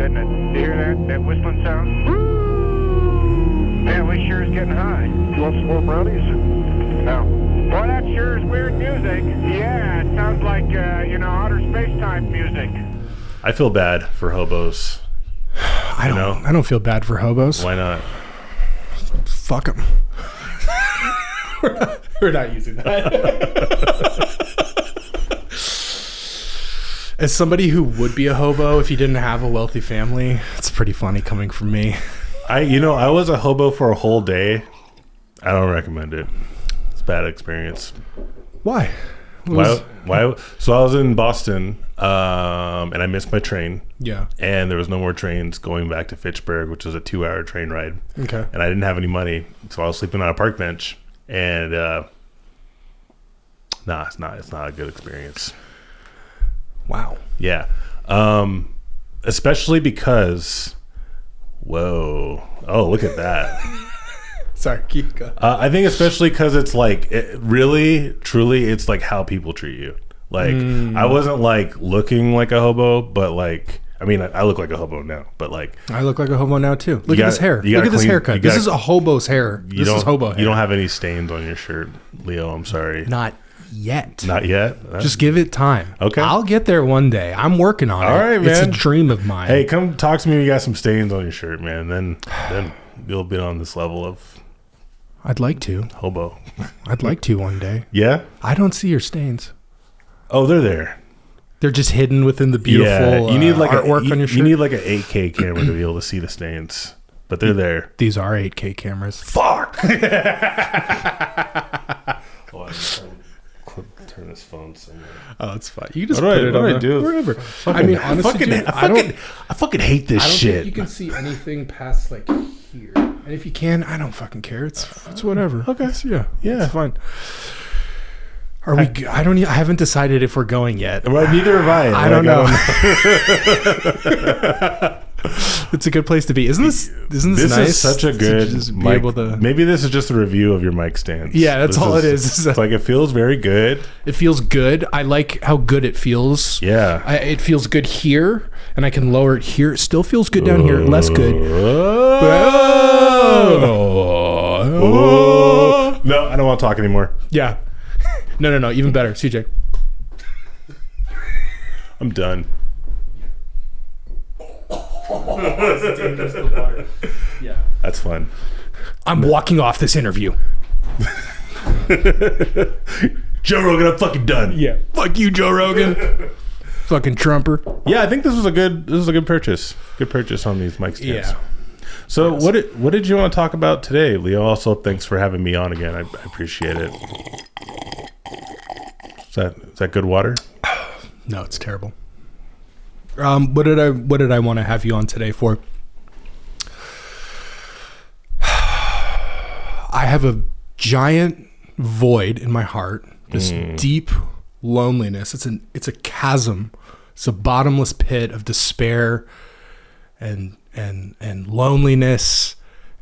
isn't it? You hear that whistling sound? Man, we sure is getting high. You want some more brownies? No. Boy, that sure is weird music. Yeah, it sounds like, outer space-time music. I feel bad for hobos. I don't feel bad for hobos. Why not? Fuck them. We're not using that. As somebody who would be a hobo if he didn't have a wealthy family, it's pretty funny coming from me. I was a hobo for a whole day. I don't recommend it. It's a bad experience. Why? Why? So I was in Boston, and I missed my train. Yeah. And there was no more trains going back to Fitchburg, which was a 2-hour train ride. Okay. And I didn't have any money, so I was sleeping on a park bench. And it's not a good experience. Wow. Yeah. Especially because, whoa. Oh, look at that. Sorry, keep going. I think especially because it's like, really, truly, it's like how people treat you. Like, I wasn't like looking like a hobo, but like, I mean, I look like a hobo now, but like, I look like a hobo now too. Look at this hair. Look at this haircut. This is a hobo's hair. This is hobo hair. You don't have any stains on your shirt, Leo. I'm sorry. Not yet. Not yet? Just give it time. Okay. I'll get there one day. I'm working on it. All right, man. It's a dream of mine. Hey, come talk to me when you got some stains on your shirt, man. Then you'll be on this level of I'd like to. Hobo. I'd like to one day. Yeah? I don't see your stains. Oh, they're there. They're just hidden within the beautiful you need like artwork on your shirt. You need like an 8K camera to be able to see the stains. But they're there. These are 8K cameras. Fuck! Turn this phone somewhere. Oh, it's fine. You just put it on wherever. I mean, honestly, I fucking hate this shit. I don't think you can see anything past like here. And if you can, I don't fucking care. It's whatever. Okay. Yeah. It's fine. Are we? I haven't decided if we're going yet. Well, neither have I. I don't know. It's a good place to be. Isn't this this nice? Is such a good mic. Maybe this is just a review of your mic stands. Yeah, that's all it is. It's like it feels very good. It feels good. I like how good it feels. Yeah. It feels good here, and I can lower it here. It still feels good down here. Less good. No, I don't want to talk anymore. Yeah. No. Even better. CJ. I'm done. Yeah. That's fun. I'm walking off this interview. Joe Rogan, I'm fucking done. Yeah. Fuck you, Joe Rogan. Fucking Trumper. Yeah, I think this was a good purchase. Good purchase on these mic stands. Yeah. So what did you want to talk about today, Leo? Also, thanks for having me on again. I appreciate it. Is that good water? No, it's terrible. What did I want to have you on today for? I have a giant void in my heart. This deep loneliness. It's a chasm. It's a bottomless pit of despair and loneliness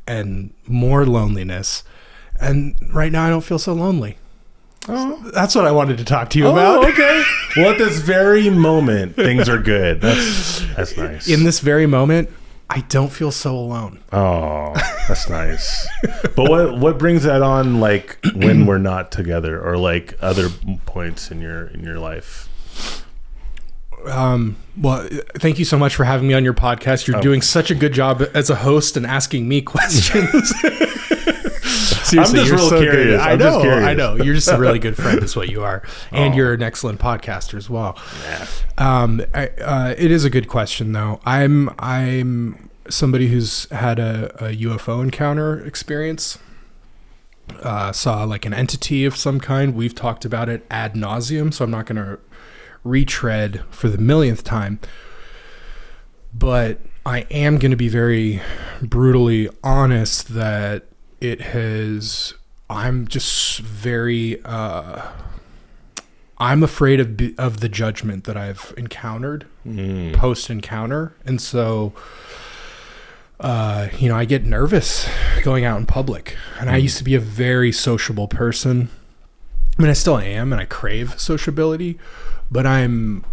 and more loneliness. And right now I don't feel so lonely. Oh, that's what I wanted to talk to you about. Okay. Well, at this very moment, things are good. That's nice. In this very moment, I don't feel so alone. Oh, that's nice. But what brings that on, like when we're not together, or like other points in your life? Well, thank you so much for having me on your podcast. You're doing such a good job as a host and asking me questions. Seriously, I'm just real curious. I know. You're just a really good friend is what you are. And you're an excellent podcaster as well. Yeah. It is a good question though. I'm somebody who's had a UFO encounter experience. Saw like an entity of some kind. We've talked about it ad nauseum, so I'm not going to retread for the millionth time. But I am going to be very brutally honest that I'm just very I'm afraid of the judgment that I've encountered post encounter, and so I get nervous going out in public. And I used to be a very sociable person. I mean, I still am, and I crave sociability, but I'm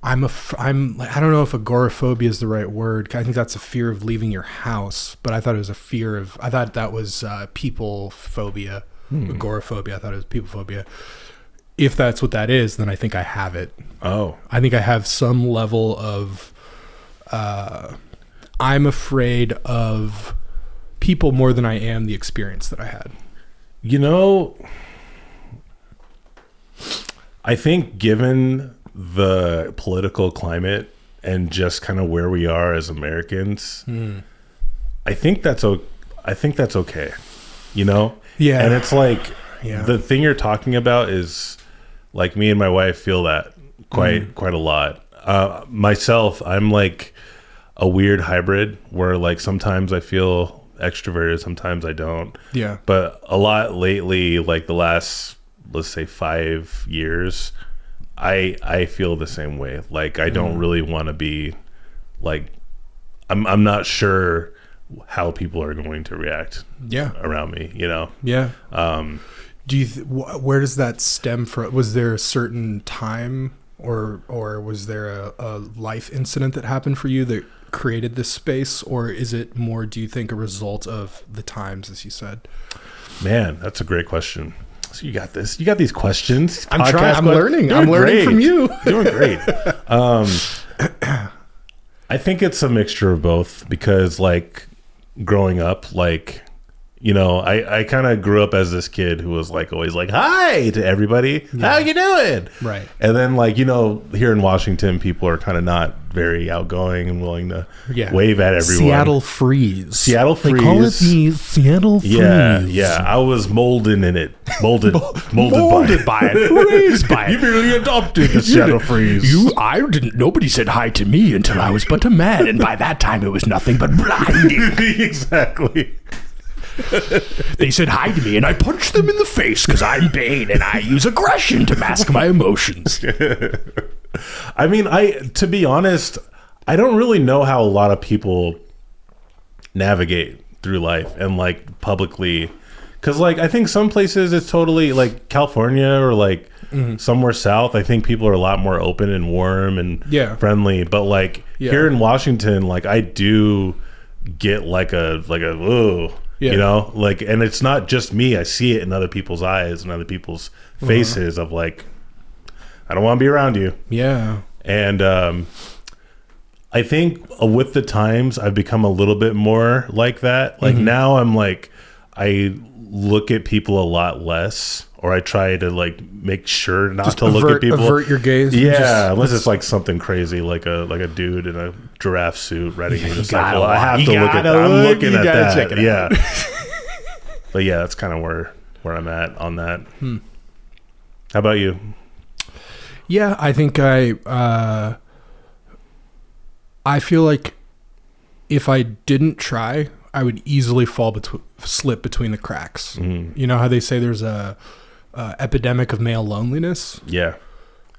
I don't know if agoraphobia is the right word. I think that's a fear of leaving your house, but I thought it was I thought that was people phobia. Agoraphobia. I thought it was people phobia. If that's what that is, then I think I have it. Oh. I think I have some level of, I'm afraid of people more than I am the experience that I had. You know, I think given the political climate and just kind of where we are as Americans, I think that's okay. You know? Yeah. And it's like the thing you're talking about is like me and my wife feel that quite a lot. Myself, I'm like a weird hybrid where like sometimes I feel extroverted, sometimes I don't. Yeah. But a lot lately, like the last, let's say 5 years, I feel the same way. Like I don't really want to be like, I'm not sure how people are going to react around me, you know? Yeah. Do you where does that stem from? Was there a certain time or was there a life incident that happened for you that created this space, or is it more, do you think, a result of the times, as you said? Man, that's a great question. So you got this. You got these questions. I'm trying. I'm learning. I'm learning from you. Doing great. I think it's a mixture of both because, like, growing up, like, you know, I kind of grew up as this kid who was like always like, hi to everybody. Yeah. How you doing? Right. And then, like, you know, here in Washington, people are kind of not very outgoing and willing to wave at everyone. Seattle freeze. Seattle freeze. They call it the Seattle freeze. Yeah. I was molded by it. Raised by it. You merely adopted the Seattle freeze. Nobody said hi to me until I was but a man, and by that time it was nothing but blinding. Exactly. They said hi to me, and I punched them in the face because I'm Bane, and I use aggression to mask my emotions. I mean, to be honest, I don't really know how a lot of people navigate through life and like publicly, because like I think some places it's totally like California or like somewhere south. I think people are a lot more open and warm and friendly. But like here in Washington, like I do get like a whoa. Yeah. You know, like, and it's not just me. I see it in other people's eyes and other people's faces of like, I don't want to be around you. Yeah. And I think with the times, I've become a little bit more like that. Like now I'm like, I look at people a lot less, or I try to like make sure not just to look at people. Avert your gaze. Yeah, unless it's like something crazy, like a dude in a giraffe suit riding a motorcycle. I have to look at that. I'm looking at that. Check it out. But yeah, that's kind of where I'm at on that. How about you? Yeah, I think I feel like if I didn't try, I would easily slip between the cracks. You know how they say there's a epidemic of male loneliness? Yeah.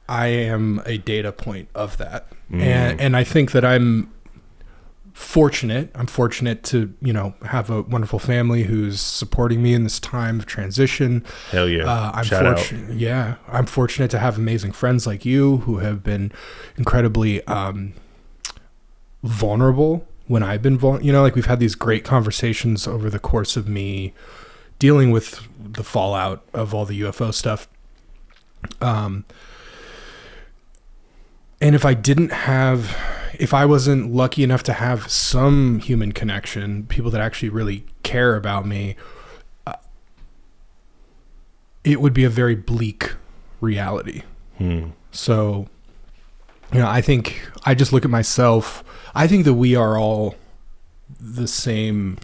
I am a data point of that. And I think that I'm fortunate. I'm fortunate to, you know, have a wonderful family who's supporting me in this time of transition. Hell yeah. I'm fortunate to have amazing friends like you who have been incredibly vulnerable when I've been you know, like we've had these great conversations over the course of me dealing with the fallout of all the UFO stuff. And if I wasn't lucky enough to have some human connection, people that actually really care about me, it would be a very bleak reality. So, you know, I think I just look at myself. I think that we are all the same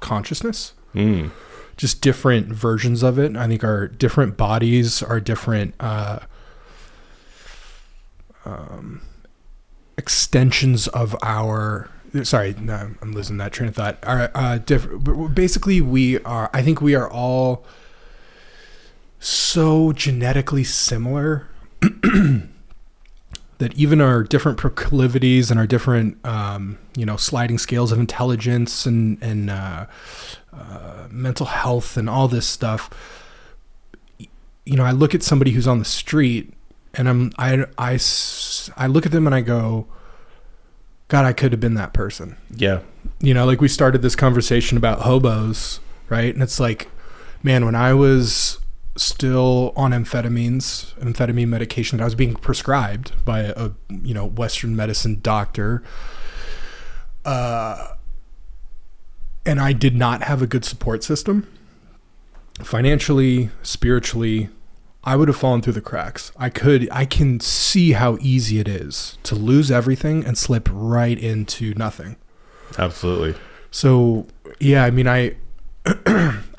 consciousness, just different versions of it. I think our different bodies are different extensions of our. Sorry, no, I'm losing that train of thought. Basically, I think we are all so genetically similar. That even our different proclivities and our different, you know, sliding scales of intelligence and mental health and all this stuff, you know, I look at somebody who's on the street and I I look at them and I go, God, I could have been that person. Yeah. You know, like we started this conversation about hobos, right? And it's like, man, when I was still on amphetamine medication that I was being prescribed by a Western medicine doctor, and I did not have a good support system, financially, spiritually, I would have fallen through the cracks. I can see how easy it is to lose everything and slip right into nothing. Absolutely. So, yeah, I mean, I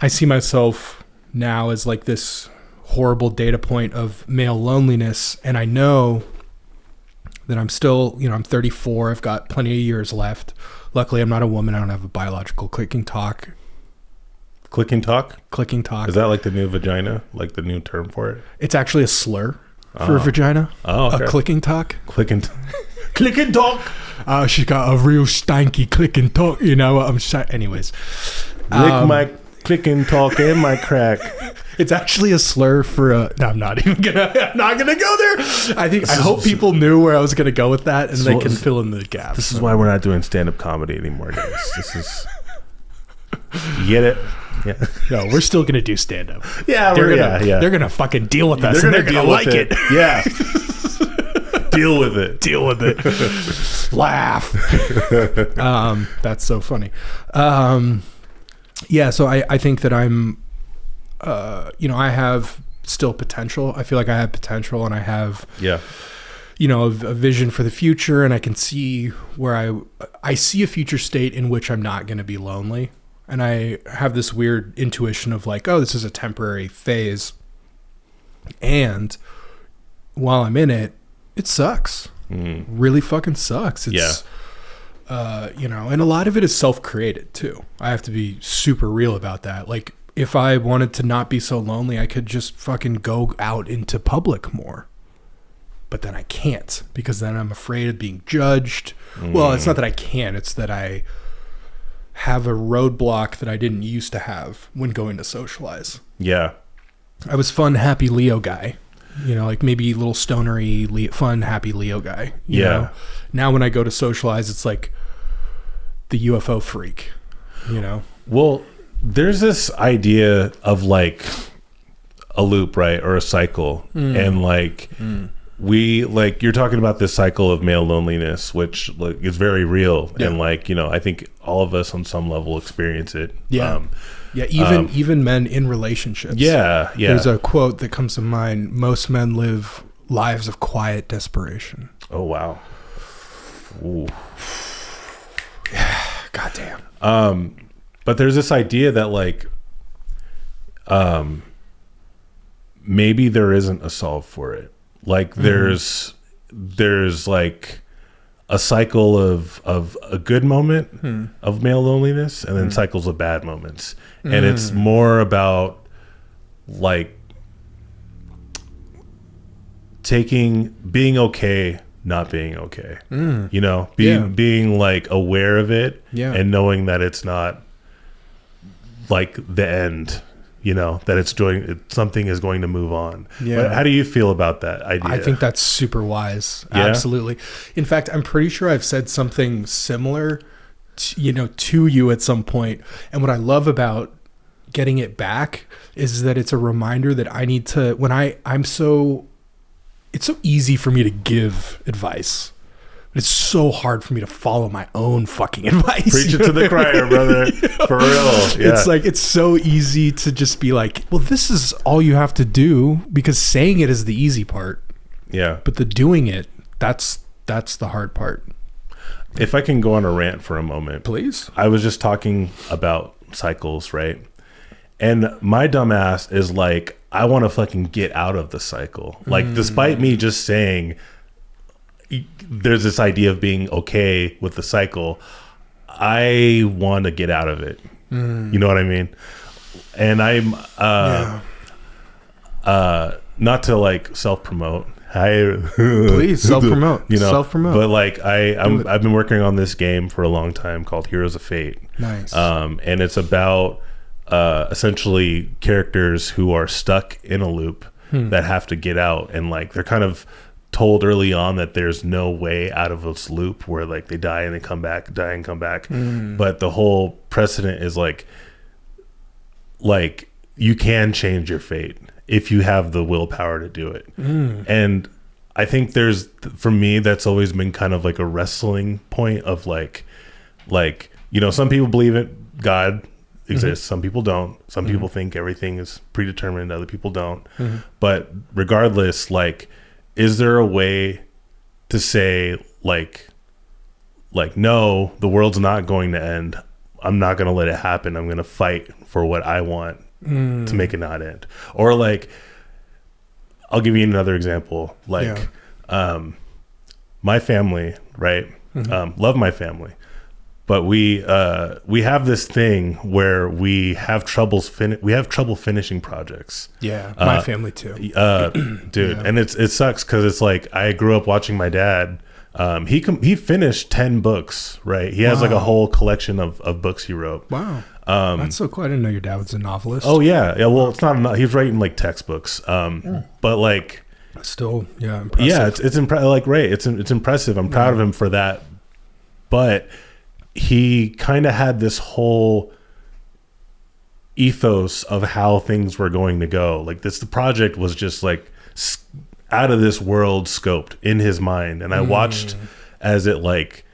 see myself now as like this horrible data point of male loneliness. And I know that I'm still, I'm 34. I've got plenty of years left. Luckily, I'm not a woman. I don't have a biological clicking talk. Clicking talk? Clicking talk. Is that like the new vagina? Like the new term for it? It's actually a slur for a vagina. Oh, okay. A clicking talk. Clicking talk. She got a real stanky clicking talk. Anyways. Lick my clicking talk and my crack. It's actually a slur for a... No, I'm not gonna go there. I hope people knew where I was gonna go with that, and they can fill in the gaps. This is why we're not doing stand-up comedy anymore, guys. This is... You get it? Yeah. No, we're still gonna do stand-up. Yeah, they're gonna fucking deal with us, and they're gonna like it. Yeah. Deal with it. Laugh. That's so funny. Yeah, so I think that I'm, I have still potential. I feel like I have potential, and I have, a vision for the future, and I can see where I see a future state in which I'm not going to be lonely. And I have this weird intuition of like, oh, this is a temporary phase. And while I'm in it, it sucks. Really fucking sucks. It's, and a lot of it is self-created too. I have to be super real about that. Like, if I wanted to not be so lonely, I could just fucking go out into public more. But then I can't, because then I'm afraid of being judged. Well, it's not that I can't. It's that I have a roadblock that I didn't used to have when going to socialize. Yeah. I was fun, happy Leo guy. Like maybe a little stonery, fun, happy Leo guy. You know? Now when I go to socialize, it's like the UFO freak, Well, there's this idea of like a loop, right? Or a cycle. And like we, like, you're talking about this cycle of male loneliness, which like is very real. Yeah. And like, I think all of us on some level experience it. Yeah. Even men in relationships. Yeah. There's a quote that comes to mind. Most men live lives of quiet desperation. Oh, wow. Ooh. Goddamn. But there's this idea that like, maybe there isn't a solve for it. Like there's like a cycle of a good moment of male loneliness, and then cycles of bad moments. And it's more about like being okay, not being okay, being like aware of it, and knowing that it's not like the end, that something is going to move on. But how do you feel about that idea? I think that's super wise. Yeah? Absolutely. In fact, I'm pretty sure I've said something similar to you at some point. And what I love about getting it back is that it's a reminder that I need to, it's so easy for me to give advice. But it's so hard for me to follow my own fucking advice. Preach it to the crier, brother. For real. Yeah. It's like, it's so easy to just be like, well, this is all you have to do, because saying it is the easy part. Yeah. But the doing it, that's the hard part. If I can go on a rant for a moment. Please. I was just talking about cycles, right? And my dumbass is like, I want to fucking get out of the cycle. Like, despite me just saying there's this idea of being okay with the cycle, I want to get out of it. You know what I mean? And I'm not to like self-promote. Please self-promote. Self-promote. But like I've been working on this game for a long time called Heroes of Fate. Nice. And it's about essentially characters who are stuck in a loop that have to get out, and like they're kind of told early on that there's no way out of this loop where like they die and they come back, die and come back. But the whole precedent is like you can change your fate if you have the willpower to do it. And I think for me, that's always been kind of like a wrestling point of like, you know, some people believe it, God exists. Some people don't. Some people think everything is predetermined. Other people don't. But regardless, like, is there a way to say like, no, the world's not going to end. I'm not going to let it happen. I'm going to fight for what I want to make it not end. Or like, I'll give you another example. Like, my family, right? Love my family, but we have this thing where we have trouble finishing projects. Yeah, my family too, dude. Yeah. And it sucks because it's like I grew up watching my dad. He finished 10 books, right? He has like a whole collection of books he wrote. Wow. That's so cool. I didn't know your dad was a novelist. Oh yeah. Well, it's not. He's writing like textbooks. But like, still, impressive. Yeah, it's like right. It's impressive. I'm proud of him for that. But he kind of had this whole ethos of how things were going to go. Like the project was just like out of this world scoped in his mind, and I watched as it like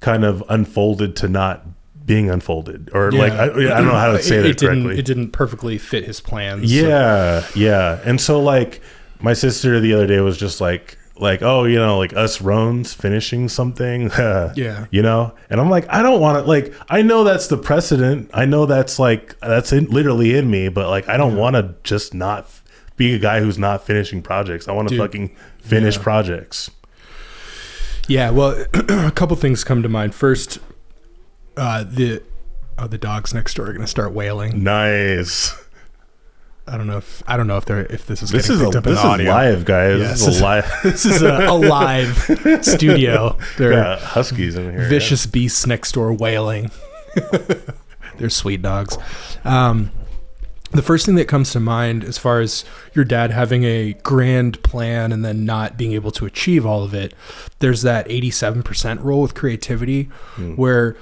kind of unfolded to not being unfolded, or like I don't know how to say it correctly. It didn't perfectly fit his plans. Yeah. And so like my sister the other day was just like, oh, you know, like us Rhones finishing something, you know, and I'm like, I don't want to, like, I know that's the precedent. I know that's like literally in me, but like I don't want to just not be a guy who's not finishing projects. I want to fucking finish projects. Yeah, well, a couple things come to mind. First, the dogs next door are going to start wailing. Nice. I don't know if this is picked up in audio. Live, guys. Yeah, this is live. This is a live studio. There are huskies in here. Vicious beasts next door wailing. They're sweet dogs. The first thing that comes to mind as far as your dad having a grand plan and then not being able to achieve all of it, there's that 87% rule with creativity where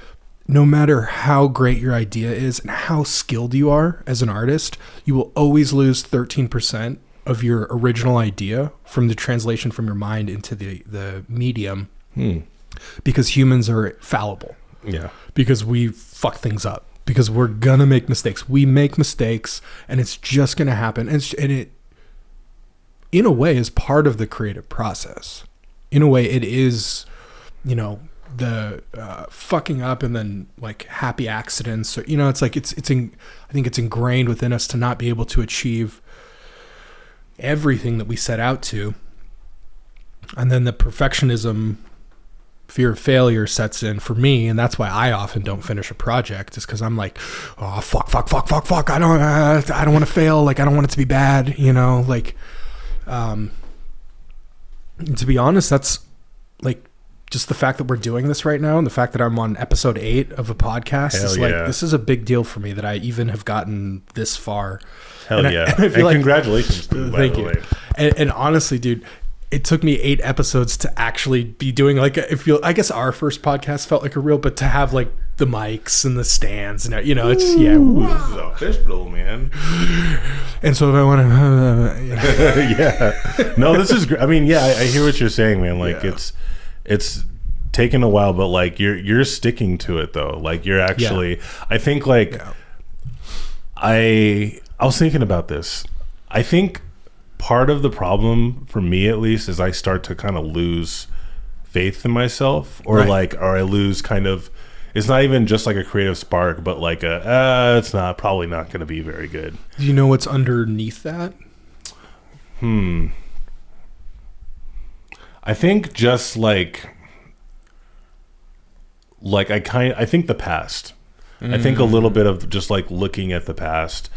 no matter how great your idea is and how skilled you are as an artist, you will always lose 13% of your original idea from the translation from your mind into the medium because humans are fallible. Yeah. Because we fuck things up. Because we're gonna make mistakes. We make mistakes, and it's just gonna happen. And it, in a way, is part of the creative process. In a way, it is, you know, the fucking up and then like happy accidents. Or, you know, it's like I think it's ingrained within us to not be able to achieve everything that we set out to, and then the perfectionism. Fear of failure sets in for me, and that's why I often don't finish a project, is because I'm like, oh fuck, I don't want to fail, like I don't want it to be bad, you know, like to be honest, that's like just the fact that we're doing this right now and the fact that I'm on episode 8 of a podcast is like, this is a big deal for me that I even have gotten this far. And congratulations to you, by the way. And honestly, dude, it took me 8 episodes to actually be doing like I guess our first podcast felt like a real, but to have like the mics and the stands and you know, it's this is official, man. And so if I want to, no, this is great. I mean, I hear what you're saying, man. Like it's taken a while, but like you're sticking to it though. Like you're actually, I think like I was thinking about this. I think part of the problem for me, at least, is I start to kind of lose faith in myself, or I lose kind of, it's not even just like a creative spark, but like it's probably not going to be very good. Do you know what's underneath that? I think just like I think the past. I think a little bit of just like looking at the past.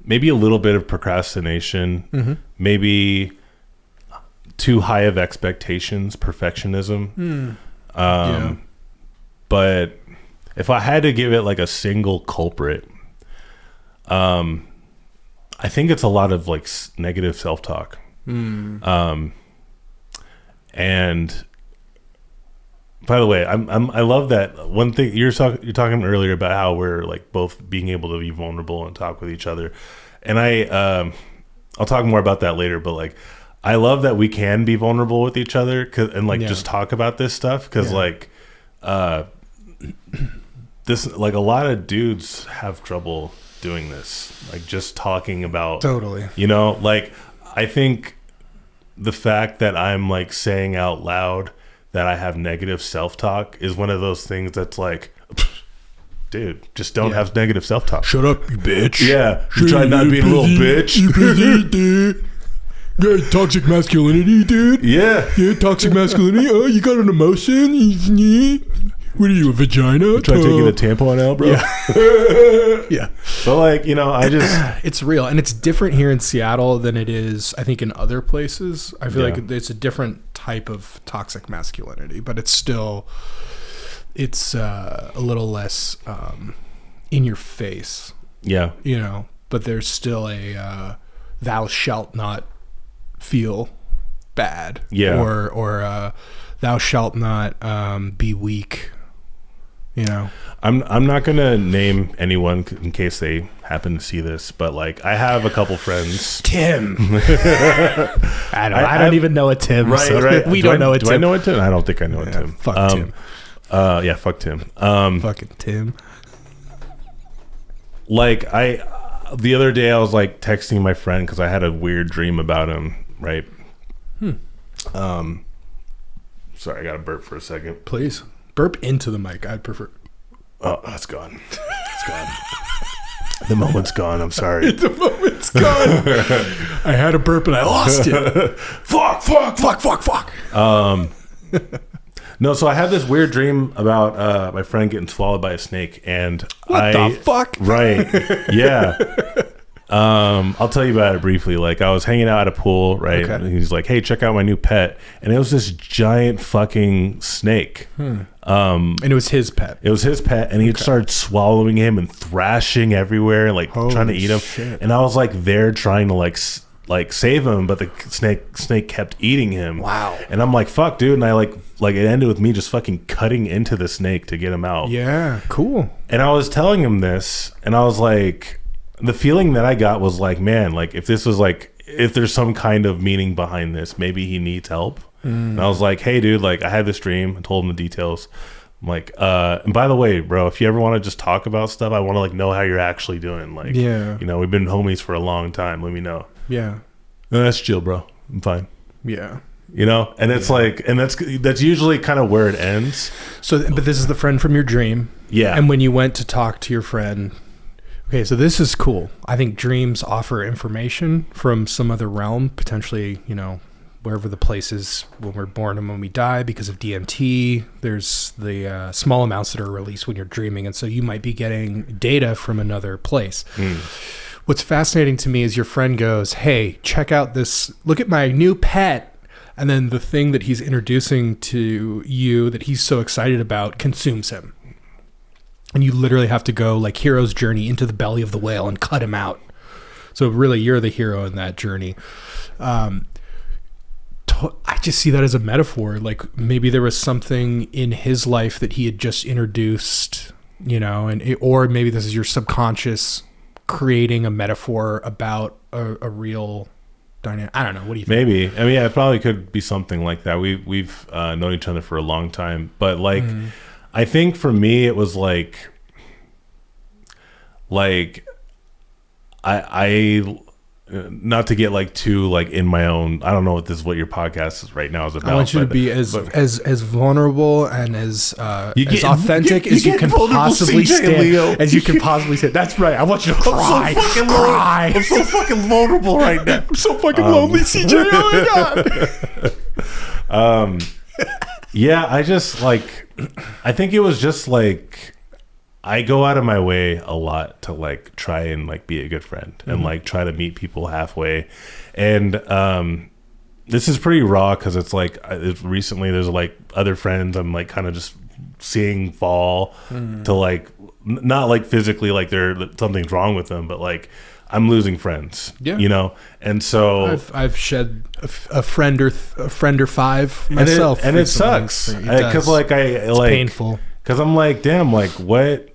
Maybe a little bit of procrastination, maybe too high of expectations, perfectionism. But if I had to give it like a single culprit, I think it's a lot of like negative self-talk. And by the way, I love that one thing you're talking earlier about how we're like both being able to be vulnerable and talk with each other. And I'll talk more about that later, but like, I love that we can be vulnerable with each other and like just talk about this stuff. Cause like, this, like a lot of dudes have trouble doing this, like just talking about, totally, you know, like I think the fact that I'm like saying out loud that I have negative self-talk is one of those things that's like, dude, just don't have negative self-talk. Shut up, you bitch. Yeah, you try not being a little bitch. Yeah, toxic masculinity, dude. Yeah, toxic masculinity. Oh, you got an emotion? What are you, a vagina? Try taking the tampon out, bro. Yeah. But like, you know, I just it's real, and it's different here in Seattle than it is, I think, in other places. I feel like it's a different type of toxic masculinity, but it's still a little less in your face. Yeah. You know, but there's still a thou shalt not feel bad. Yeah. Or thou shalt not be weak. You know, I'm not gonna name anyone in case they happen to see this, but like I have a couple friends. Tim. I don't even know a Tim. Right, so right. We don't know a Tim. Do I know a Tim? I don't think I know a Tim. Fuck Tim. Yeah, fuck Tim. Fucking Tim. Like the other day I was like texting my friend because I had a weird dream about him. Right. Sorry, I got to burp for a second. Please burp into the mic. I'd prefer. Oh, it's gone. It's gone. The moment's gone. I'm sorry. The moment's gone. I had a burp and I lost it. Fuck. No, so I had this weird dream about my friend getting swallowed by a snake, and what the fuck? Right? Yeah. I'll tell you about it briefly. Like I was hanging out at a pool, right? Okay. And he's like, "Hey, check out my new pet," and it was this giant fucking snake. And it was his pet. It was his pet, and he started swallowing him and thrashing everywhere, and like trying to eat him. Shit. And I was like there trying to like save him, but the snake kept eating him. Wow. And I'm like, fuck, dude. And I like it ended with me just fucking cutting into the snake to get him out. Yeah, cool. And I was telling him this, and I was like, the feeling that I got was like, man, like if this was like, if there's some kind of meaning behind this, maybe he needs help. And I was like, hey, dude, like I had this dream. I told him the details. I'm like, and by the way, bro, if you ever want to just talk about stuff, I want to like know how you're actually doing. Like, yeah, you know, we've been homies for a long time. Let me know. Yeah. No, that's chill, bro. I'm fine. Yeah. You know, and it's like, and that's usually kind of where it ends. So, but this is the friend from your dream. Yeah. And when you went to talk to your friend, okay, so this is cool. I think dreams offer information from some other realm, potentially, you know, wherever the place is when we're born and when we die because of DMT. There's the small amounts that are released when you're dreaming. And so you might be getting data from another place. What's fascinating to me is your friend goes, hey, check out this, look at my new pet. And then the thing that he's introducing to you that he's so excited about consumes him. And you literally have to go like hero's journey into the belly of the whale and cut him out. So really you're the hero in that journey. I just see that as a metaphor. Like maybe there was something in his life that he had just introduced, you know, or maybe this is your subconscious creating a metaphor about a real dynamic. I don't know. What do you think? Maybe. I mean, yeah, it probably could be something like that. We've known each other for a long time, but like, I think for me, it was like I not to get like too like in my own. I don't know what your podcast is right now is about. I want you to be as vulnerable and as authentic as you can vulnerable, possibly CJ and Leo. stand. As you can possibly stand. That's right. I want you to cry. I'm so fucking vulnerable right now. I'm so fucking lonely, CJ. Oh my god. Yeah, I just like. I think it was just like. I go out of my way a lot to like try and like be a good friend and like try to meet people halfway. And this is pretty raw because it's like recently there's like other friends I'm like kind of just seeing fall to like not like physically like something's wrong with them, but like I'm losing friends. Yeah. You know, and so I've shed a friend or five myself, and it sucks because it's painful. Because I'm like, damn, like what?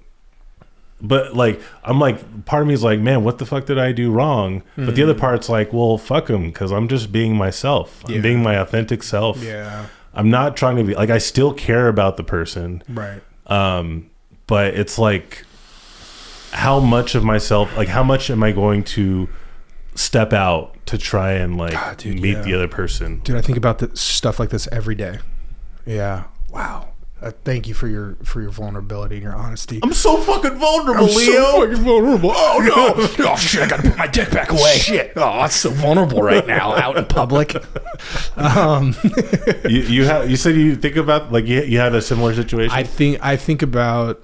But like, I'm like, part of me is like, man, what the fuck did I do wrong? But the other part's like, well, fuck him, because I'm just being myself. I'm being my authentic self. Yeah. I'm not trying to be like, I still care about the person. Right. But it's like, how much of myself, like how much am I going to step out to try and like meet the other person? Dude, I think about stuff like this every day. Yeah. Wow. Thank you for your vulnerability and your honesty. I'm so fucking vulnerable, Leo. So fucking vulnerable. Oh no! Oh shit! I gotta put my dick back away. Shit! Oh, I'm so vulnerable right now, out in public. You said you think about like you had a similar situation. I think about.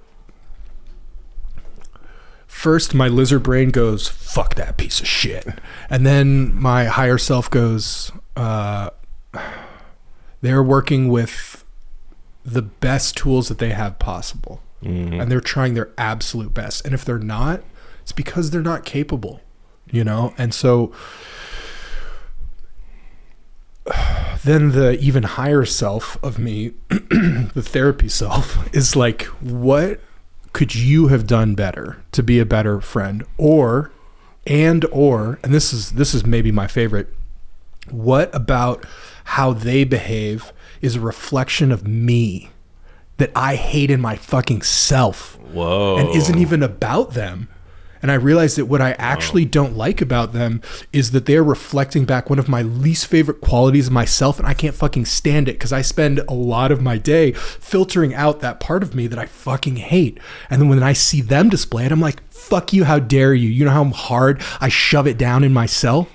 First, my lizard brain goes, "Fuck that piece of shit," and then my higher self goes, "They're working with the best tools that they have possible, and they're trying their absolute best. And if they're not, it's because they're not capable, you know." And so then the even higher self of me, the therapy self, is like, what could you have done better to be a better friend? Or and this is maybe my favorite, what about how they behave is a reflection of me that I hate in my fucking self. Whoa. And isn't even about them. And I realized that what I actually don't like about them is that they're reflecting back one of my least favorite qualities of myself, and I can't fucking stand it because I spend a lot of my day filtering out that part of me that I fucking hate. And then when I see them display it, I'm like, fuck you, how dare you? You know how hard I shove it down in myself?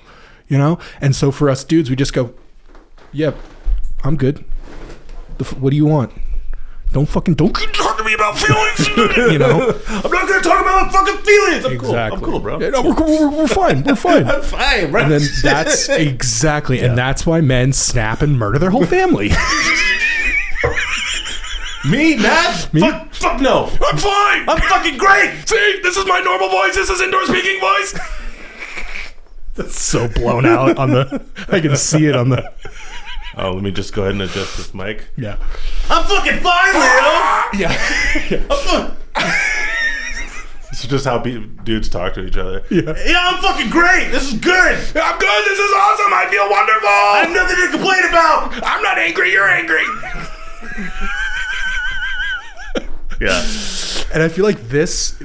You know? And so for us dudes, we just go, yep, I'm good. What do you want? Don't talk to me about feelings. You know, I'm not gonna talk about fucking feelings. I'm exactly. Cool. I'm cool, bro. Yeah, no, we're fine. We're fine. I'm fine, bro. And then that's exactly, and that's why men snap and murder their whole family. Me, Matt? Me? Fuck no. I'm fine. I'm fucking great. See, this is my normal voice. This is indoor speaking voice. That's so blown out on the. I can see it on the. Oh, let me just go ahead and adjust this mic. Yeah. I'm fucking fine, Leo. Yeah. I'm This is just how dudes talk to each other. Yeah. Yeah, I'm fucking great. This is good. I'm good. This is awesome. I feel wonderful. I have nothing to complain about. I'm not angry. You're angry. Yeah. And I feel like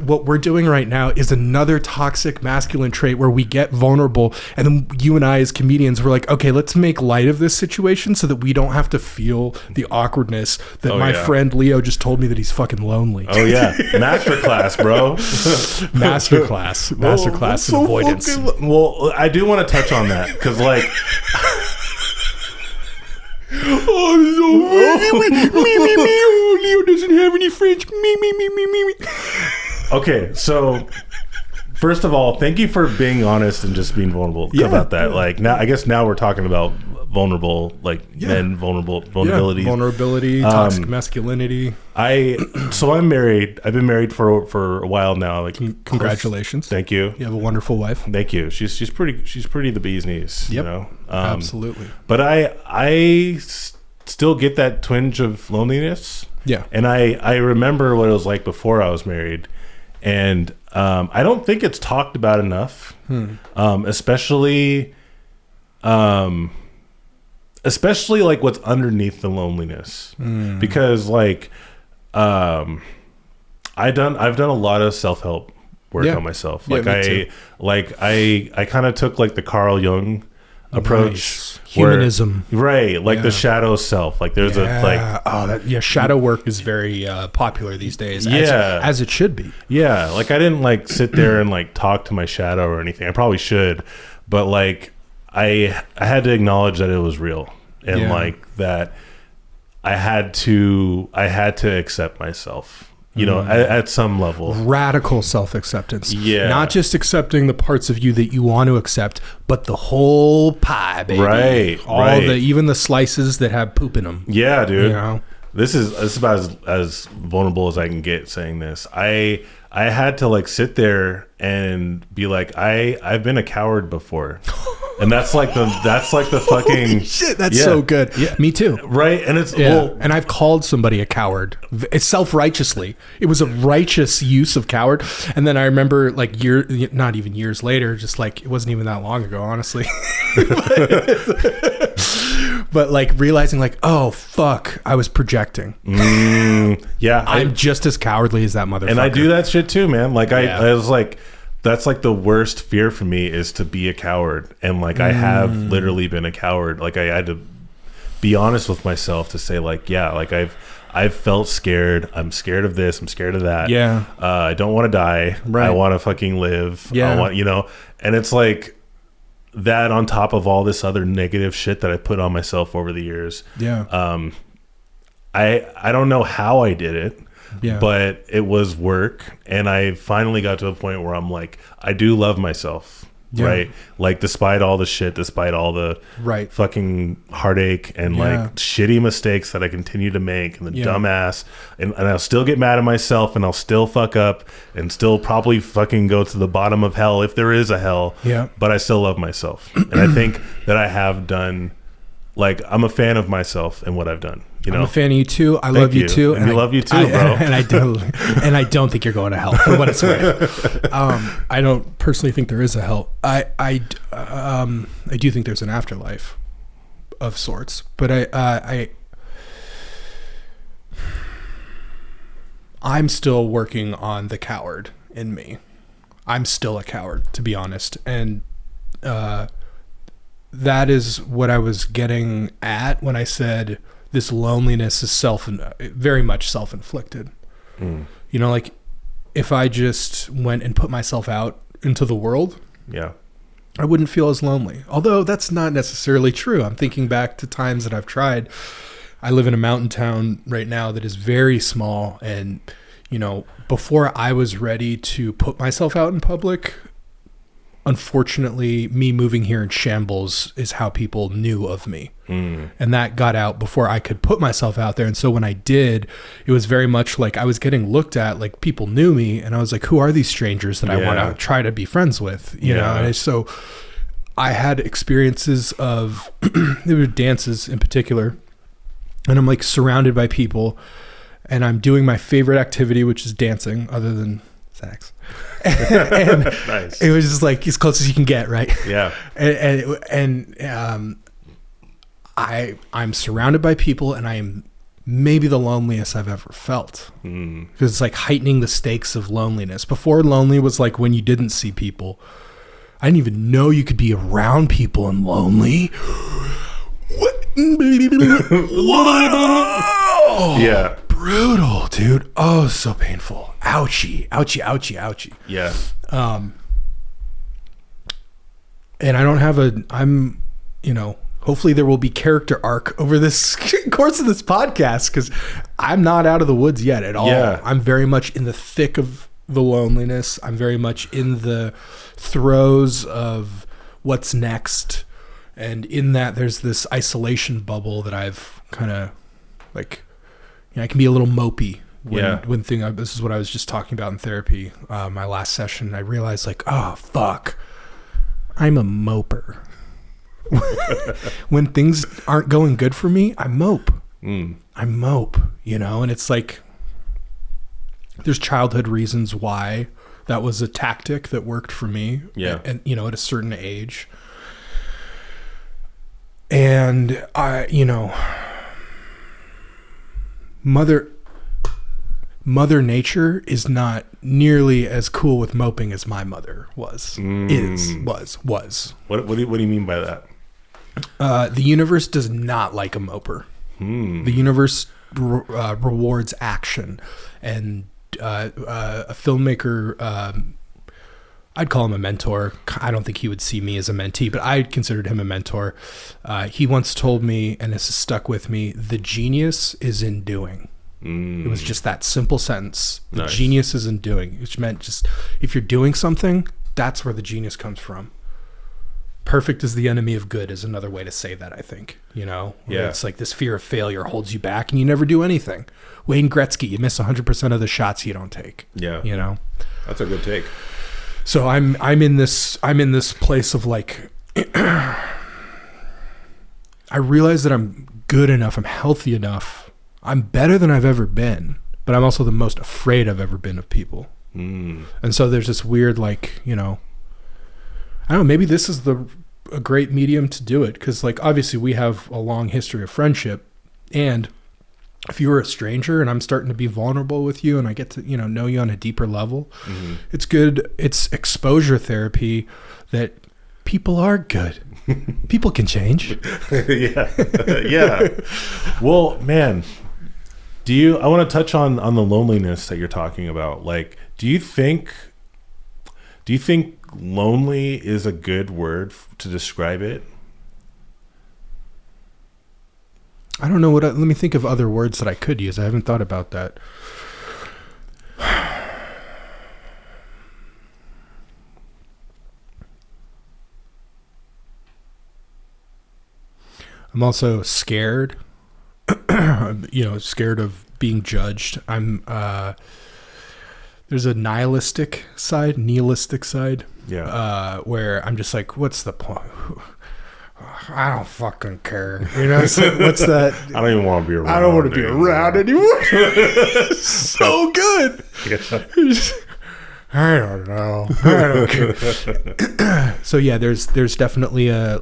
what we're doing right now is another toxic masculine trait where we get vulnerable, and then you and I as comedians, we're like, okay, let's make light of this situation so that we don't have to feel the awkwardness that my friend Leo just told me that he's fucking lonely. Oh yeah. Masterclass, bro. Masterclass in avoidance. Well, I do want to touch on that because like Oh, Leo doesn't have any friends. Me. Okay, so first of all, thank you for being honest and just being vulnerable about that. Yeah. Like now, I guess now we're talking about vulnerable, like men, vulnerability, vulnerability, toxic masculinity. So I'm married. I've been married for a while now. Like, congratulations. Thank you. You have a wonderful wife. Thank you. She's pretty the bee's knees. Yep. You know, absolutely. But I still get that twinge of loneliness. Yeah. And I remember what it was like before I was married, and I don't think it's talked about enough, especially like what's underneath the loneliness, because like I've done a lot of self-help work on myself. Like I kind of took like the Carl Jung approach. Humanism. Right. Like the shadow self. Like there's shadow work is very popular these days. As it should be. Yeah. Like I didn't like sit there and like talk to my shadow or anything. I probably should, but like I had to acknowledge that it was real, and like that I had to accept myself. You know, at some level. Radical self-acceptance. Yeah. Not just accepting the parts of you that you want to accept, but the whole pie, baby. Right. Even the slices that have poop in them. Yeah, dude. You know? this is about as vulnerable as I can get saying this. I had to like sit there and be like, I've been a coward before. And that's like the fucking Holy shit, that's so good. Yeah. Me too. Right? And it's And I've called somebody a coward. It's self-righteously. It was a righteous use of coward. And then I remember like not even years later, just like it wasn't even that long ago, honestly. But like realizing like, oh fuck, I was projecting. Yeah. I'm just as cowardly as that motherfucker. And I do that shit too, man. Like I was like, that's like the worst fear for me is to be a coward. And like I have literally been a coward. Like I had to be honest with myself to say like, yeah, like I've felt scared. I'm scared of this. I'm scared of that. Yeah. I don't want to die. Right. I want to fucking live. Yeah. I want, and it's like that on top of all this other negative shit that I put on myself over the years. Yeah. I don't know how I did it. Yeah. But it was work, and I finally got to a point where I'm like, I do love myself, right? Like, despite all the shit, despite all the fucking heartache and like shitty mistakes that I continue to make, and the dumbass, and I'll still get mad at myself, and I'll still fuck up, and still probably fucking go to the bottom of hell if there is a hell. Yeah. But I still love myself, and I think that I have done. Like, I'm a fan of myself and what I've done. I'm a fan of you too. I love you too, and I love you too, bro. And I don't think you're going to hell for what it's worth. I don't personally think there is a hell. I do think there's an afterlife of sorts, but I'm still working on the coward in me. I'm still a coward, to be honest, and that is what I was getting at when I said this loneliness is very much self-inflicted. Like if I just went and put myself out into the world, I wouldn't feel as lonely. Although that's not necessarily true. I'm thinking back to times that I've tried. I live in a mountain town right now that is very small. And, before I was ready to put myself out in public, unfortunately, me moving here in shambles is how people knew of me. And that got out before I could put myself out there. And so when I did, it was very much like I was getting looked at, like people knew me. And I was like, who are these strangers that I want to try to be friends with? You know? And so I had experiences of, there were dances in particular. And I'm like surrounded by people. And I'm doing my favorite activity, which is dancing, other than sex. And nice. It was just like as close as you can get, right? Yeah. And I'm surrounded by people, and I am maybe the loneliest I've ever felt, because it's like heightening the stakes of loneliness. Before, lonely was like when you didn't see people. I didn't even know you could be around people and lonely. What? Whoa! Yeah. Brutal, dude. Oh, so painful. Ouchie, ouchie, ouchie, ouchie. Yeah. And I don't have hopefully there will be character arc over this course of this podcast, because I'm not out of the woods yet at all. Yeah. I'm very much in the thick of the loneliness. I'm very much in the throes of what's next. And in that, there's this isolation bubble that I've kind of like, I can be a little mopey this is what I was just talking about in therapy. My last session, I realized like, oh, fuck, I'm a moper. When things aren't going good for me, I mope. I mope, and it's like, there's childhood reasons why that was a tactic that worked for me. Yeah. And, at a certain age. And Mother Nature is not nearly as cool with moping as my mother was. Was. What do you mean by that? The universe does not like a moper. The universe rewards action. And a filmmaker, I'd call him a mentor. I don't think he would see me as a mentee, but I considered him a mentor. He once told me, and this has stuck with me, the genius is in doing. It was just that simple sentence. The genius is in doing, which meant just if you're doing something, that's where the genius comes from. perfect is the enemy of good is another way to say that, I think. You know, Yeah. it's like this fear of failure holds you back and you never do anything. Wayne Gretzky, you miss 100% of the shots you don't take. Yeah. You know, That's a good take. so I'm in this place of like, I realize that I'm good enough, I'm healthy enough, I'm better than I've ever been, but I'm also the most afraid I've ever been of people. And so there's this weird, like, you know, I don't know, maybe this is a great medium to do it, because like obviously we have a long history of friendship, and if you were a stranger and I'm starting to be vulnerable with you and I get to, you know you on a deeper level, it's good. It's exposure therapy that people are good. People can change. Yeah. Well, man, I want to touch on the loneliness that you're talking about. Like, do you think lonely is a good word to describe it? I don't know let me think of other words that I could use. I haven't thought about that. I'm also scared, scared of being judged. There's a nihilistic side, Yeah. where I'm just like, what's the point? I don't fucking care. You know, it's like, what's that? I don't even want to be around. I don't want to be around anymore. So good. I don't know. I don't care. So yeah, there's definitely a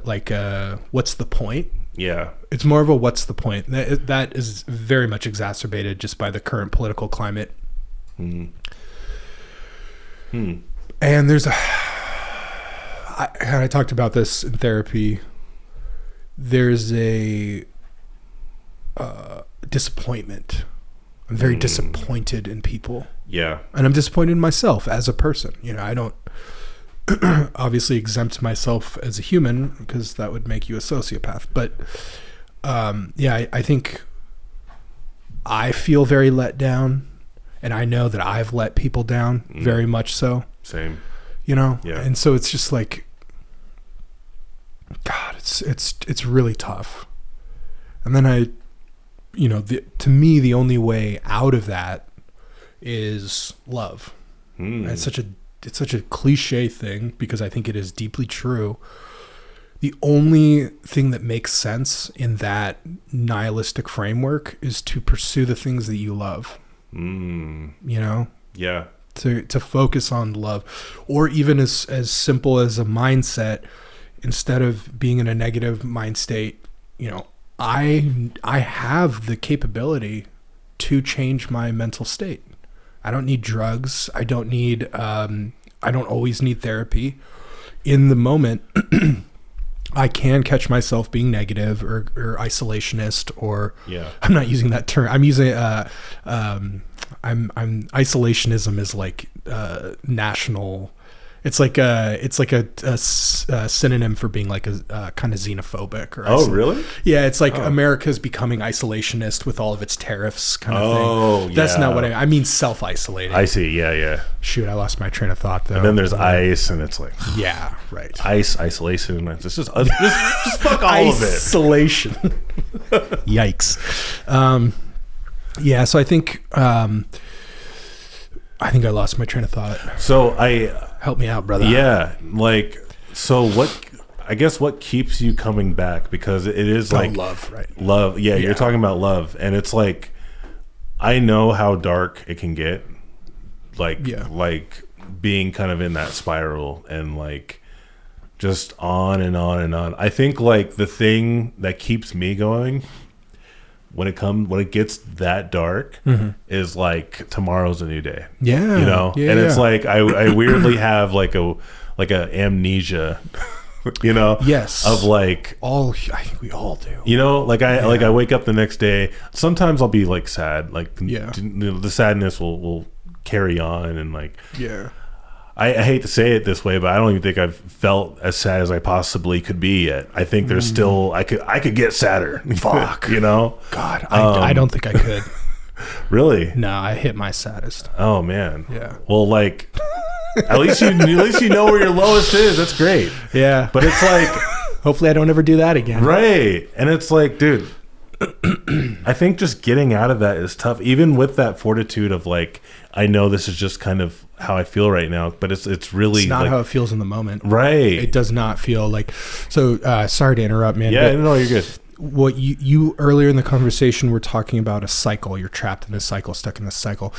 what's the point? Yeah. It's more of a what's the point. That is very much exacerbated just by the current political climate. And there's I talked about this in therapy. There's a disappointment. I'm very disappointed in people. Yeah. And I'm disappointed in myself as a person. You know, I don't obviously exempt myself as a human, because that would make you a sociopath. But I think I feel very let down, and I know that I've let people down very much so. Same. You know? Yeah. And so it's just like, God, it's really tough. And then to me, the only way out of that is love. It's such a cliche thing, because I think it is deeply true. The only thing that makes sense in that nihilistic framework is to pursue the things that you love. You know? Yeah. To focus on love, or even as simple as a mindset, instead of being in a negative mind state, you know, I have the capability to change my mental state. I don't need drugs. I don't always need therapy. In the moment, I can catch myself being negative or isolationist, or I'm not using that term. I'm using isolationism is like national. It's like a synonym for being like a kind of xenophobic. Or Really? Yeah, it's like America's becoming isolationist with all of its tariffs kind of thing. That's not what I mean. Self-isolating. I see. Yeah. Shoot, I lost my train of thought though. And then there's ice, and it's like right. Ice, isolation. It's just fuck all of it. Isolation. Yikes. So I think I lost my train of thought. So help me out, brother. Yeah, like, so what keeps you coming back? Because it is like love, right? Love. Yeah, you're talking about love, and it's like, I know how dark it can get, like being kind of in that spiral, and like just on and on and on. I think like the thing that keeps me going when it gets that dark is like tomorrow's a new day. Yeah. You know? And it's like I weirdly have like a amnesia, you know? Yes. Of like I think we all do. You know, like I wake up the next day. Sometimes I'll be like sad. Like the sadness will carry on, and like I hate to say it this way, but I don't even think I've felt as sad as I possibly could be yet. I think there's still I could get sadder. Fuck, you know? God, I don't think I could. Really? No, I hit my saddest. Oh man. Yeah. Well, like At least you know where your lowest is. That's great. Yeah. But it's like, hopefully I don't ever do that again. right. And it's like, dude, I think just getting out of that is tough. Even with that fortitude of like, I know this is just kind of how I feel right now, but it's really it's not like, how it feels in the moment. right. It does not feel like, so sorry to interrupt, man. Yeah, but no, you're good. what you earlier in the conversation were talking about a cycle. You're trapped in this cycle, stuck in this cycle.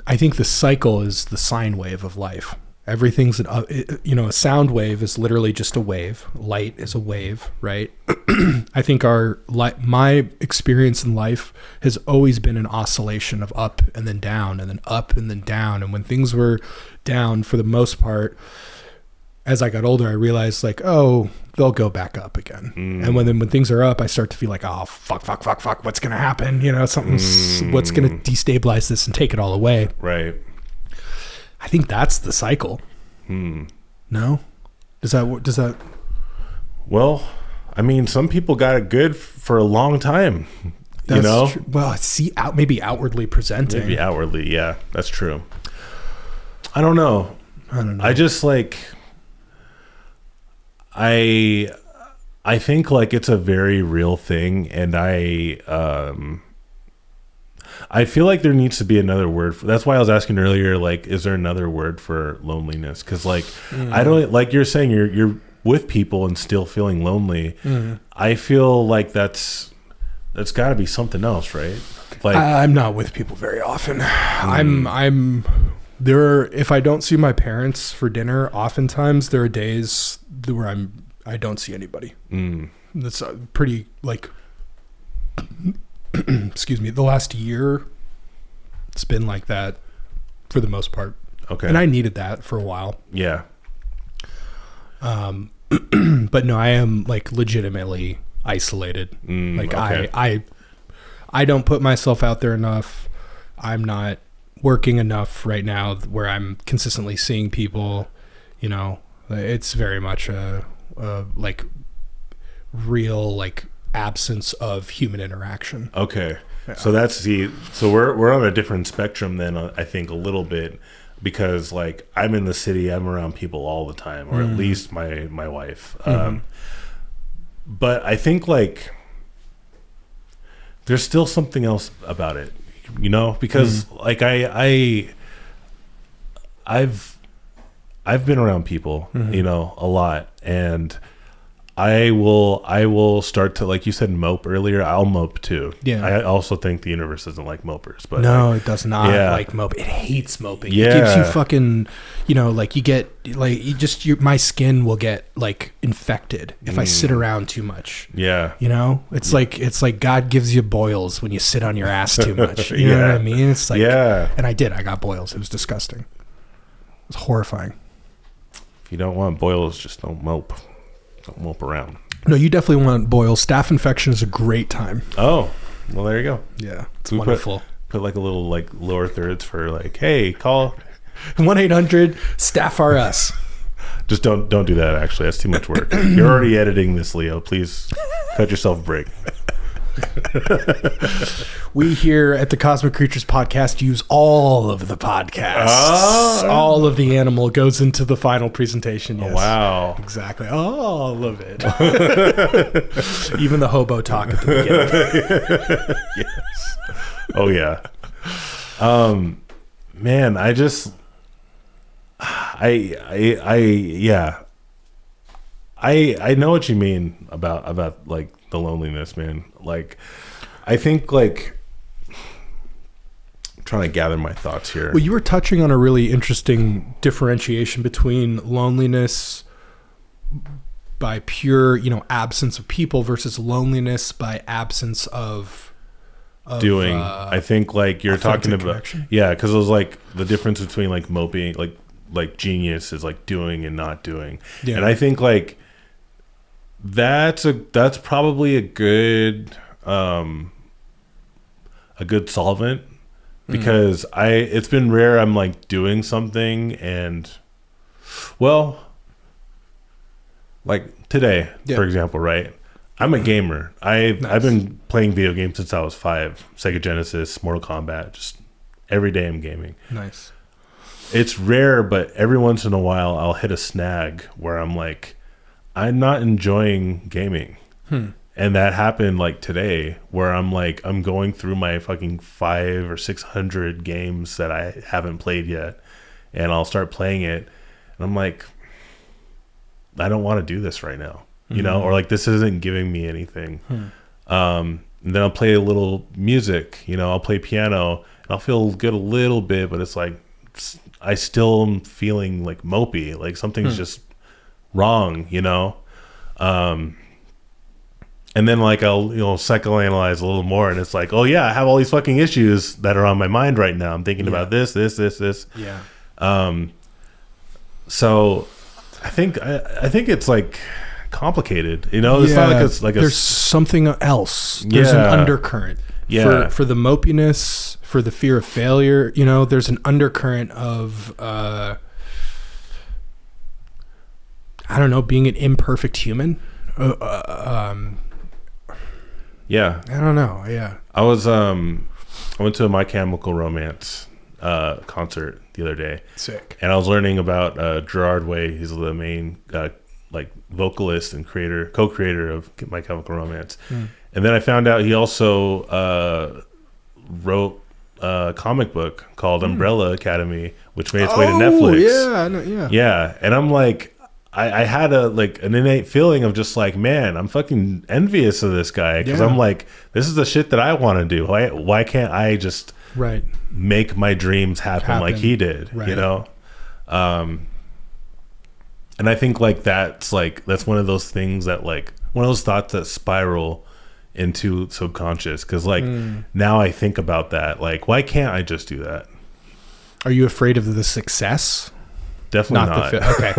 I think the cycle is the sine wave of life. Everything's a sound wave is literally just a wave. Light is a wave, right? I think my experience in life has always been an oscillation of up and then down and then up and then down. And when things were down, for the most part, as I got older, I realized like, oh, they'll go back up again. And when things are up, I start to feel like, oh, fuck, what's going to happen? What's going to destabilize this and take it all away? Right. I think that's the cycle. No? Does that? Well, I mean, some people got it good for a long time. That's true. Well, maybe outwardly presenting. Maybe outwardly, yeah, that's true. I don't know. I just like, I think like it's a very real thing, and I feel like there needs to be another word for, that's why I was asking earlier, like, is there another word for loneliness? Because like, I don't, like you're saying, you're with people and still feeling lonely. I feel like that's got to be something else, right? Like, I'm not with people very often. I'm there. If I don't see my parents for dinner, oftentimes there are days where I don't see anybody. That's pretty like. Excuse me, the last year it's been like that for the most part. Okay. And I needed that for a while. Yeah. But no, I am like legitimately isolated. Like okay. I don't put myself out there enough. I'm not working enough right now where I'm consistently seeing people, it's very much a like real like absence of human interaction. Okay. Yeah. So so we're on a different spectrum then, I think, a little bit, because like I'm in the city, I'm around people all the time, or at least my wife. But I think like there's still something else about it, because like I've been around people, a lot, and I will start to, like you said, mope earlier. I'll mope too. Yeah. I also think the universe doesn't like mopers, but no, it does not like mope. It hates moping. Yeah. It gives you fucking, like you get like my skin will get like infected if I sit around too much. Yeah. It's like God gives you boils when you sit on your ass too much. You know what I mean? It's like, and I got boils. It was disgusting. It was horrifying. If you don't want boils, just don't mope. Don't mope around. No, you definitely want boils. Staph infection is a great time. Oh, well, there you go. Yeah, it's wonderful. Put like a little like lower thirds for like, hey, call 1-800-STAPH-RS. Just don't do that. Actually, that's too much work. You're already editing this, Leo. Please cut yourself a break. We here at the Cosmic Creatures Podcast use all of the podcasts. All of the animal goes into the final presentation. Yes. Oh, wow. Exactly. All of it. Even the hobo talk at the beginning. Yes. Oh, yeah. Man, I just... I know what you mean about like the loneliness, man. Like, I think like I'm trying to gather my thoughts here. Well, you were touching on a really interesting differentiation between loneliness by pure, absence of people versus loneliness by absence of doing. I think like you're talking about connection. Yeah, because it was like the difference between like moping, like genius is like doing and not doing. Yeah. And I think like that's probably a good solvent, because it's been rare I'm like doing something and like today, for example, right? I'm a gamer. I've been playing video games since I was 5. Sega Genesis, Mortal Kombat, just every day I'm gaming. Nice. it's rare, but every once in a while I'll hit a snag where I'm like, I'm not enjoying gaming. And that happened like today, where I'm like, I'm going through my fucking 500 or 600 games that I haven't played yet, and I'll start playing it, and I'm like, I don't want to do this right now, you know, or like this isn't giving me anything. And then I'll play a little music, you know, I'll play piano, and I'll feel good a little bit, but it's like I still am feeling like mopey, like something's just wrong, you know. And then like I'll, you know, psychoanalyze a little more, and it's like, oh yeah, I have all these fucking issues that are on my mind right now. I'm thinking about this. Yeah. So I think it's like complicated, you know. It's not like there's something else. There's an undercurrent. Yeah. For the mopiness, for the fear of failure, you know, there's an undercurrent of I don't know, being an imperfect human. Yeah. I don't know. Yeah. I went to a My Chemical Romance concert the other day. Sick. And I was learning about Gerard Way. He's the main like vocalist and co-creator of My Chemical Romance. And then I found out he also wrote a comic book called Umbrella Academy, which made its way to Netflix. Yeah, I know, yeah. Yeah. And I'm like, I had an innate feeling of just like, man, I'm fucking envious of this guy, because I'm like, this is the shit that I want to do. Why can't I just make my dreams happen like he did, you know? And I think like that's one of those things that like one of those thoughts that spiral into subconscious, because like now I think about that, like, why can't I just do that? Are you afraid of the success? Definitely not. Okay,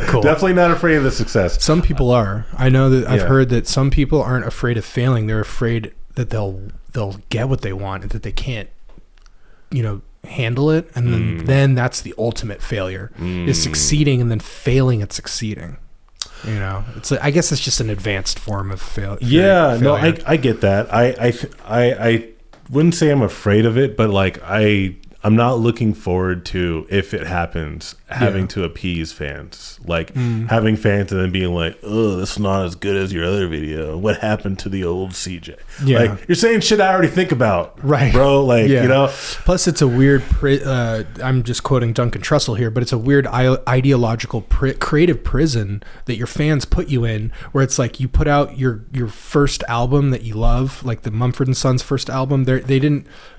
cool. Definitely not afraid of the success. Some people are. I know that I've heard that some people aren't afraid of failing. They're afraid that they'll get what they want and that they can't, you know, handle it. And then that's the ultimate failure is succeeding and then failing at succeeding. You know, it's I guess it's just an advanced form of failure. Yeah, no, I get that. I wouldn't say I'm afraid of it, but like I'm not looking forward to, if it happens, having to appease fans. Like having fans and then being like, oh, this is not as good as your other video. What happened to the old CJ? Yeah. Like, you're saying shit I already think about. Right. Bro, like, you know. Plus, it's a weird, I'm just quoting Duncan Trussell here, but it's a weird ideological creative prison that your fans put you in, where it's like you put out your first album that you love, like the Mumford & Sons first album.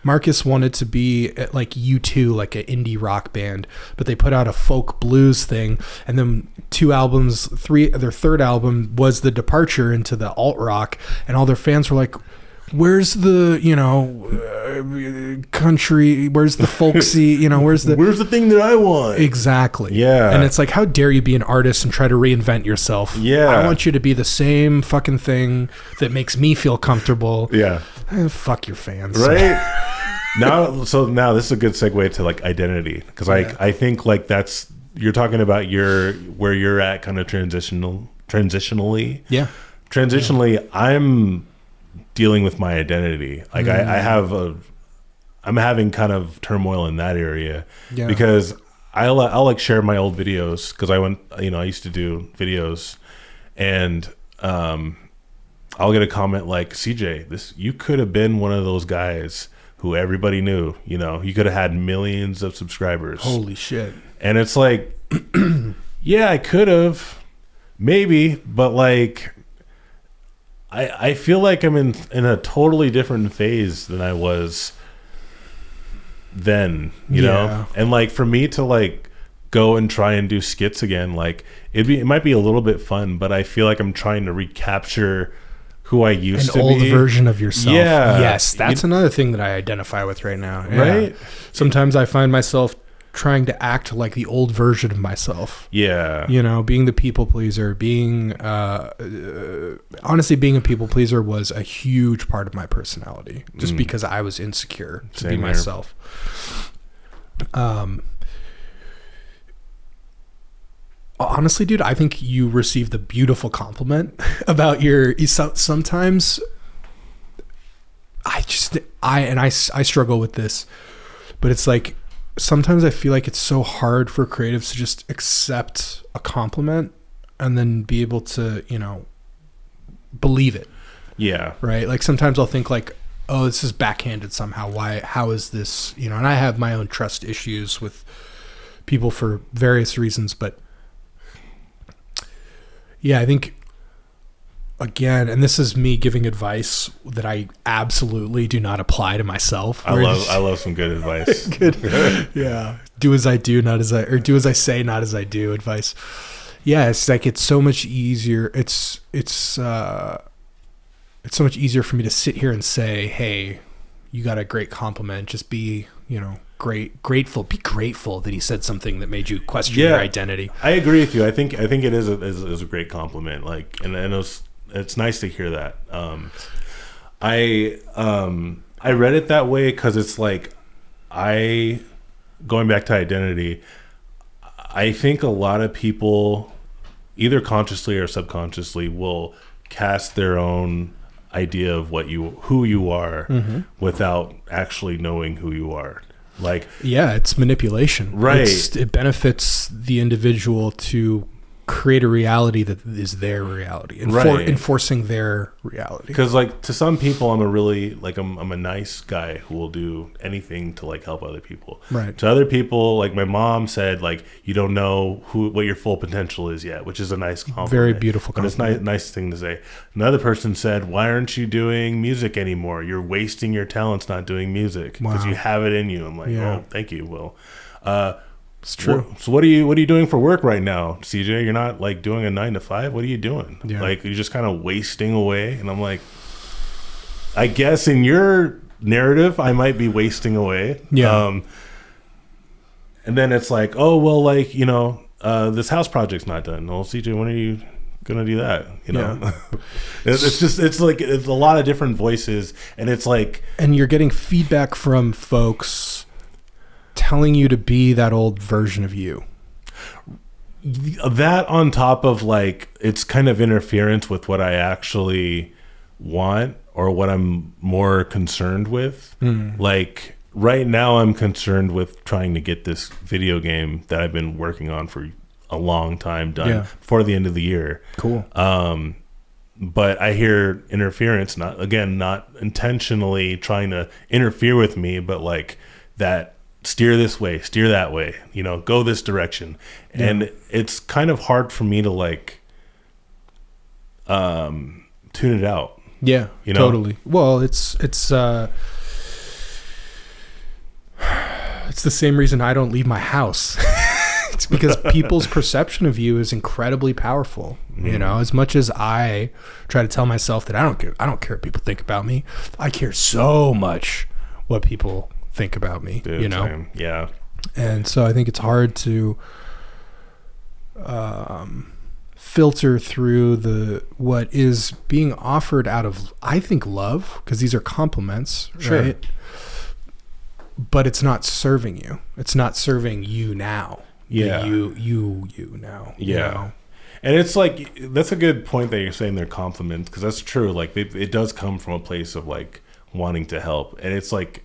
Marcus wanted to be like U2, like an indie rock band, but they put out a folk blues thing, and then their third album was the departure into the alt rock, and all their fans were like, where's the, you know, country, where's the folksy, you know, where's the thing that I want? Exactly. Yeah. And it's like, how dare you be an artist and try to reinvent yourself? Yeah. I want you to be the same fucking thing that makes me feel comfortable. Yeah. Fuck your fans. Right? Now this is a good segue to like identity, because I think like that's, you're talking about where you're at kind of transitionally. Yeah. Transitionally, I'm dealing with my identity. Like I'm having kind of turmoil in that area, because I'll like share my old videos, because I used to do videos, and I'll get a comment like, CJ, you could have been one of those guys who everybody knew, you know, you could have had millions of subscribers. Holy shit. And it's like, yeah, I could have, maybe, but like, I feel like I'm in a totally different phase than I was then, you know? And like, for me to like go and try and do skits again, like it might be a little bit fun, but I feel like I'm trying to recapture who I used to be. An old version of yourself. Yeah. Yes, that's another thing that I identify with right now. Yeah. Right? Sometimes I find myself trying to act like the old version of myself. Yeah. You know, being the people pleaser, honestly, being a people pleaser was a huge part of my personality, just because I was insecure to be myself. Honestly, dude, I think you received a beautiful compliment about sometimes I struggle with this, but it's like, sometimes I feel like it's so hard for creatives to just accept a compliment and then be able to, believe it. Yeah. Right. Like sometimes I'll think like, oh, this is backhanded somehow. How is this, and I have my own trust issues with people for various reasons, but yeah, I think again, and this is me giving advice that I absolutely do not apply to myself. I love some good advice. Good. Yeah. Do as I do, do as I say, not as I do advice. Yeah. It's like, it's so much easier. It's so much easier for me to sit here and say, hey, you got a great compliment. Just be, grateful. Be grateful that he said something that made you question your identity. I agree with you. I think it is a great compliment. Like, and it's nice to hear that. I read it that way because it's like, going back to identity, I think a lot of people, either consciously or subconsciously, will cast their own idea of who you are without actually knowing who you are. Like, yeah, it's manipulation, right? It benefits the individual to create a reality that is their reality, enforcing their reality. Because like to some people, I'm a nice guy who will do anything to like help other people. Right. To other people, like my mom said, like you don't know what your full potential is yet, which is a nice compliment. Very beautiful compliment. But it's nice thing to say. Another person said, "Why aren't you doing music anymore? You're wasting your talents not doing music because you have it in you." I'm like, "Oh, thank you, Will." It's true. So what are you doing for work right now, CJ? You're not like doing a 9 to 5. What are you doing? Yeah. Like you're just kind of wasting away. And I'm like, I guess in your narrative, I might be wasting away. Yeah. And then it's like, oh well, like this house project's not done. Well, CJ, when are you gonna do that? Yeah. it's like it's a lot of different voices, and it's like, and you're getting feedback from folks telling you to be that old version of you. That on top of like it's kind of interference with what I actually want or what I'm more concerned with. Like right now I'm concerned with trying to get this video game that I've been working on for a long time done before the end of the year. Cool. But I hear interference, not intentionally trying to interfere with me, but like that, steer this way, steer that way, go this direction. And it's kind of hard for me to like tune it out. Yeah, totally. Well, it's the same reason I don't leave my house. It's because people's perception of you is incredibly powerful. As much as I try to tell myself that I don't care what people think about me, I care so much what people think about me. Dude, same. Yeah. And so I think it's hard to filter through what is being offered out of, I think, love, because these are compliments, right? But it's not serving you. It's not serving you now. Yeah. You now. Yeah. And it's like, that's a good point that you're saying they're compliments, because that's true. Like it does come from a place of like wanting to help. And it's like,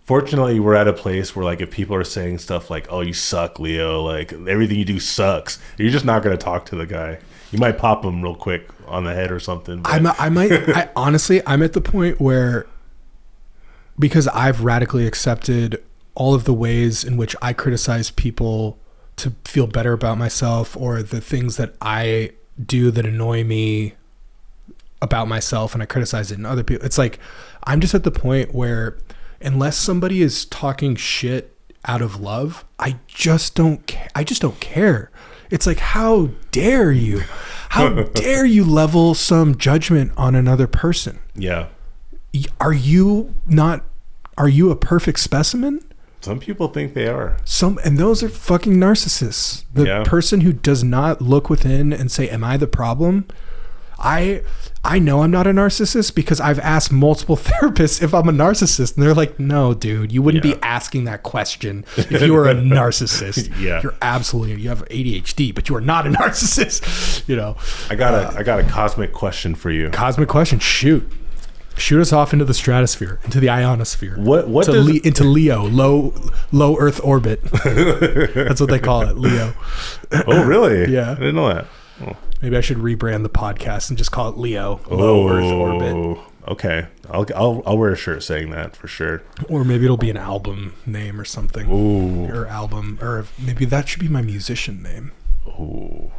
fortunately, we're at a place where, like, if people are saying stuff like, "Oh, you suck, Leo," like everything you do sucks, you're just not going to talk to the guy. You might pop him real quick on the head or something. Honestly, I'm at the point where, because I've radically accepted all of the ways in which I criticize people to feel better about myself, or the things that I do that annoy me about myself, and I criticize it in other people. It's like, I'm just at the point where, unless somebody is talking shit out of love, I just don't care. It's like, how dare you? How dare you level some judgment on another person? Yeah. Are you a perfect specimen? Some people think they are. And those are fucking narcissists. The person who does not look within and say, "Am I the problem?" I know I'm not a narcissist because I've asked multiple therapists if I'm a narcissist, and they're like, "No, dude, you wouldn't be asking that question if you were a narcissist. You have ADHD, but you are not a narcissist." I got a cosmic question for you. Cosmic question, shoot. Shoot us off into the stratosphere, into the ionosphere. What to does into Leo, low Earth orbit. That's what they call it, Leo. Oh, really? Yeah. I didn't know that. Oh. Maybe I should rebrand the podcast and just call it Leo, low Earth orbit. Okay, I'll wear a shirt saying that for sure. Or maybe it'll be an album name or something. Ooh. Or album, or maybe that should be my musician name. Ooh.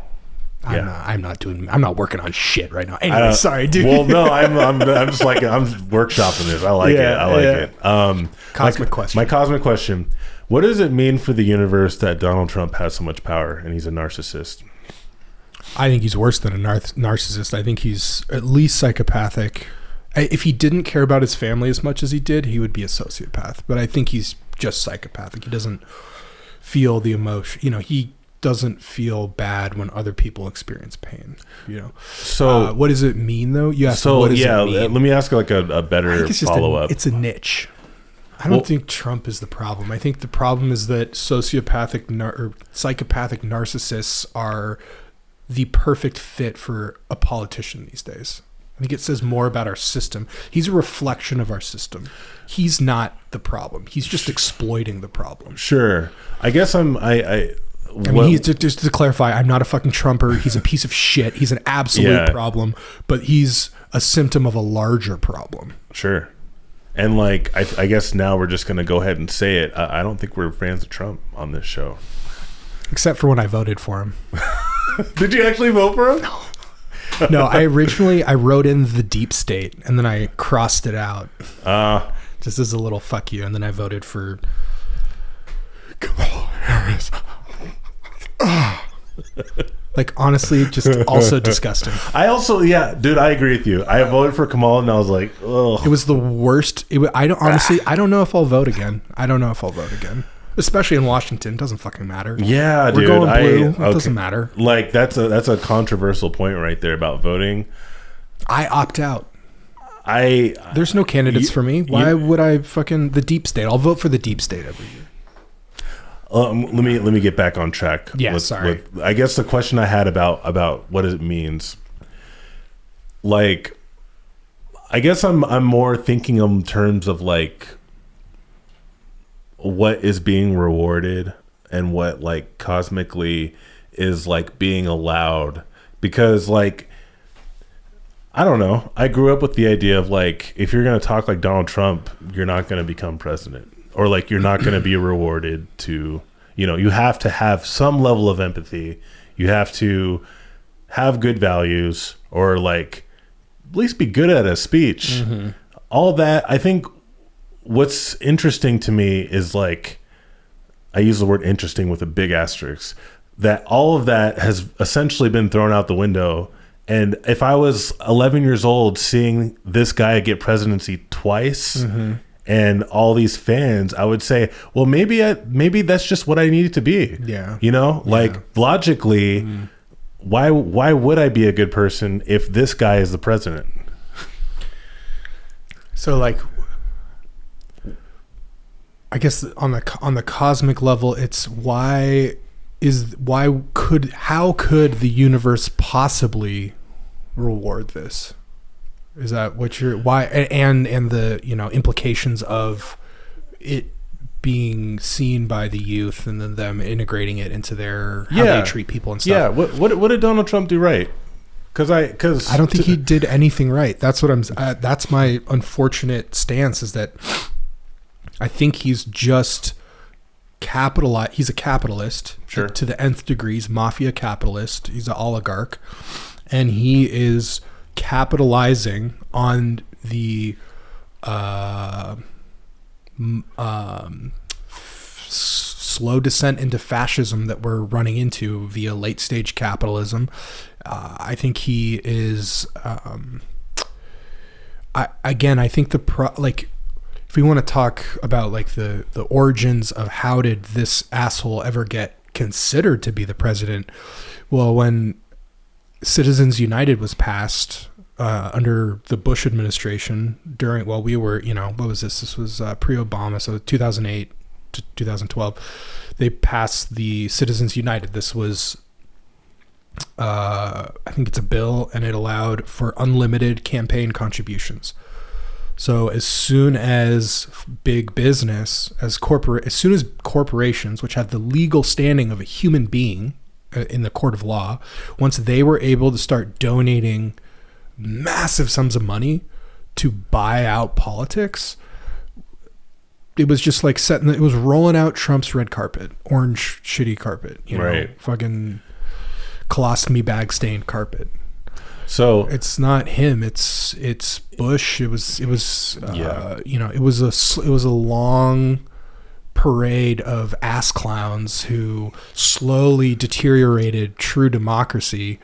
I'm not working on shit right now. Anyway, sorry, dude. Well, no, I'm just like, I'm workshopping this. I like it. Cosmic question. My cosmic question. What does it mean for the universe that Donald Trump has so much power and he's a narcissist? I think he's worse than a narcissist. I think he's at least psychopathic. If he didn't care about his family as much as he did, he would be a sociopath. But I think he's just psychopathic. He doesn't feel the emotion. He doesn't feel bad when other people experience pain. So what does it mean, though? What does it mean? Let me ask like a better follow-up. It's a niche. I don't think Trump is the problem. I think the problem is that psychopathic narcissists are the perfect fit for a politician these days. I think it says more about our system. He's a reflection of our system. He's not the problem. He's just exploiting the problem. Sure. I guess he's just to clarify, I'm not a fucking Trumper. He's a piece of shit. He's an absolute problem, but he's a symptom of a larger problem. Sure. And like, I guess now we're just going to go ahead and say it. I don't think we're fans of Trump on this show. Except for when I voted for him. Did you actually vote for him? No, I wrote in the deep state and then I crossed it out. Just as a little fuck you. And then I voted for Kamala Harris. Like, honestly, just also disgusting. I also, dude, I agree with you. I voted for Kamala and I was like, ugh. It was the worst. I don't know if I'll vote again. Especially in Washington. It doesn't fucking matter. Yeah, We're dude. going blue. It doesn't matter. Like, that's a controversial point right there about voting. I opt out. There's no candidates for me. Why would I the deep state? I'll vote for the deep state every year. Let me get back on track. Yeah, sorry. I guess the question I had about what it means. Like, I guess I'm more thinking in terms of like what is being rewarded and what like cosmically is like being allowed, because like, I don't know. I grew up with the idea of like, if you're going to talk like Donald Trump, you're not going to become president, or like you're not going to be rewarded to, you have to have some level of empathy. You have to have good values, or like at least be good at a speech. Mm-hmm. All that. I think what's interesting to me is like, I use the word interesting with a big asterisk, that all of that has essentially been thrown out the window. And if I was 11 years old seeing this guy get presidency twice, mm-hmm. and all these fans, I would say, well, maybe that's just what I needed to be. Yeah. Logically, why would I be a good person if this guy is the president? So like, I guess on the cosmic level, it's how could the universe possibly reward this? Is that what why and the implications of it being seen by the youth and then them integrating it into their how they treat people and stuff? Yeah. What did Donald Trump do right? Because I don't think he did anything right. That's what that's my unfortunate stance, is that I think he's just capitalized. He's a capitalist, sure, to the nth degree. He's mafia capitalist. He's an oligarch, and he is capitalizing on the slow descent into fascism that we're running into via late stage capitalism. I think he is. I think if we want to talk about like the origins of how did this asshole ever get considered to be the president? Well, when Citizens United was passed under the Bush administration we were, what was this? This was pre-Obama, so 2008 to 2012. They passed the Citizens United. This was, I think it's a bill, and it allowed for unlimited campaign contributions. So as soon as big business, as soon as corporations, which have the legal standing of a human being in the court of law, once they were able to start donating massive sums of money to buy out politics, it was just like it was rolling out Trump's red carpet, orange shitty carpet, you know, fucking colostomy bag stained carpet. So it's not him. It's Bush. It was you know, it was a long parade of ass clowns who slowly deteriorated true democracy.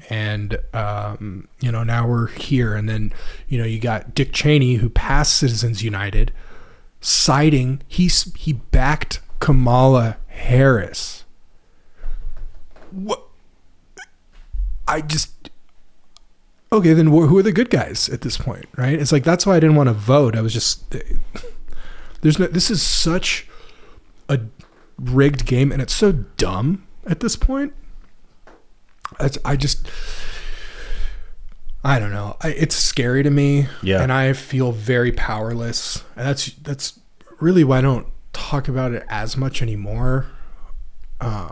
And, you know, now we're here. And then, you know, you got Dick Cheney, who passed Citizens United, citing, he backed Kamala Harris. What? Okay, then who are the good guys at this point, right? It's like, that's why I didn't want to vote. I was just, this is such a rigged game, and it's so dumb at this point. I don't know. It's scary to me, and I feel very powerless. And that's really why I don't talk about it as much anymore. I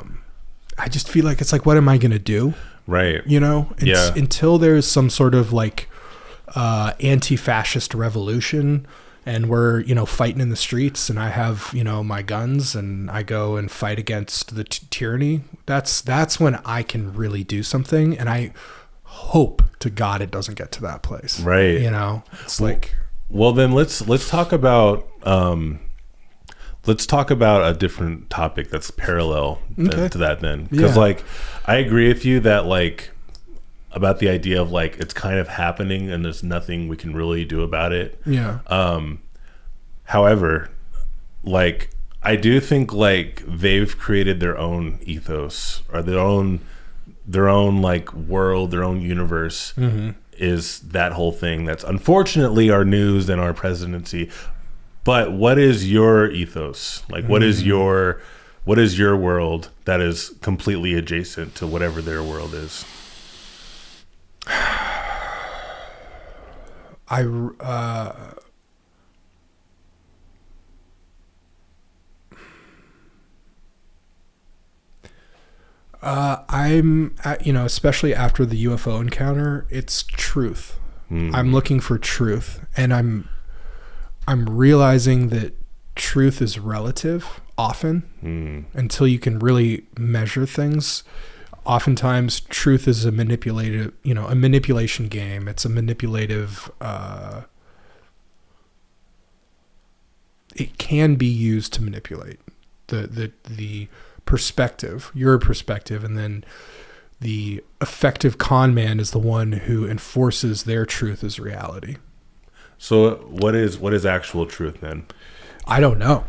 just feel like it's like, what am I going to do? Right. You know, until there's some sort of like anti-fascist revolution, and we're, you know, fighting in the streets, and I have, you know, my guns, and I go and fight against the tyranny. That's when I can really do something, and I hope to God it doesn't get to that place. Right. You know, it's well, then let's talk about a different topic that's parallel to that then. Because like, I agree with you that like, about the idea of like, it's kind of happening and there's nothing we can really do about it. Yeah. However, like, I do think like they've created their own ethos, or their own like world, their own universe, is that whole thing that's unfortunately our news and our presidency. But what is your ethos? Like, what is your world that is completely adjacent to whatever their world is? I'm you know, especially after the UFO encounter, it's truth. I'm looking for truth, and I'm realizing that truth is relative often until you can really measure things. Oftentimes truth is a manipulation game. It's a manipulative, it can be used to manipulate the perspective, your perspective, and then the effective con man is the one who enforces their truth as reality. So what is actual truth then? I don't know.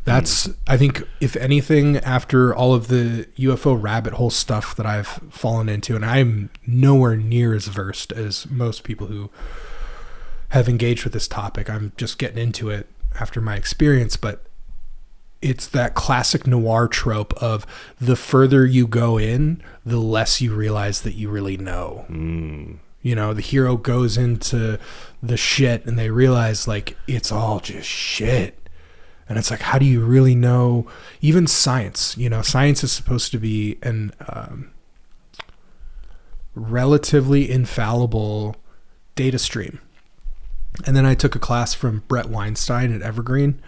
That's, I think, if anything, after all of the UFO rabbit hole stuff that I've fallen into, and I'm nowhere near as versed as most people who have engaged with this topic. I'm just getting into it after my experience, but it's that classic noir trope of the further you go in, the less you realize that you really know. You know, the hero goes into the shit and they realize like it's all just shit. And it's like, how do you really know? Even science, you know, science is supposed to be an relatively infallible data stream. And then I took a class from Brett Weinstein at Evergreen,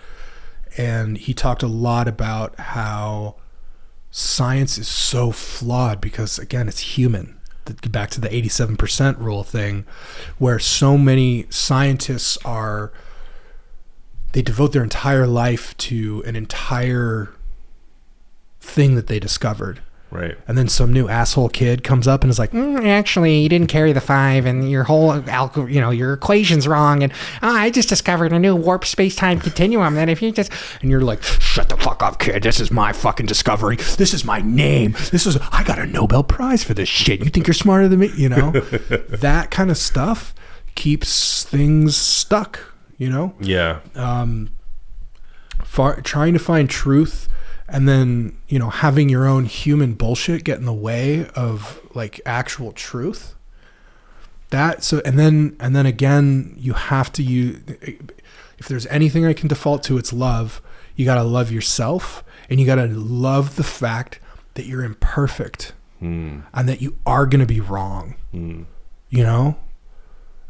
and he talked a lot about how science is so flawed because, again, it's human. Back to the 87% rule thing, where so many scientists they devote their entire life to an entire thing that they discovered. Right. And then some new asshole kid comes up and is like, actually, you didn't carry the 5 and your whole, your equation's wrong. And I just discovered a new warp space-time continuum that if you just, and you're like, shut the fuck up, kid. This is my fucking discovery. This is my name. I got a Nobel Prize for this shit. You think you're smarter than me? You know, that kind of stuff keeps things stuck, you know? Yeah. Trying to find truth, and then, you know, having your own human bullshit get in the way of like actual truth. and then again, you have to use, if there's anything I can default to, it's love. You got to love yourself, and you got to love the fact that you're imperfect and that you are going to be wrong. You know,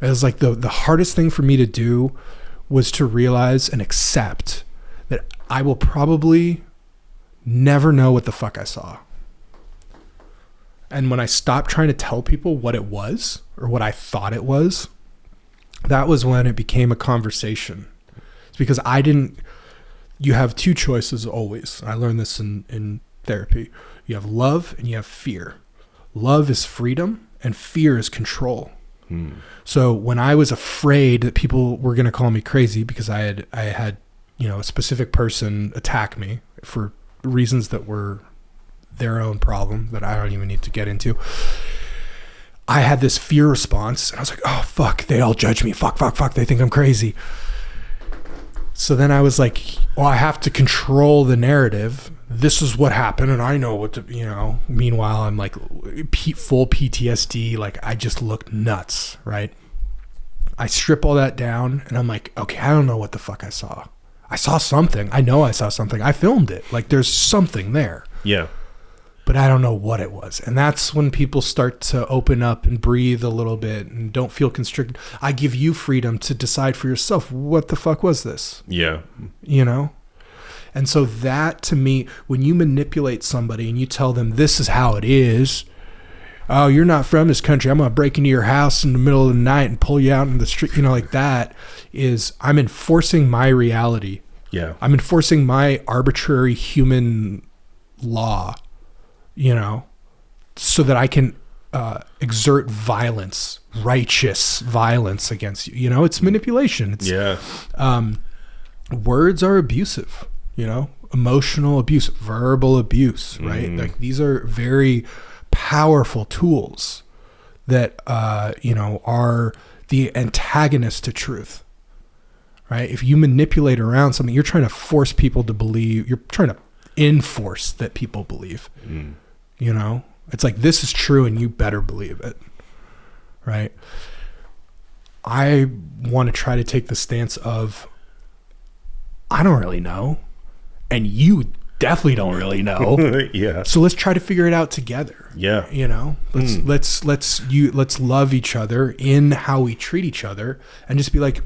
it was like the hardest thing for me to do was to realize and accept that I will probably never know what the fuck I saw. And when I stopped trying to tell people what it was or what I thought it was, that was when it became a conversation. It's because you have two choices always. I learned this in therapy. You have love and you have fear. Love is freedom and fear is control. So when I was afraid that people were going to call me crazy because I had, you know, a specific person attack me for reasons that were their own problem that I don't even need to get into, I had this fear response, and I was like, oh, fuck, they all judge me. Fuck, they think I'm crazy. So then I was like, well, I have to control the narrative. This is what happened, and I know what to, you know. Meanwhile, I'm like full PTSD, like I just look nuts, right? I strip all that down, and I'm like, okay, I don't know what the fuck I saw. I saw something. I know I saw something. I filmed it. Like there's something there. Yeah. But I don't know what it was. And that's when people start to open up and breathe a little bit and don't feel constricted. I give you freedom to decide for yourself, what the fuck was this? Yeah. You know? And so that, to me, when you manipulate somebody and you tell them this is how it is, oh, you're not from this country, I'm going to break into your house in the middle of the night and pull you out in the street, you know, like that, is I'm enforcing my reality. Yeah. I'm enforcing my arbitrary human law, you know, so that I can exert violence, righteous violence against you. You know, it's manipulation. It's, words are abusive, you know, emotional abuse, verbal abuse, right? Like these are very powerful tools that, you know, are the antagonist to truth, right? If you manipulate around something, you're trying to force people to believe, you're trying to enforce that people believe. You know, it's like, this is true and you better believe it, right? I want to try to take the stance of, I don't really know, and you definitely don't really know. Yeah. So let's try to figure it out together. Yeah. You know, let's love each other in how we treat each other, and just be like,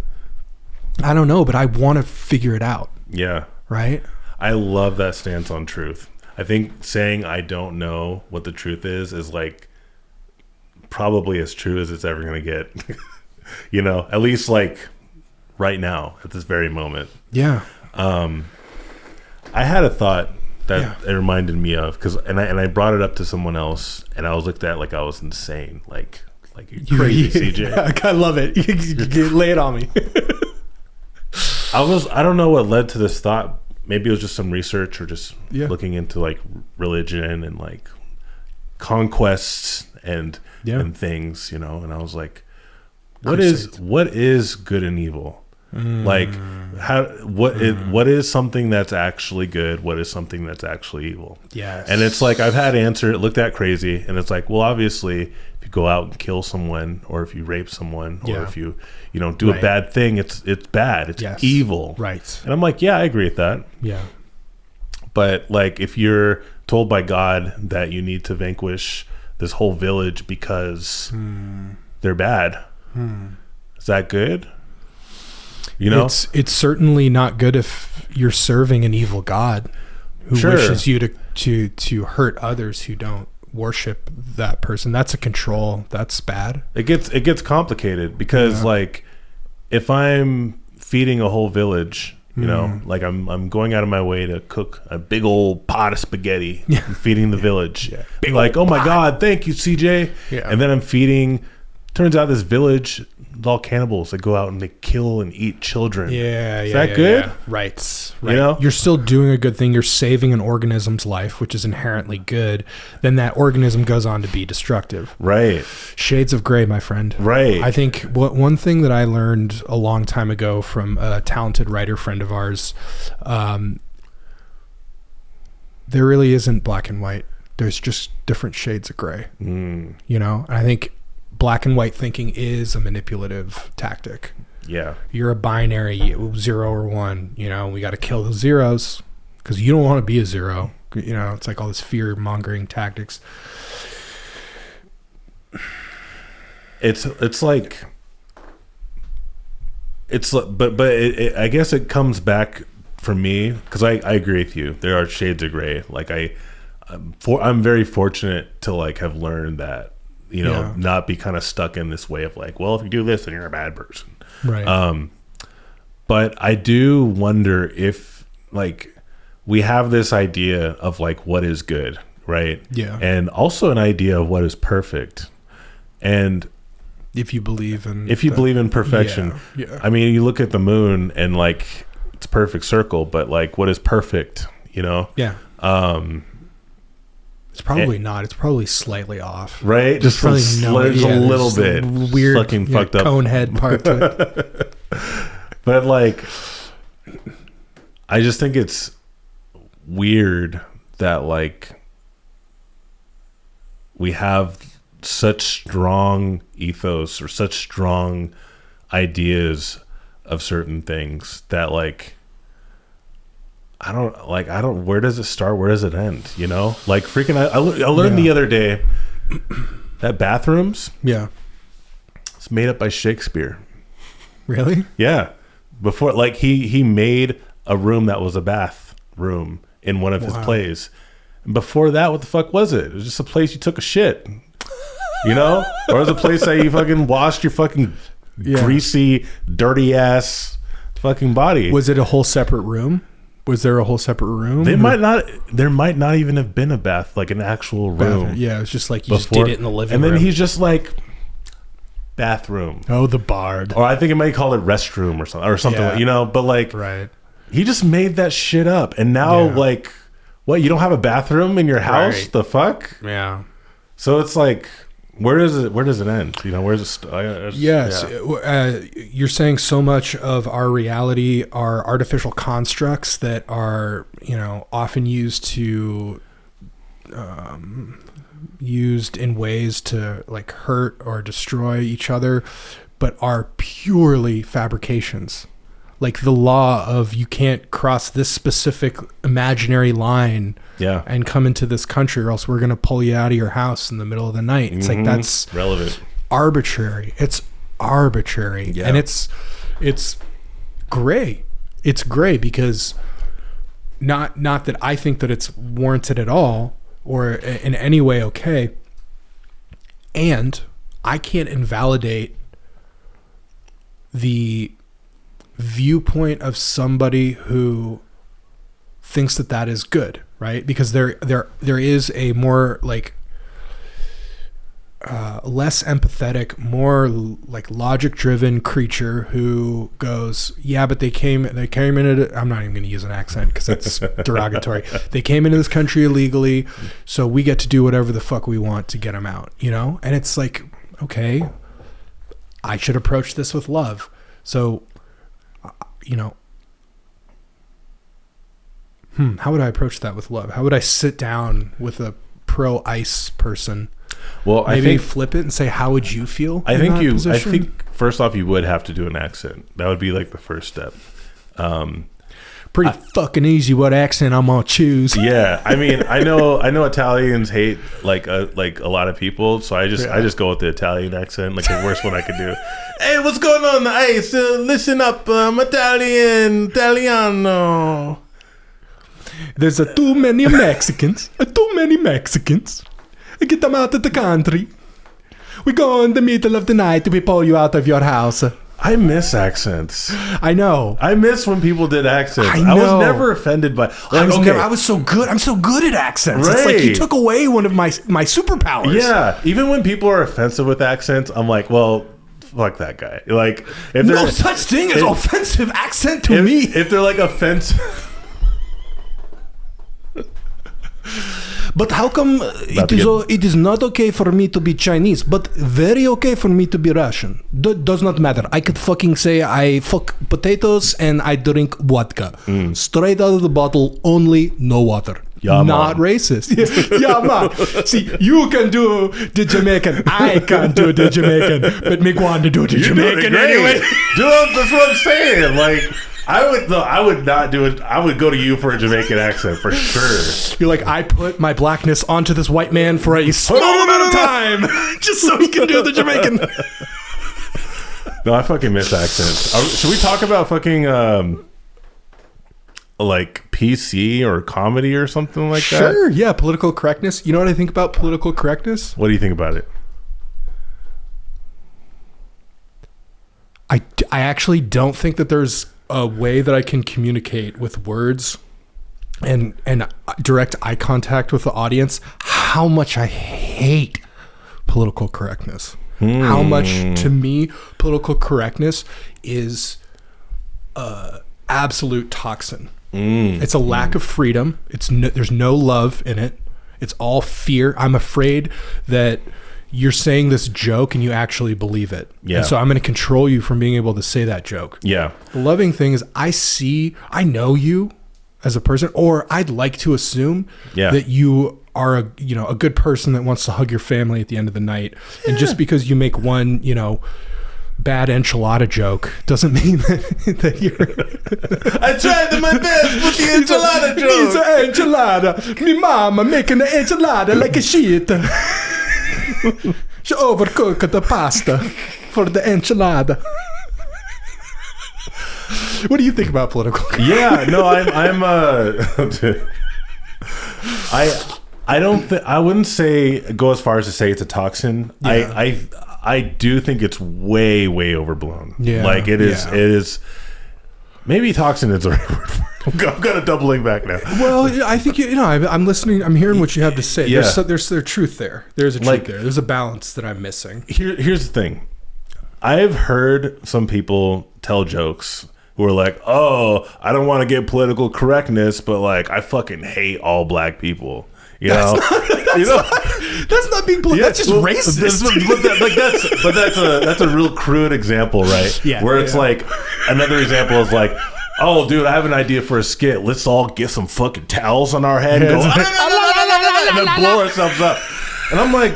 I don't know, but I want to figure it out. Yeah. Right. I love that stance on truth. I think saying I don't know what the truth is like probably as true as it's ever going to get. You know, at least like right now at this very moment. Yeah. I had a thought that it reminded me of, and I brought it up to someone else, and I was looked at like I was insane, like you're crazy, CJ. I love it. Lay it on me. I don't know what led to this thought. Maybe it was just some research or just looking into like religion and like conquests and things, you know. And I was like, what is good and evil? Like what is something that's actually good? What is something that's actually evil? Yes. And it's like, I've had answer, it looked at crazy, and it's like, well, obviously if you go out and kill someone, or if you rape someone, or if you know, do a bad thing, it's bad. It's evil. Right. And I'm like, yeah, I agree with that. Yeah. But like, if you're told by God that you need to vanquish this whole village because they're bad, is that good? You know, it's certainly not good if you're serving an evil God who wishes you to hurt others who don't worship that person. That's a control. That's bad. It gets complicated because like, if I'm feeding a whole village, you know, like I'm going out of my way to cook a big old pot of spaghetti and feeding the village. Big like, oh my pot. God, thank you, CJ. And then I'm feeding. Turns out this village, it's all cannibals that go out and they kill and eat children. Is that good? Yeah. Right. You know, you're still doing a good thing. You're saving an organism's life, which is inherently good. Then that organism goes on to be destructive. Right. Shades of gray, my friend. Right. I think one thing that I learned a long time ago from a talented writer friend of ours, there really isn't black and white. There's just different shades of gray. You know, and I think black and white thinking is a manipulative tactic. Yeah. You're a binary 0 or 1. You know, we got to kill the zeros because you don't want to be a 0. You know, it's like all this fear mongering tactics. It's like I guess it comes back for me because I agree with you. There are shades of gray. Like I'm very fortunate to like have learned that, you know, not be kind of stuck in this way of like, well, if you do this, then you're a bad person. Right. But I do wonder if like we have this idea of like what is good, right? Yeah. And also an idea of what is perfect. And if you believe in perfection, yeah. I mean, you look at the moon and like it's a perfect circle, but like what is perfect, you know? Yeah. It's probably not. It's probably slightly off. Right? Just a little bit weird fucking fucked up cone head part to it. But like I just think it's weird that like we have such strong ethos or such strong ideas of certain things that like I don't where does it start, where does it end, you know? Like freaking I learned the other day that bathrooms it's made up by Shakespeare. Really? Yeah. Before like he made a room that was a bath room in one of his plays. And before that, what the fuck was it? It was just a place you took a shit. You know? Or it was a place that you fucking washed your fucking greasy, dirty ass fucking body. Was it a whole separate room? Was there a whole separate room? There might not even have been a bath, like an actual room. Yeah, it was just like you just did it in the living room. And then he's just like bathroom. Oh, the bard. Or I think it might call it restroom or something like, you know, but like he just made that shit up. And now like what, you don't have a bathroom in your house? Right. The fuck? Yeah. So it's like where does it end? You know, where's it you're saying so much of our reality are artificial constructs that are, you know, often used in ways to like hurt or destroy each other, but are purely fabrications. Like the law of you can't cross this specific imaginary line and come into this country or else we're going to pull you out of your house in the middle of the night. It's like that's relevant. Arbitrary. It's arbitrary. Yeah. And it's gray. It's gray because not that I think that it's warranted at all or in any way okay. And I can't invalidate the viewpoint of somebody who thinks that is good, right? Because there is a more like less empathetic, more like logic driven creature who goes, yeah, but they came in I'm not even going to use an accent because it's derogatory. They came into this country illegally, so we get to do whatever the fuck we want to get them out, you know? And it's like, okay, I should approach this with love. So, you know, how would I approach that with love? How would I sit down with a pro ICE person? Well, maybe I think flip it and say, how would you feel? I think first off, you would have to do an accent. That would be like the first step. Pretty fucking easy what accent I'm gonna choose. Yeah, I mean, I know Italians hate like a lot of people, so I just go with the Italian accent, like the worst one I could do. Hey, what's going on, ICE? Listen up, I'm Italiano. There's too many Mexicans. Get them out of the country. We go in the middle of the night. We pull you out of your house. I miss accents. I know. I miss when people did accents. I know. I was never offended by. Like, I was so good. I'm so good at accents. Right. It's like you took away one of my superpowers. Yeah. Even when people are offensive with accents, I'm like, well, fuck that guy. Like, if no such thing as offensive accent to me. If they're like offensive. But how come it is not okay for me to be Chinese, but very okay for me to be Russian? Does not matter. I could fucking say I fuck potatoes and I drink vodka. Straight out of the bottle, only no water. Yeah, not man. racist. Yeah, man. See, you can do the Jamaican. I can't do the Jamaican. But me want to do the Jamaican anyway. Dude, that's what I'm saying. Like, I would not do it. I would go to you for a Jamaican accent for sure. You're like, I put my blackness onto this white man for a small amount of time just so he can do the Jamaican. No, I fucking miss accents. Should we talk about fucking like PC or comedy or something like that? Sure, yeah, political correctness. You know what I think about political correctness? What do you think about it? I actually don't think that there's a way that I can communicate with words and direct eye contact with the audience how much I hate political correctness. How much, to me, political correctness is absolute toxin. It's a lack of freedom. There's no love in it. It's all fear. I'm afraid that you're saying this joke and you actually believe it. Yeah. And so I'm going to control you from being able to say that joke. Yeah. The loving thing is I know you as a person, or I'd like to assume that you are a good person that wants to hug your family at the end of the night. And just because you make one, bad enchilada joke doesn't mean that you're... I tried my best with the enchilada joke. It's an enchilada. Me mama making the enchilada like a shit. She overcooked the pasta for the enchilada. What do you think about political? Yeah, no, I'm I wouldn't say go as far as to say it's a toxin. Yeah. I do think it's way overblown. Yeah, like it is. Maybe toxin is the right word for it. I'm kind of doubling back now. Well, I think I'm listening. I'm hearing what you have to say. Yeah. There's truth there. There's a truth there. There's a balance that I'm missing. Here's the thing. I've heard some people tell jokes who are like, "Oh, I don't want to get political correctness, but like I fucking hate all black people." That's not being political. That's just racist. That's a real crude example, right? Yeah. Where it's like another example is like, oh, dude, I have an idea for a skit. Let's all get some fucking towels on our head and go, and then blow ourselves up. And I'm like,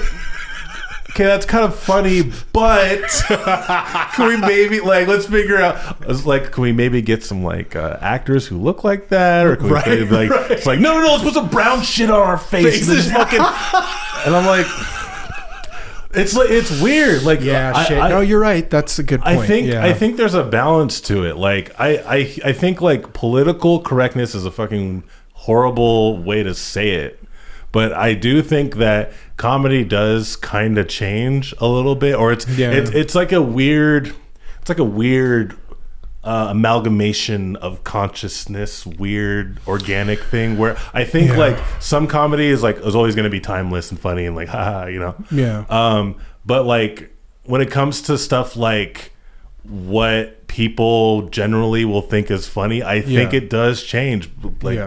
okay, that's kind of funny, but can we maybe let's figure out? It's like, can we maybe get some actors who look like that, or can we it's like no, let's put some brown shit on our face and then fucking. And I'm like, it's weird. Like, yeah, shit. No, you're right. That's a good point. I think there's a balance to it. Like, I think like political correctness is a fucking horrible way to say it. But I do think that comedy does kind of change a little bit, or it's like a weird amalgamation of consciousness, weird organic thing where I think like some comedy is always going to be timeless and funny and like haha, Yeah. But like when it comes to stuff like what people generally will think is funny, I think it does change. Like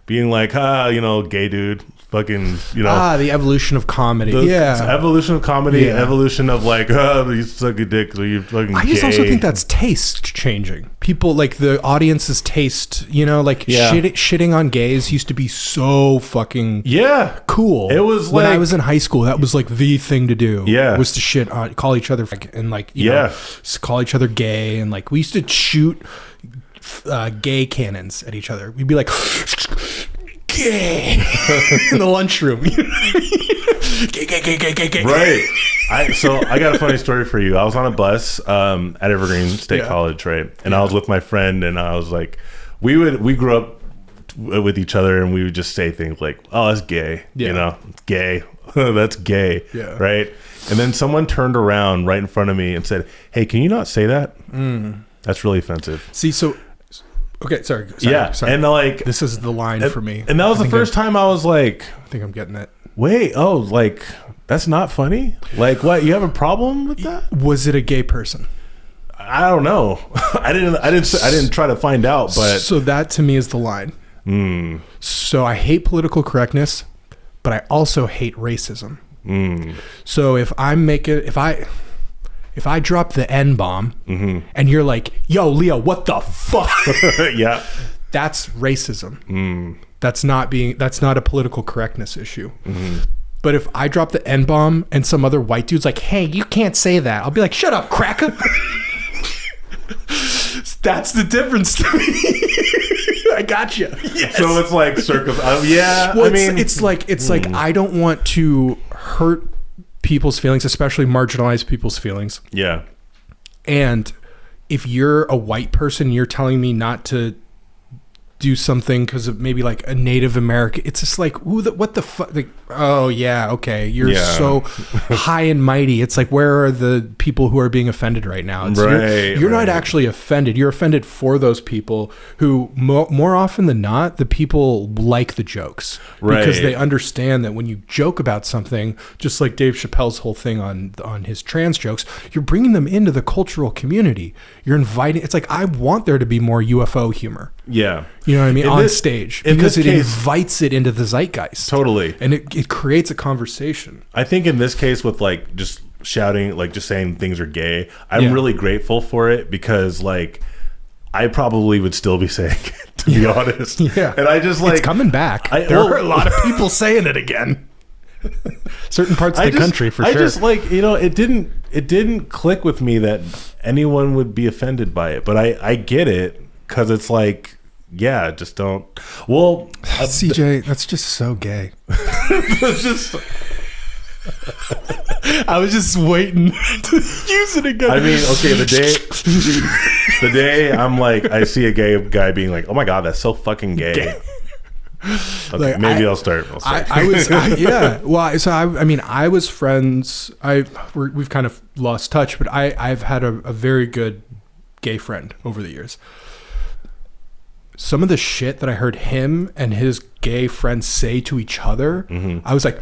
being like, gay dude, fucking, the evolution of comedy. Evolution of comedy, evolution of like, you suck a dick, so you fucking I just also think that's taste changing. People, like the audience's taste, shitting on gays used to be so fucking cool. It was when I was in high school, that was like the thing to do. Yeah. Was to shit on, call each other and call each other gay, and like we used to shoot gay cannons at each other. We'd be like gay in the lunchroom. gay. Right. So I got a funny story for you. I was on a bus at Evergreen State College, right? And I was with my friend, and I was like, we grew up with each other, and we would just say things like, "Oh, that's gay," it's gay. That's gay, right? And then someone turned around right in front of me and said, "Hey, can you not say that? That's really offensive." See, so. Okay, sorry. And like this is the line for me, and that was the first time I was like, I think I'm getting it. Wait, like that's not funny? Like what? You have a problem with that? Was it a gay person? I don't know. I didn't try to find out, but so that to me is the line. So I hate political correctness, but I also hate racism. So if I drop the N-bomb and you're like, yo, Leo, what the fuck? Yeah. That's racism. That's not a political correctness issue. Mm-hmm. But if I drop the N-bomb and some other white dude's like, hey, you can't say that, I'll be like, shut up, cracker. That's the difference to me. I got you. Yes. So it's like yeah. Well, I mean, it's like I don't want to hurt people's feelings, especially marginalized people's feelings. Yeah. And if you're a white person, you're telling me not to do something because of maybe like a Native American. It's just like, what the fuck? Like, oh yeah, okay, you're so high and mighty. It's like, where are the people who are being offended right now? You're not actually offended. You're offended for those people who, more often than not, the people like the jokes because they understand that when you joke about something, just like Dave Chappelle's whole thing on his trans jokes, you're bringing them into the cultural community. You're inviting. It's like, I want there to be more UFO humor. Yeah. You know what I mean? On stage. Because it invites it into the zeitgeist. Totally. And it creates a conversation. I think in this case with like just shouting, like just saying things are gay, I'm really grateful for it because like I probably would still be saying it, to be honest. Yeah. And I just like... It's coming back. There are a lot of people saying it again. Certain parts of the country, for sure. I just like, you know, it didn't click with me that anyone would be offended by it. But I get it because it's like... Yeah, just don't. Well, CJ, that's just so gay. It's just. I was just waiting to use it again. I mean, okay, the day I'm like, I see a gay guy being like, "Oh my god, that's so fucking gay." Okay, like, maybe I'll start. Yeah. Well, so I mean, I was friends. We've kind of lost touch, but I've had a very good gay friend over the years. Some of the shit that I heard him and his gay friends say to each other, I was like,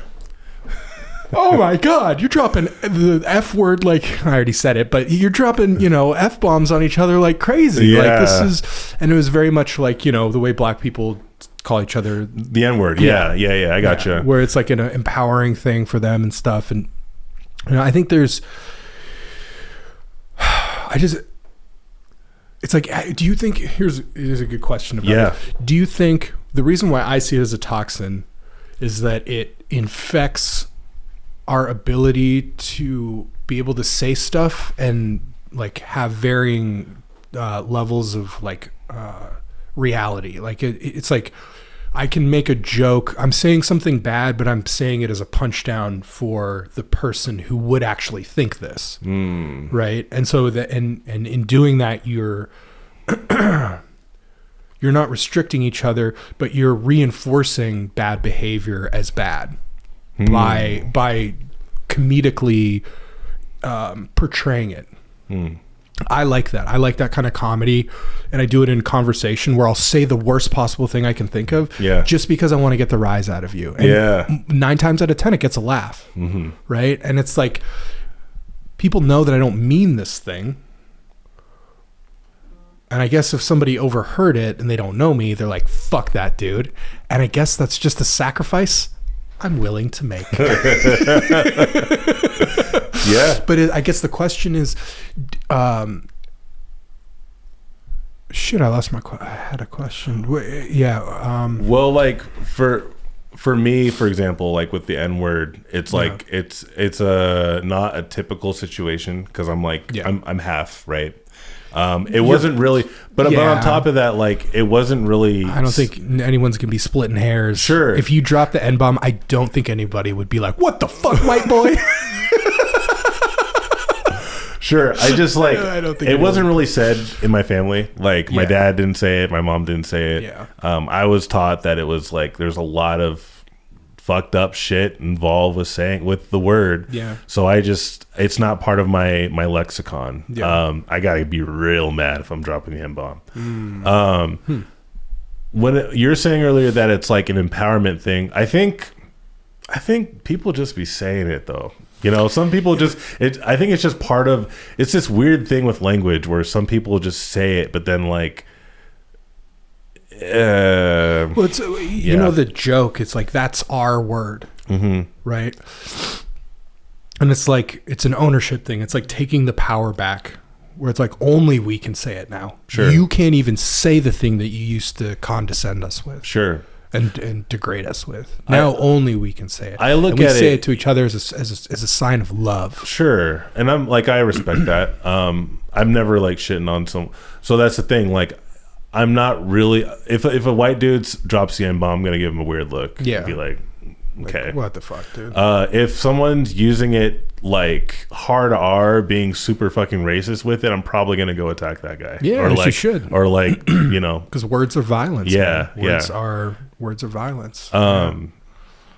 oh my God, you're dropping the F word. Like, I already said it, but you're dropping, F bombs on each other like crazy. Yeah. Like and it was very much like, the way black people call each other the N word. Yeah. I gotcha. Where it's like an empowering thing for them and stuff. And, I think there's, it's like, do you think, here's a good question about it. Do you think the reason why I see it as a toxin is that it infects our ability to be able to say stuff and like have varying levels of like reality? Like it's like, I can make a joke. I'm saying something bad, but I'm saying it as a punch down for the person who would actually think this. Right. And so and in doing that, you're not restricting each other, but you're reinforcing bad behavior as bad by comedically portraying it. I like that. I like that kind of comedy, and I do it in conversation where I'll say the worst possible thing I can think of, just because I want to get the rise out of you. And 9 times out of 10, it gets a laugh, right? And it's like, people know that I don't mean this thing, and I guess if somebody overheard it and they don't know me, they're like, "Fuck that dude," and I guess that's just a sacrifice I'm willing to make. But I guess the question is, shit, I lost I had a question. Well, like for me, for example, like with the N word, it's like it's not a typical situation because I'm like I'm half, right? It wasn't really, but on top of that, like it wasn't really. I don't think anyone's gonna be splitting hairs. Sure, if you drop the N-bomb, I don't think anybody would be like, "What the fuck, white boy." Sure, I just like I don't think it wasn't really said in my family. Like my dad didn't say it, my mom didn't say it. I was taught that it was like there's a lot of fucked up shit involved with the word. So it's not part of my lexicon. I gotta be real mad if I'm dropping the N-bomb. When you're saying earlier that it's like an empowerment thing, I think people just be saying it though. Some people I think it's just part of, it's this weird thing with language where some people just say it, but then like, well, it's, the joke, it's like, that's our word, right? And it's like, it's an ownership thing. It's like taking the power back where it's like, only we can say it now. Sure. You can't even say the thing that you used to condescend us with. Sure. and degrade us with. Now only we can say it. I look and we at say it it to each other as a sign of love. Sure. And I'm like, I respect that. I'm never like shitting on some. So that's the thing. Like, I'm not really. If a white dude drops the N-bomb, I'm gonna give him a weird look. Yeah. And be like, okay, Like, what the fuck, dude? if someone's using it like hard R, being super fucking racist with it, I'm probably gonna go attack that guy. Yeah, or you like, should. Or like, you know, Because words are violence. Yeah, man. yeah. Words are violence.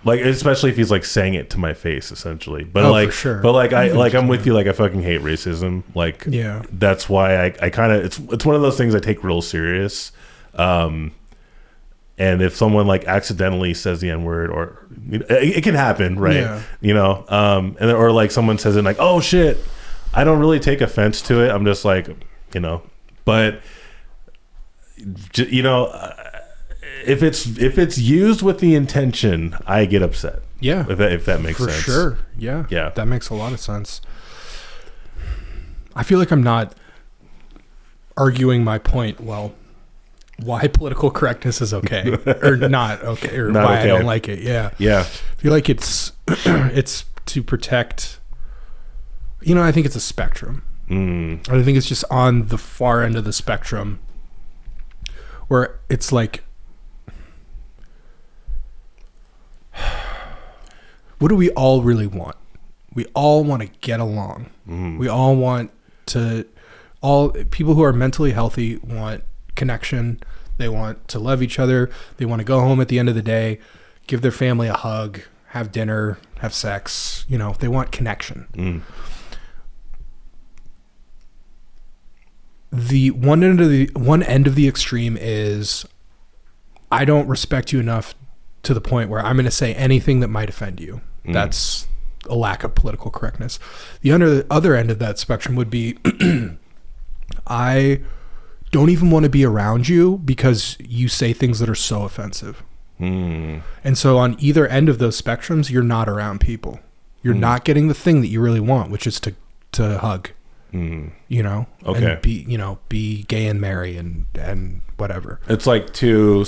like especially if he's like saying it to my face, essentially. But Oh, like, for sure. but like I'm with you. Like I fucking hate racism. Like, Yeah. that's why I kind of it's one of those things I take real serious. And if someone like accidentally says the N-word, or it can happen, right? Yeah. You know, and or like someone says it like, oh shit, I don't really take offense to it. I'm just like, you know, but you know, if it's used with the intention, I get upset. Yeah. If that makes For sense. sure. Yeah. Yeah. That makes a lot of sense. I feel like I'm not arguing my point well. Why political correctness is okay or not okay, or Not why okay. I don't like it. Yeah. Yeah. I feel like it's it's to protect, you know, I think it's a spectrum. I think it's just on the far end of the spectrum where it's like, what do we all really want? We all want to get along. We all want to, all people who are mentally healthy want connection. They want to love each other. They want to go home at the end of the day, give their family a hug, have dinner, have sex. You know, they want connection. The one end of the extreme is, I don't respect you enough to the point where I'm going to say anything that might offend you. That's a lack of political correctness. The other end of that spectrum would be, I don't even want to be around you because you say things that are so offensive. And so on either end of those spectrums, you're not around people. You're not getting the thing that you really want, which is to hug. You know, Okay. and be gay and marry and whatever. It's like two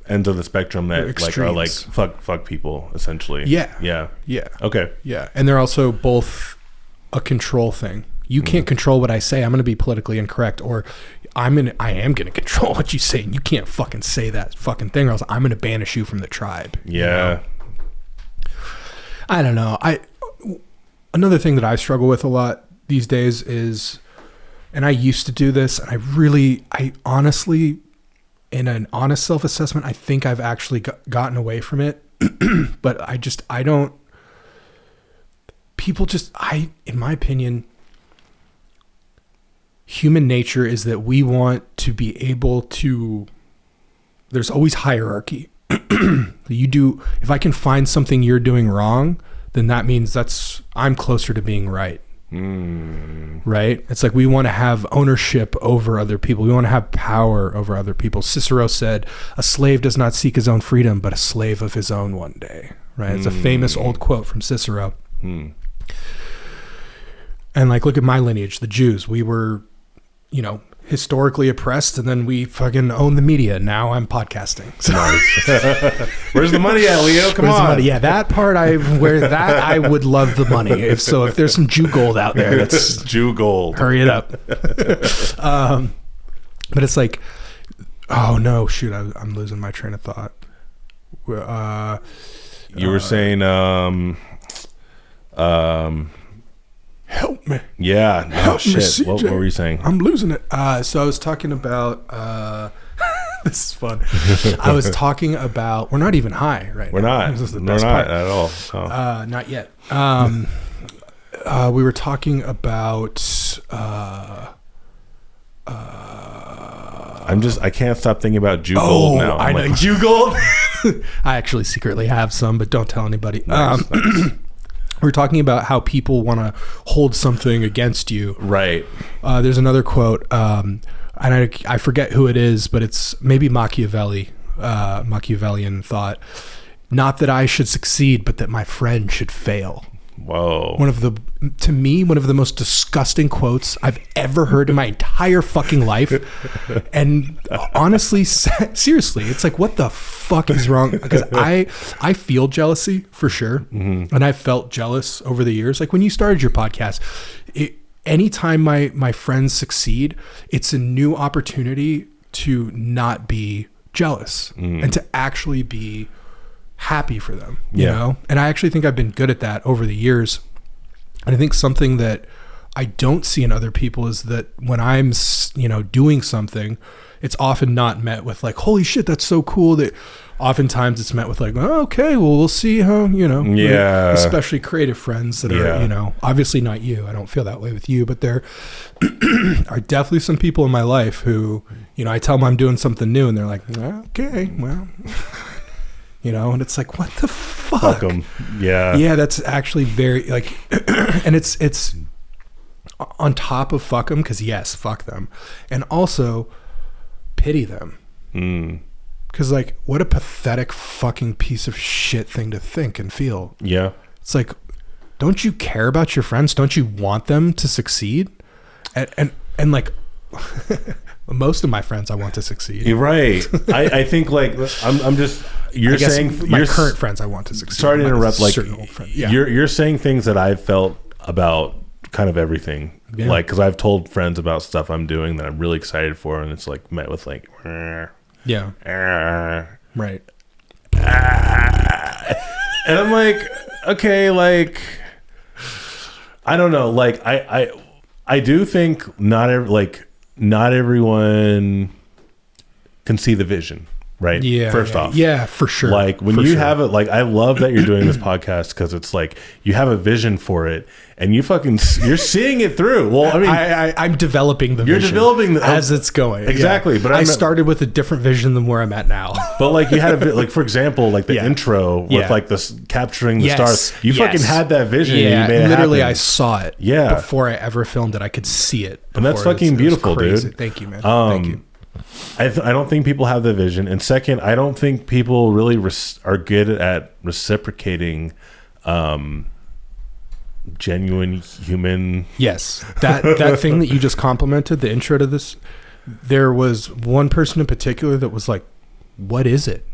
ends of the spectrum that like are like Extremes. fuck people, essentially. Yeah. Yeah. Okay. Yeah, and they're also both a control thing. You can't control what I say. I'm going to be politically incorrect, or I am going to control what you say, and you can't fucking say that fucking thing, or else I'm going to banish you from the tribe. Yeah. You know? I don't know. Another thing that I struggle with a lot these days is, and I used to do this, and I honestly, in an honest self-assessment, I think I've actually gotten away from it. But I don't, people just, in my opinion, human nature is that we want to be able to, there's always hierarchy. If I can find something you're doing wrong, then that means I'm closer to being right. Right? It's like we want to have ownership over other people. We want to have power over other people. Cicero said, a slave does not seek his own freedom, but a slave of his own one day. Right? It's a famous old quote from Cicero. And like, look at my lineage, the Jews. We were, you know, historically oppressed, and then we fucking own the media. Now I'm podcasting. So, Nice. Where's the money at, Leo? Come where's the on. money? Yeah, that part I would love the money. If there's some Jew gold out there, that's Jew gold. hurry it up. But it's like, oh no, shoot, I'm losing my train of thought. You were saying, help me. yeah. No, Help me, shit. What CJ. were you saying? I'm losing it. So I was talking about, this is fun. I was talking about, we're not even high right We're now. not. This is the We're best not part. at all. Oh. Not yet. We were talking about, I can't stop thinking about Jew gold now. I I'm know. like, Jew gold. I actually secretly have some, but don't tell anybody. nice. We're talking about how people want to hold something against you. Right. There's another quote, and I forget who it is, but it's maybe Machiavellian thought. Not that I should succeed, but that my friend should fail. Whoa. To me, one of the most disgusting quotes I've ever heard in my entire fucking life. And honestly, seriously, it's like, what the fuck is wrong? Because I feel jealousy for sure. Mm-hmm. And I've felt jealous over the years. Like when you started your podcast, anytime my friends succeed, it's a new opportunity to not be jealous and to actually be happy for them, you know? And I actually think I've been good at that over the years. And I think something that I don't see in other people is that when I'm, doing something, it's often not met with like, holy shit, that's so cool. That oftentimes it's met with like, oh, okay, well, we'll see how, especially creative friends that are, obviously not you. I don't feel that way with you, but there are definitely some people in my life who, I tell them I'm doing something new and they're like, okay, well, and it's like, what the fuck? Fuck 'em. Yeah. Yeah. That's actually very like, and it's on top of fuck them. 'Cause yes, fuck them. And also pity them. Because like, what a pathetic fucking piece of shit thing to think and feel. Yeah. It's like, don't you care about your friends? Don't you want them to succeed? And like, most of my friends I want to succeed. You're right. I think like, I'm just, you're saying my current friends I want to succeed. Sorry to interrupt. Like yeah. you're saying things that I've felt about kind of everything. Yeah. Like, cause I've told friends about stuff I'm doing that I'm really excited for. And it's like met with like, yeah. Right. And I'm like, okay, like, I don't know. Like, I do think not everyone can see the vision, right? Yeah. First off. Yeah, for sure. Like when you have it, like, I love that you're doing this podcast because it's like you have a vision for it and you're seeing it through. Well, I mean, I'm developing the vision. You're developing as it's going. Exactly. Yeah. But I started with a different vision than where I'm at now. But like you had like, for example, like the intro with like this capturing the stars. You fucking had that vision. Yeah. And you made it literally, happen. I saw it. Yeah. Before I ever filmed it, I could see it. And that's fucking beautiful, dude. Thank you, man. Thank you. I don't think people have the vision. And second, I don't think people really are good at reciprocating genuine human. Yes. That thing that you just complimented, the intro to this, there was one person in particular that was like, what is it?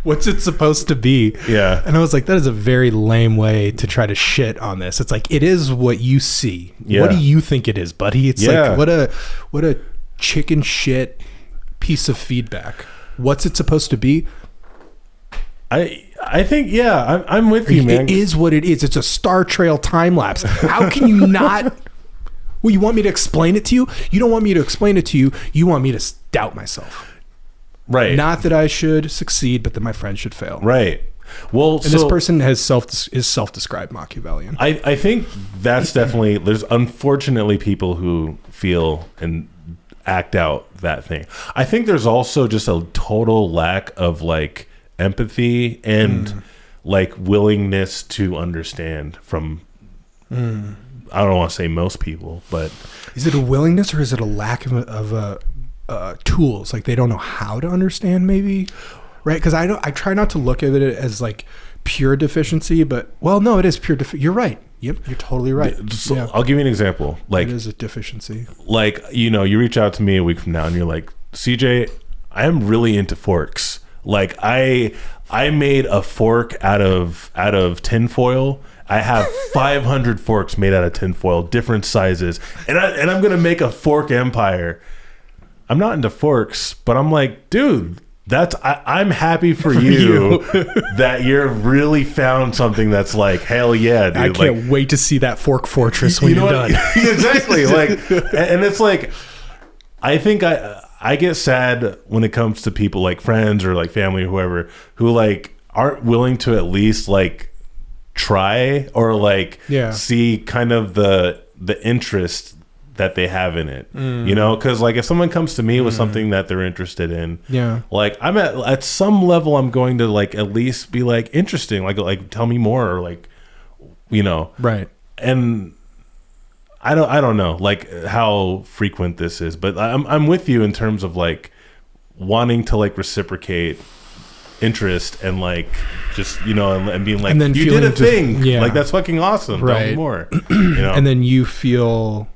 What's it supposed to be? Yeah. And I was like, that is a very lame way to try to shit on this. It's like, it is what you see. Yeah. What do you think it is, buddy? It's like, what a chicken shit piece of feedback. What's it supposed to be? I think, I'm with you, man. It is what it is. It's a star trail time lapse. How can you not? Well, you want me to explain it to you? You don't want me to explain it to you. You want me to doubt myself. Right. Not that I should succeed, but that my friend should fail. Right. Well, and this person is self-described Machiavellian. I think that's definitely, there's unfortunately people who feel and act out that thing. I think there's also just a total lack of like empathy and like willingness to understand from, I don't want to say most people, but. Is it a willingness or is it a lack of tools? Like they don't know how to understand maybe, right? Because I try not to look at it as like pure deficiency, but no, it is pure you're right. Yep, you're totally right. So I'll give you an example. Like it is a deficiency. Like, you reach out to me a week from now and you're like, CJ, I am really into forks. Like I made a fork out of tinfoil. I have 500 forks made out of tinfoil, different sizes, and I'm gonna make a fork empire. I'm not into forks, but I'm like, dude, I'm happy for you that you've really found something that's like, hell yeah, dude. I can't wait to see that fork fortress when you're done. Exactly. Like, and it's like, I think I get sad when it comes to people like friends or like family or whoever who like aren't willing to at least like try or like see kind of the interest that they have in it, because like if someone comes to me with something that they're interested in, like I'm at some level I'm going to like at least be like interesting, like tell me more, or like right. And I don't know like how frequent this is, but I'm with you in terms of like wanting to like reciprocate interest and like just and being like, And then you did a thing, yeah. like that's fucking awesome, Right. tell me more. And then you feel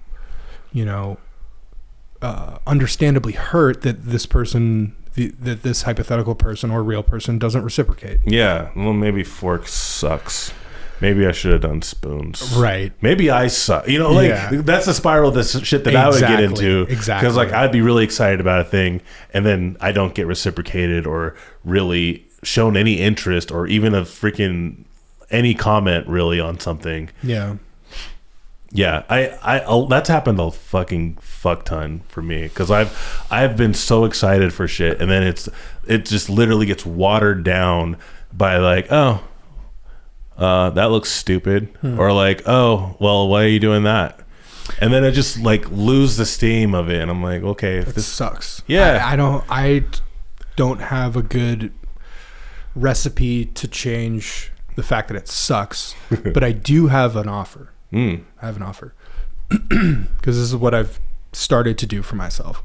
understandably hurt that this person, that this hypothetical person or real person doesn't reciprocate. Yeah, well, maybe forks sucks. Maybe I should have done spoons. Right. Maybe I suck. That's the spiral of this shit that I would get into. Exactly. Because like I'd be really excited about a thing, and then I don't get reciprocated or really shown any interest or even a freaking any comment really on something. Yeah. Yeah, I that's happened a fucking fuck ton for me because I've been so excited for shit, and then it just literally gets watered down by like, that looks stupid, or like, oh well, why are you doing that? And then I just like lose the steam of it, and I'm like, okay, if this sucks. Yeah, I don't have a good recipe to change the fact that it sucks, but I do have an offer. I have an offer because this is what I've started to do for myself.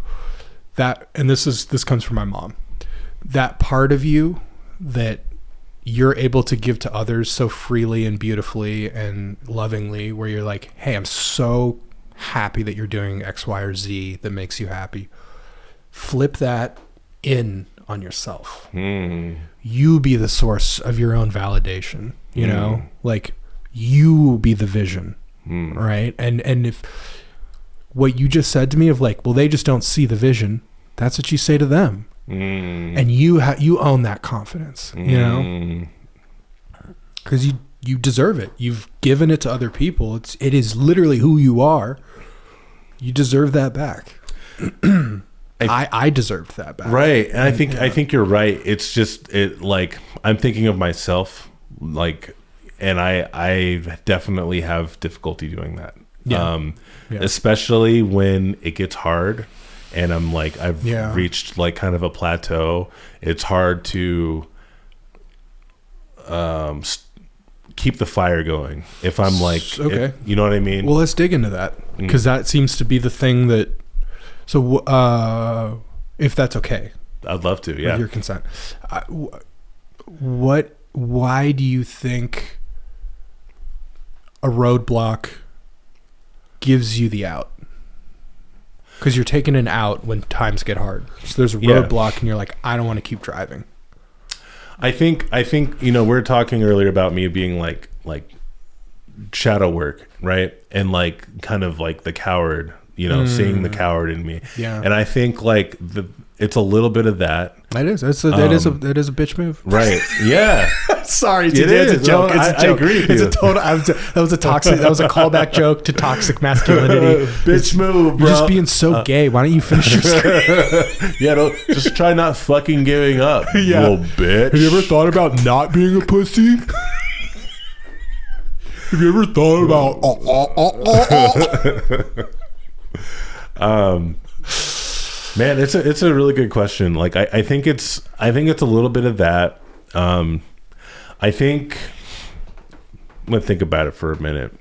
And this comes from my mom. That part of you that you're able to give to others so freely and beautifully and lovingly, where you're like, hey, I'm so happy that you're doing X, Y, or Z that makes you happy. Flip that in on yourself. You be the source of your own validation, like you be the vision, right? And if what you just said to me of like, well, they just don't see the vision, that's what you say to them. And you own that confidence, because you deserve it. You've given it to other people. It is literally who you are. You deserve that back. I deserved that back. Right. And I think you're right. It's just like I'm thinking of myself, like, and I definitely have difficulty doing that. Especially when it gets hard and I'm like, I've reached like kind of a plateau. It's hard to keep the fire going if I'm like, okay, you know what I mean? Well, let's dig into that, because that seems to be the thing that, so if that's okay, I'd love to, yeah, with your consent. Why do you think a roadblock gives you the out? Because you're taking an out when times get hard. So there's a roadblock and you're like, I don't want to keep driving. I think we were talking earlier about me being like shadow work, right? And like kind of like the coward, seeing the coward in me. Yeah. And I think like it's a little bit of that. It is. That is a bitch move. Dude. Yeah. Sorry, dude. It's a joke. No, It's a joke. I agree with it's you. a total. That was a callback joke to toxic masculinity. Bitch move, bro. You're just being so gay. Why don't you finish your script? Yeah, just try not fucking giving up, little bitch. Have you ever thought about not being a pussy? Have you ever thought about Man, it's a really good question. Like I think it's a little bit of that. I think I'm gonna think about it for a minute.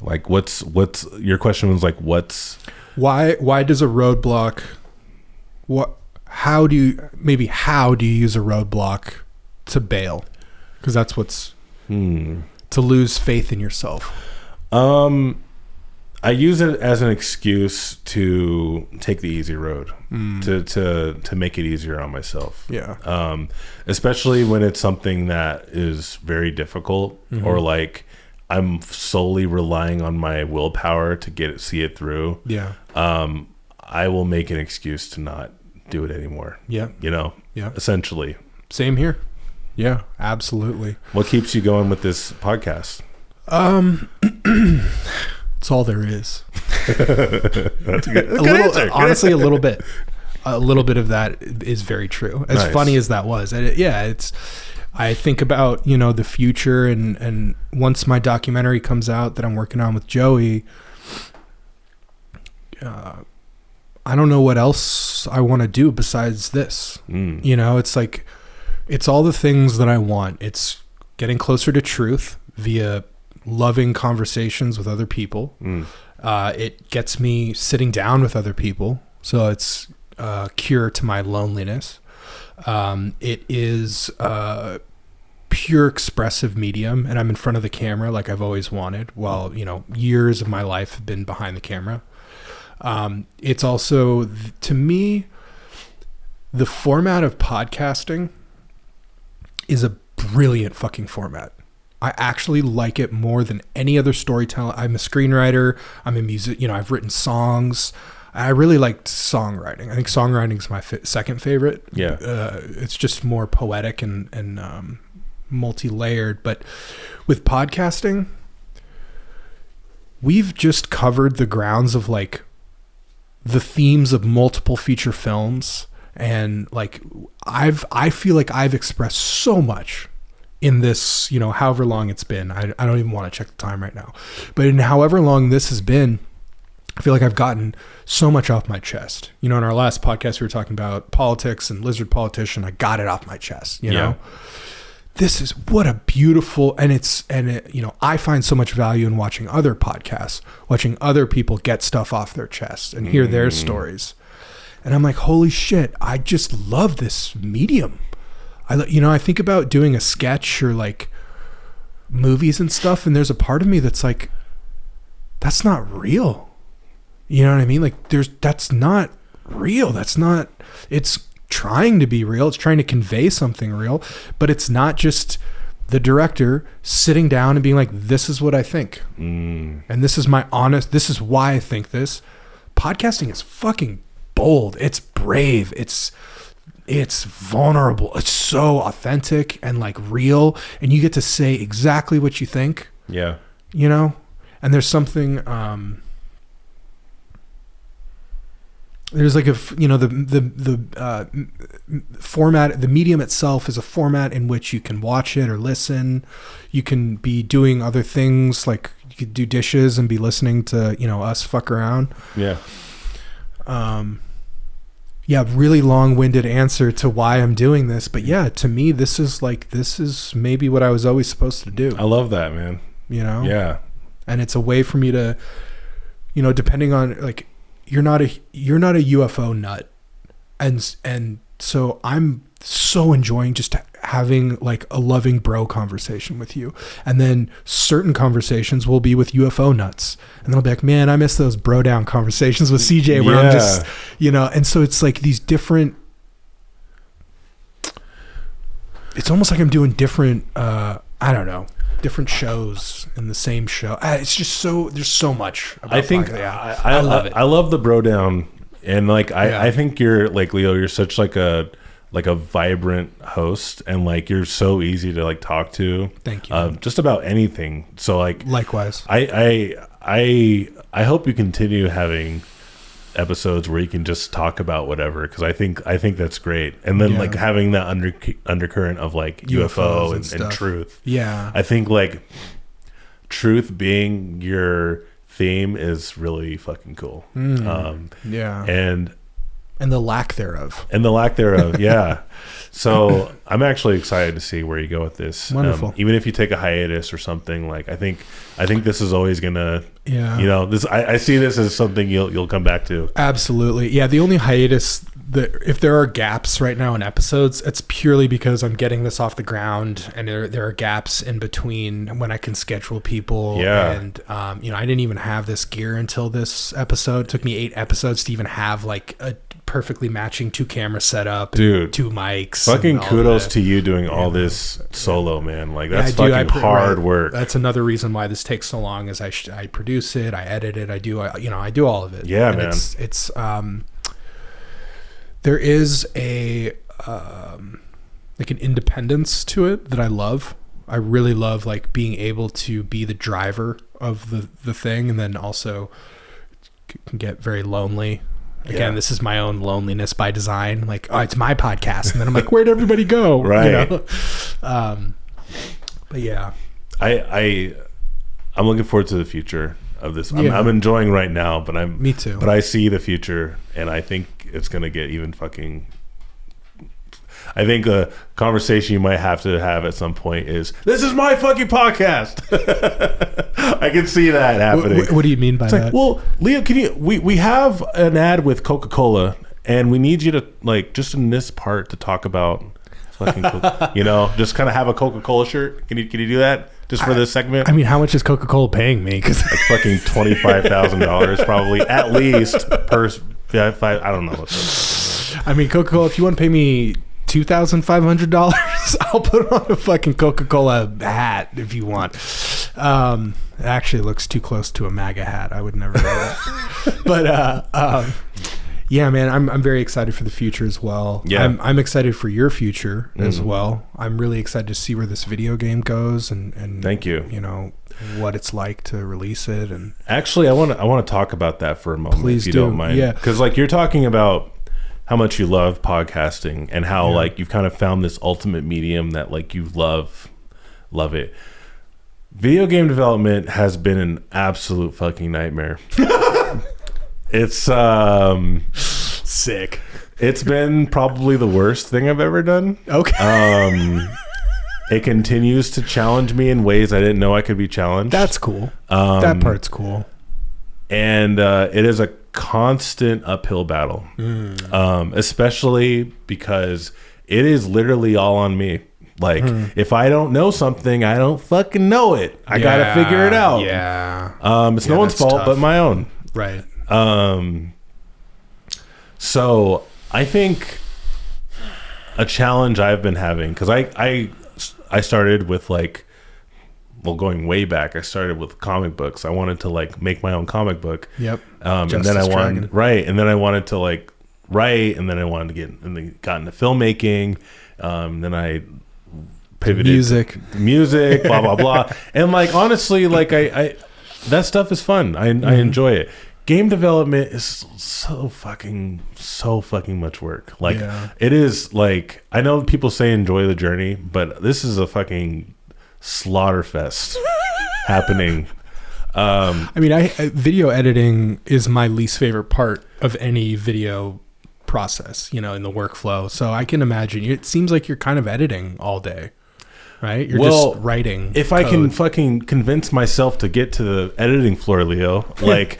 Like what's your question was like what's why does a roadblock how do you use a roadblock to bail? Because that's what's to lose faith in yourself. I use it as an excuse to take the easy road, to make it easier on myself. Yeah. Especially when it's something that is very difficult, or like I'm solely relying on my willpower to see it through. Yeah. I will make an excuse to not do it anymore. Yeah. Yeah. Essentially. Same here. Yeah, absolutely. What keeps you going with this podcast? That's all there is. That's a good answer. Honestly, a little bit of that is very true. As funny as that was, I think about the future, and once my documentary comes out that I'm working on with Joey, I don't know what else I want to do besides this. It's like it's all the things that I want. It's getting closer to truth via loving conversations with other people. It gets me sitting down with other people, so it's a cure to my loneliness. It is a pure expressive medium, and I'm in front of the camera like I've always wanted. Well, years of my life have been behind the camera. It's also, to me, the format of podcasting is a brilliant fucking format. I actually like it more than any other storytelling. I'm a screenwriter. I'm a music. I've written songs. I really liked songwriting. I think songwriting is my second favorite. Yeah. It's just more poetic and multi-layered. But with podcasting, we've just covered the grounds of like the themes of multiple feature films. And like, I feel like I've expressed so much in this, however long it's been. I don't even want to check the time right now, but in however long this has been, I feel like I've gotten so much off my chest. In our last podcast, we were talking about politics and lizard politician. I got it off my chest, you know? This is what a beautiful, and I find so much value in watching other podcasts, watching other people get stuff off their chest and hear their stories. And I'm like, holy shit, I just love this medium. I think about doing a sketch or like movies and stuff, and there's a part of me that's like, that's not real. You know what I mean? Like that's not real. It's trying to be real. It's trying to convey something real, but it's not just the director sitting down and being like, this is what I think. And this is this is why I think this. Podcasting is fucking bold. It's brave. It's vulnerable. It's so authentic and like real, and you get to say exactly what you think. Yeah. And there's something, there's like the format, the medium itself is a format in which you can watch it or listen. You can be doing other things, like you could do dishes and be listening to, us fuck around. Yeah. Really long-winded answer to why I'm doing this, but yeah, to me, this is maybe what I was always supposed to do. I love that, man. Yeah. And it's a way for me to, depending on like, you're not a UFO nut, and so I'm so enjoying just having like a loving bro conversation with you, and then certain conversations will be with UFO nuts, and then I'll be like, man, I miss those bro down conversations with CJ where I'm just, and so it's like these different, it's almost like I'm doing different, different shows in the same show. It's just there's so much about I love it. I love the bro down, and like I think you're like, Leo, you're such like a vibrant host, and like you're so easy to like talk to. Thank you. Just about anything. So like likewise. I hope you continue having episodes where you can just talk about whatever, because I think that's great. And then like having that undercurrent of like UFO and truth. Yeah. I think like truth being your theme is really fucking cool. Yeah. And the lack thereof. Yeah. So I'm actually excited to see where you go with this. Wonderful. Even if you take a hiatus or something, like I think this is always gonna, this. I see this as something you'll come back to. Absolutely. Yeah. The only hiatus if there are gaps right now in episodes, it's purely because I'm getting this off the ground, and there are gaps in between when I can schedule people. Yeah. And I didn't even have this gear until this episode. It took me 8 episodes to even have like a perfectly matching 2 camera setup, dude, 2 mics. Fucking kudos to you doing all this solo, man. Like that's fucking hard work. That's another reason why this takes so long. Is I produce it, I edit it, I do all of it. Yeah, and man. It's there is a like an independence to it that I love. I really love like being able to be the driver of the thing, and then also can get very lonely. Again, this is my own loneliness by design. Like, oh, it's my podcast, and then I'm like, where'd everybody go? Right. But yeah, I'm looking forward to the future of this. I'm enjoying right now, but me too. But I see the future, and I think it's gonna get even fucking. I think a conversation you might have to have at some point is, this is my fucking podcast. I can see that happening. What do you mean by that? Like, well, Leo, we have an ad with Coca-Cola, and we need you to like just in this part to talk about fucking you know, just kind of have a Coca-Cola shirt. Can you do that just for this segment? I mean, how much is Coca-Cola paying me? Because like fucking $25,000 probably at least per. Yeah, I don't know. I mean, Coca-Cola. If you want to pay me $2,500, I'll put on a fucking Coca-Cola hat if you want. It actually looks too close to a MAGA hat. I would never wear that. But yeah, man, I'm very excited for the future as well. Yeah. I'm excited for your future as well. I'm really excited to see where this video game goes and thank you. You know what it's like to release it. And actually, I want to talk about that for a moment. Please if you don't mind. Yeah, because like you're talking about how much you love podcasting and how like you've kind of found this ultimate medium that like you love it. Video game development has been an absolute fucking nightmare. It's sick. It's been probably the worst thing I've ever done. Okay. It continues to challenge me in ways I didn't know I could be challenged. That's cool. That part's cool. And it is a constant uphill battle, especially because it is literally all on me. Like, if I don't know something, I don't fucking know it. I gotta figure it out. Yeah. It's no one's fault but my own. Right. So I think a challenge I've been having, because I started with like, well, going way back, I started with comic books. I wanted to like make my own comic book. Yep. And then I wanted and then I wanted to like write, and then I wanted to got into filmmaking. Then I pivoted music, blah blah blah. And like honestly, like I that stuff is fun. I enjoy it. Game development is so fucking much work. Like it is like, I know people say enjoy the journey, but this is a fucking slaughter fest happening. I mean, video editing is my least favorite part of any video process, you know, in the workflow. So I can imagine it seems like you're kind of editing all day. Right? You're just writing. If code. I can fucking convince myself to get to the editing floor, Leo, like,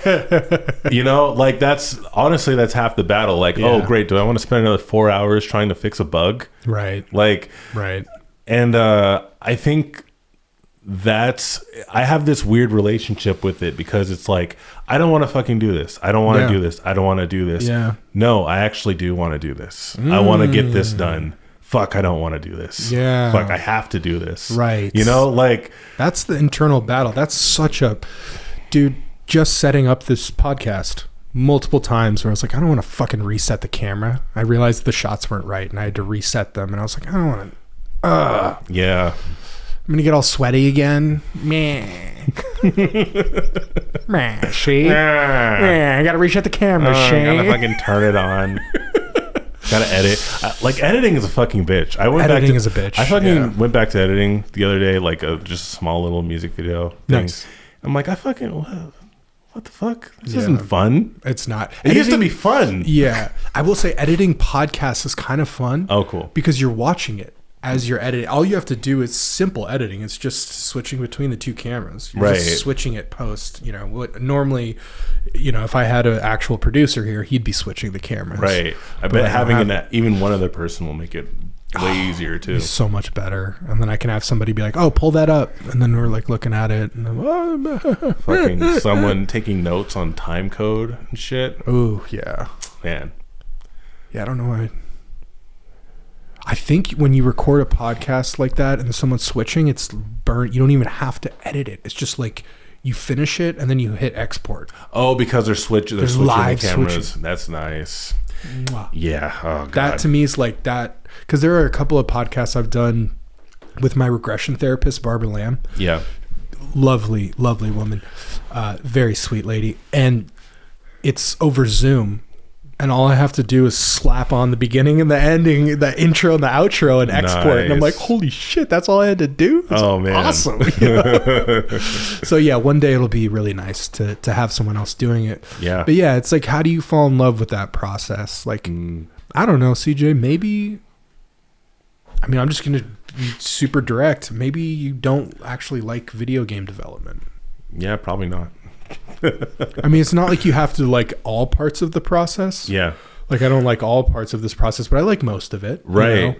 you know, like that's half the battle. Like, oh, great. Do I want to spend another 4 hours trying to fix a bug? Right. Like, right. And I think I have this weird relationship with it because it's like, I don't want to fucking do this. I don't want to do this. I don't want to do this. Yeah. No, I actually do want to do this. I want to get this done. Fuck, I don't want to do this. Yeah. Fuck, I have to do this. Right. You know, like... That's the internal battle. That's such a... Dude, just setting up this podcast multiple times where I was like, I don't want to fucking reset the camera. I realized the shots weren't right and I had to reset them. And I was like, I don't want to... Yeah. I'm going to get all sweaty again. Meh. She. I got to reset the camera, Shane. I got to fucking turn it on. Gotta edit. Like editing is a fucking bitch. Editing is a bitch. I fucking went back to editing the other day, like just a small little music video thing. Nice. I'm like, what the fuck? This isn't fun. It's not. It used to be fun. Yeah. I will say editing podcasts is kind of fun. Oh, cool. Because you're watching it as you're editing. All you have to do is simple editing. It's just switching between the two cameras. You're just switching it post. You know, what normally, you know, if I had an actual producer here, he'd be switching the cameras. Right. I bet having even one other person will make it way easier too. It's so much better. And then I can have somebody be like, "Oh, pull that up," and then we're like looking at it, and fucking someone taking notes on time code and shit. Oh yeah, man. Yeah, I don't know why. I think when you record a podcast like that and someone's switching, it's burnt. You don't even have to edit it. It's just like you finish it and then you hit export. Oh, because they're switching live the cameras. Switching. That's nice. Wow. Yeah. Oh, God. That to me is like that, because there are a couple of podcasts I've done with my regression therapist, Barbara Lamb. Yeah. Lovely, lovely woman. Very sweet lady. And it's over Zoom. And all I have to do is slap on the beginning and the ending, the intro and the outro, and export. And I'm like, holy shit, that's all I had to do? That's man. Awesome. You know? So yeah, one day it'll be really nice to have someone else doing it. Yeah. But yeah, it's like, how do you fall in love with that process? Like, I don't know, CJ, maybe, I mean, I'm just going to be super direct. Maybe you don't actually like video game development. Yeah, probably not. I mean, it's not like you have to like all parts of the process. Yeah. Like, I don't like all parts of this process, but I like most of it. Right. You know?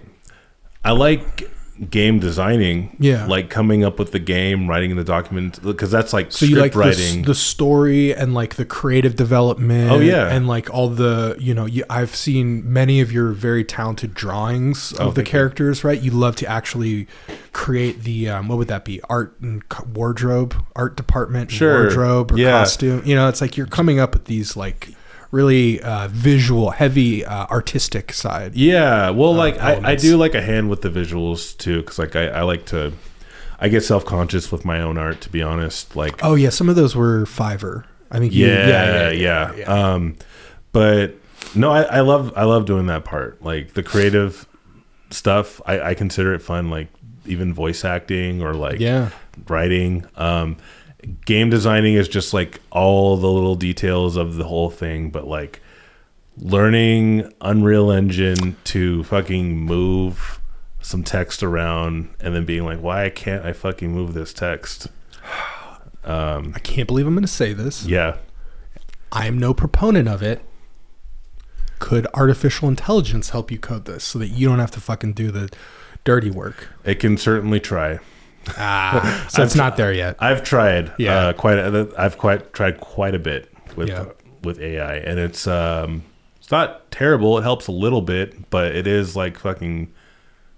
I like game designing. Yeah. Like coming up with the game, writing the document, because that's like So script you like writing. the story and like the creative development. Oh, yeah. And like all the, I've seen many of your very talented drawings of the characters, right? You love to actually create the, what would that be? Art and wardrobe, art department, and wardrobe or costume. It's like you're coming up with these like really visual, heavy, artistic side. Yeah, well, like I elements. do like a hand with the visuals too, because like I like to, I get self-conscious with my own art, to be honest. Like, Oh yeah, some of those were Fiverr. I think. Yeah. But no, I love doing that part, like the creative stuff. I consider it fun, like even voice acting or like writing. Game designing is just like all the little details of the whole thing, but like learning Unreal Engine to fucking move some text around and then being like, why can't I fucking move this text? I can't believe I'm going to say this. Yeah. I am no proponent of it. Could artificial intelligence help you code this so that you don't have to fucking do the dirty work? It can certainly try. So it's not there yet. I've tried Yeah. tried quite a bit with AI, and it's not terrible. It helps a little bit, but it is like fucking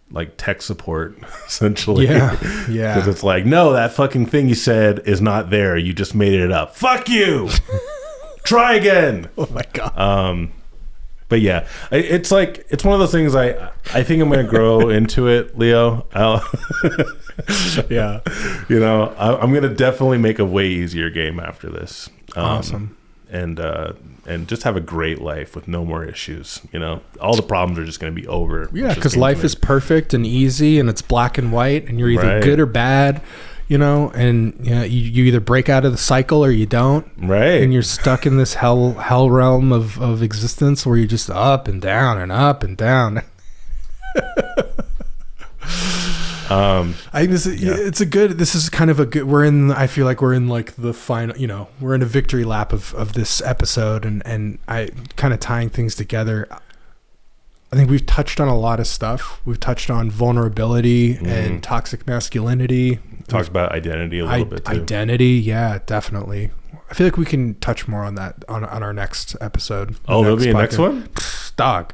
like tech support essentially. Yeah. Because it's like, no, that fucking thing you said is not there. You just made it up. Fuck you. Try again. Oh my god. But yeah, it's like, it's one of those things I think I'm going to grow into it, Leo. Yeah. I'm going to definitely make a way easier game after this. Awesome. And just have a great life with no more issues. All the problems are just going to be over. Yeah, because life is perfect and easy, and it's black and white, and you're either good or bad. And you either break out of the cycle or you don't. Right. And you're stuck in this hell realm of existence where you're just up and down and up and down. I think this is kind of a good, I feel like we're in like the final, we're in a victory lap of this episode, and I kind of tying things together. I think we've touched on a lot of stuff. We've touched on vulnerability and toxic masculinity. Talked about identity a little bit too. Identity, yeah, definitely. I feel like we can touch more on that on our next episode. Oh, there'll be a next one? Dog.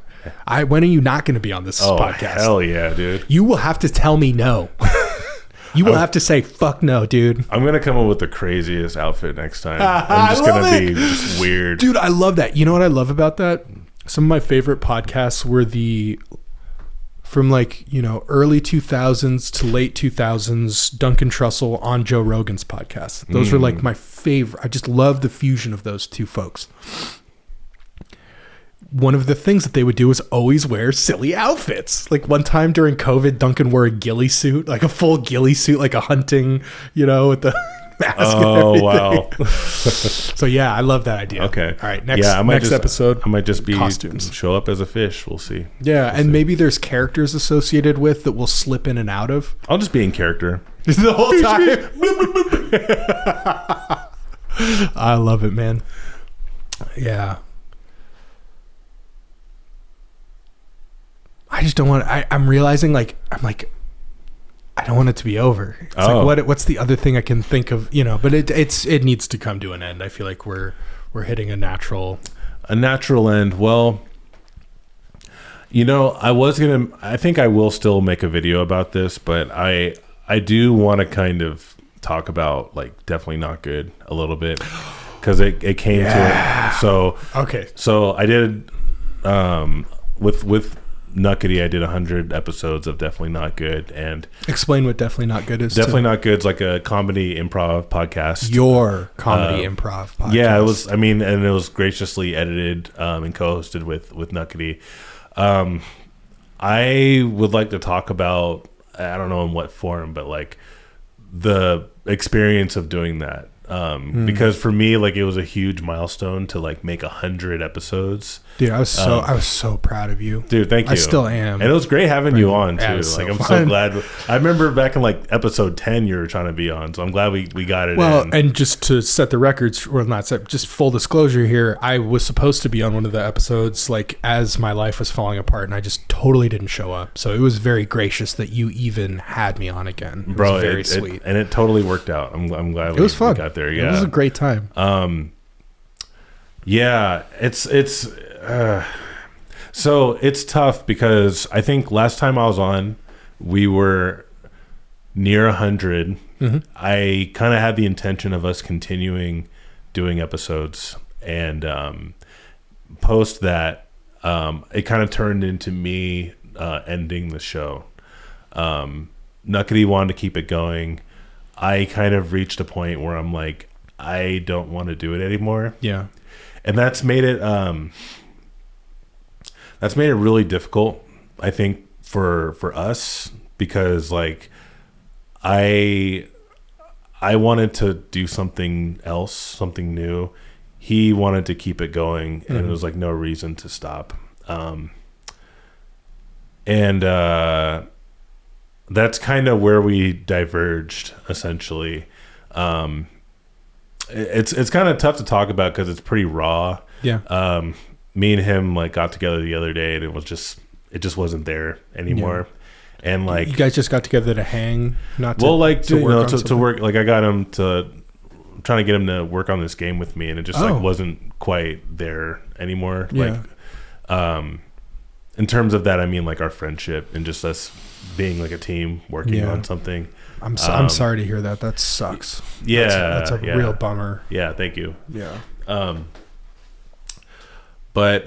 When are you not going to be on this podcast? Hell yeah, dude. You will have to tell me no. You will have to say, fuck no, dude. I'm going to come up with the craziest outfit next time. I'm just going to be just weird. Dude, I love that. You know what I love about that? Some of my favorite podcasts were from like, early 2000s to late 2000s, Duncan Trussell on Joe Rogan's podcast. Those were like my favorite. I just love the fusion of those two folks. One of the things that they would do was always wear silly outfits. Like one time during COVID, Duncan wore a ghillie suit, like a full ghillie suit, like a hunting, with the mask and everything. Wow. So yeah, I love that idea. Okay. All right. Next episode. I might just be costumes. Show up as a fish. We'll see. Yeah, and maybe there's characters associated with that we'll slip in and out of. I'll just be in character. The whole time. I love it, man. Yeah. I just don't want. I'm realizing, I don't want it to be over. It's like, what's the other thing I can think of? But it needs to come to an end. I feel like we're hitting a natural end. Well, I think I will still make a video about this, but I do want to kind of talk about like Definitely Not Good a little bit, because it came to it. So okay. So I did with Nuckety, I did 100 episodes of Definitely Not Good, and explain what Definitely Not Good is. Definitely Not Good is like a comedy improv podcast. Your comedy improv podcast. Yeah, it was. And it was graciously edited and co-hosted with Nuckety. I would like to talk about, I don't know in what form, but like the experience of doing that. Because for me, like, it was a huge milestone to like make 100 episodes. Dude, I was so proud of you. Dude, thank you. I still am. And it was great having you on too. Yeah, Like so I'm fun. so glad. I remember back in like episode 10 you were trying to be on, so I'm glad we got it Well, in. and just to set the records, or not set, just full disclosure here, I was supposed to be on one of the episodes like as my life was falling apart, and I just totally didn't show up. So it was very gracious that you even had me on again. It Bro, was very sweet. And it totally worked out. I'm glad It was fun. we got there. Yeah. It was a great time. Yeah, so it's tough because I think last time I was on, we were near 100. Mm-hmm. I kind of had the intention of us continuing doing episodes, and post that, it kind of turned into me ending the show. Nuckety wanted to keep it going. I kind of reached a point where I'm like, I don't want to do it anymore. Yeah. And that's made it really difficult, I think, for us, because like I wanted to do something else, something new. He wanted to keep it going, and it was like no reason to stop. And that's kind of where we diverged, essentially. It's kind of tough to talk about because it's pretty raw. Yeah. Me and him like got together the other day, and it just wasn't there anymore. Yeah. And like you guys just got together to hang, not to to work. Like I got him trying to get him to work on this game with me, and it just like wasn't quite there anymore. Yeah. Like in terms of that, I mean like our friendship and just us being like a team working on something. I'm sorry to hear that. That sucks. Yeah, that's a real bummer. Yeah, thank you. Yeah. But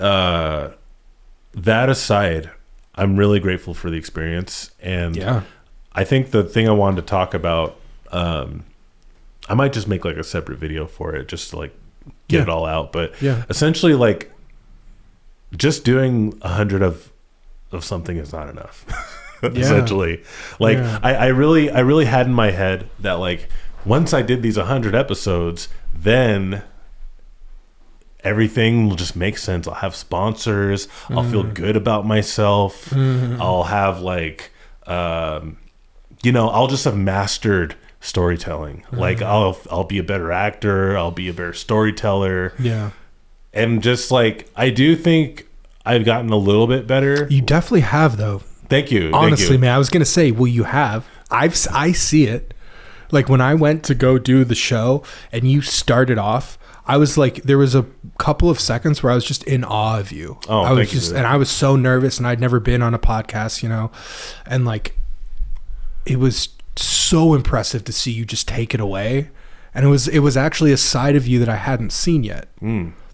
that aside, I'm really grateful for the experience, and I think the thing I wanted to talk about, I might just make like a separate video for it, just to like get it all out. But essentially, like just doing 100 of something is not enough. Essentially, like I really had in my head that like once I did these 100 episodes, then everything will just make sense. I'll have sponsors. I'll feel good about myself. I'll have like I'll just have mastered storytelling. Like I'll be a better actor. I'll be a better storyteller. Yeah. And just like I do think I've gotten a little bit better. You definitely have, though. Thank you. Honestly, man, I was gonna say, well, you have. I see it. Like when I went to go do the show and you started off, I was like, there was a couple of seconds where I was just in awe of you. Oh, I was just, and I was so nervous, and I'd never been on a podcast, and like, it was so impressive to see you just take it away, and it was actually a side of you that I hadn't seen yet.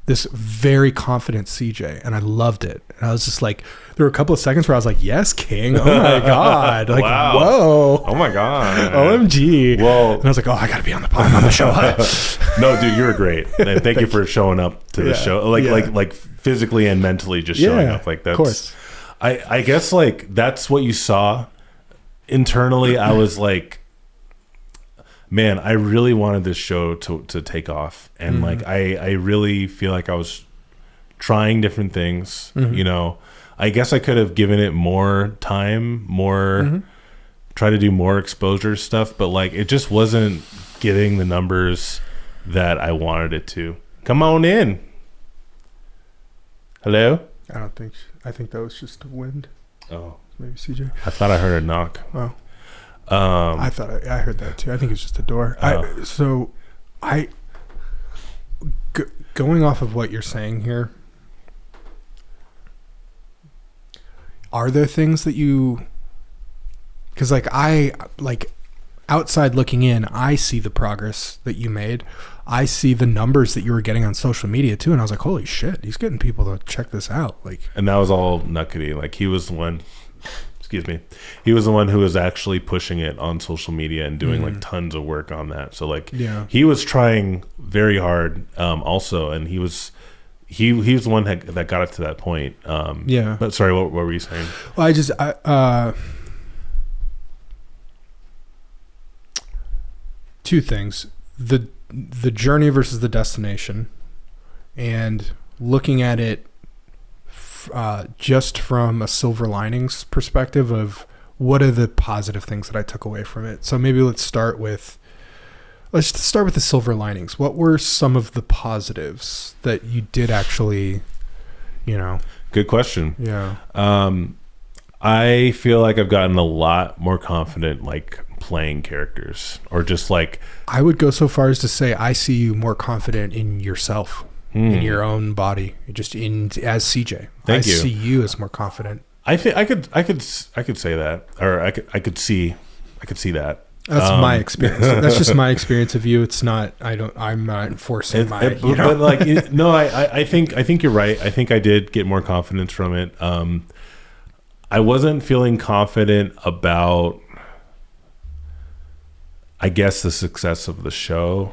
This very confident CJ, and I loved it. And I was just like, there were a couple of seconds where I was like, yes, King. Oh my God. Like, wow. Whoa. Oh my God. OMG. Well, and I was like, oh, I got to be on the show. No, dude, you're great. And thank you for showing up to the show. Like physically and mentally just showing up. Like that's, of course. I guess like that's what you saw. Internally, I was like, man, I really wanted this show to take off. And like, I really feel like I was trying different things, I guess I could have given it more time, try to do more exposure stuff, but like, it just wasn't getting the numbers that I wanted it to. Come on in. Hello? I think that was just the wind. Oh, maybe CJ. I thought I heard a knock. Oh. I thought I heard that too. I think it's just a door. Going off of what you're saying here, are there things that you, because like outside looking in, I see the progress that you made. I see the numbers that you were getting on social media too, and I was like, holy shit, he's getting people to check this out. Like, and that was all Nuckety. Like he was the one. He was the one who was actually pushing it on social media and doing like tons of work on that. So like, he was trying very hard, also, and he was the one that got it to that point. But sorry, what were you saying? Well, two things: the journey versus the destination, and looking at it just from a silver linings perspective of what are the positive things that I took away from it. So maybe let's start with the silver linings. What were some of the positives that you did actually, Good question. Yeah. I feel like I've gotten a lot more confident, like playing characters, or just like, I would go so far as to say I see you more confident in yourself, in your own body, just as CJ. Thank you. I see you as more confident. I think I could say that, or I could see that. That's my experience. That's just my experience of you. It's not. I'm not enforcing but like, I think you're right. I think I did get more confidence from it. I wasn't feeling confident about, I guess, the success of the show.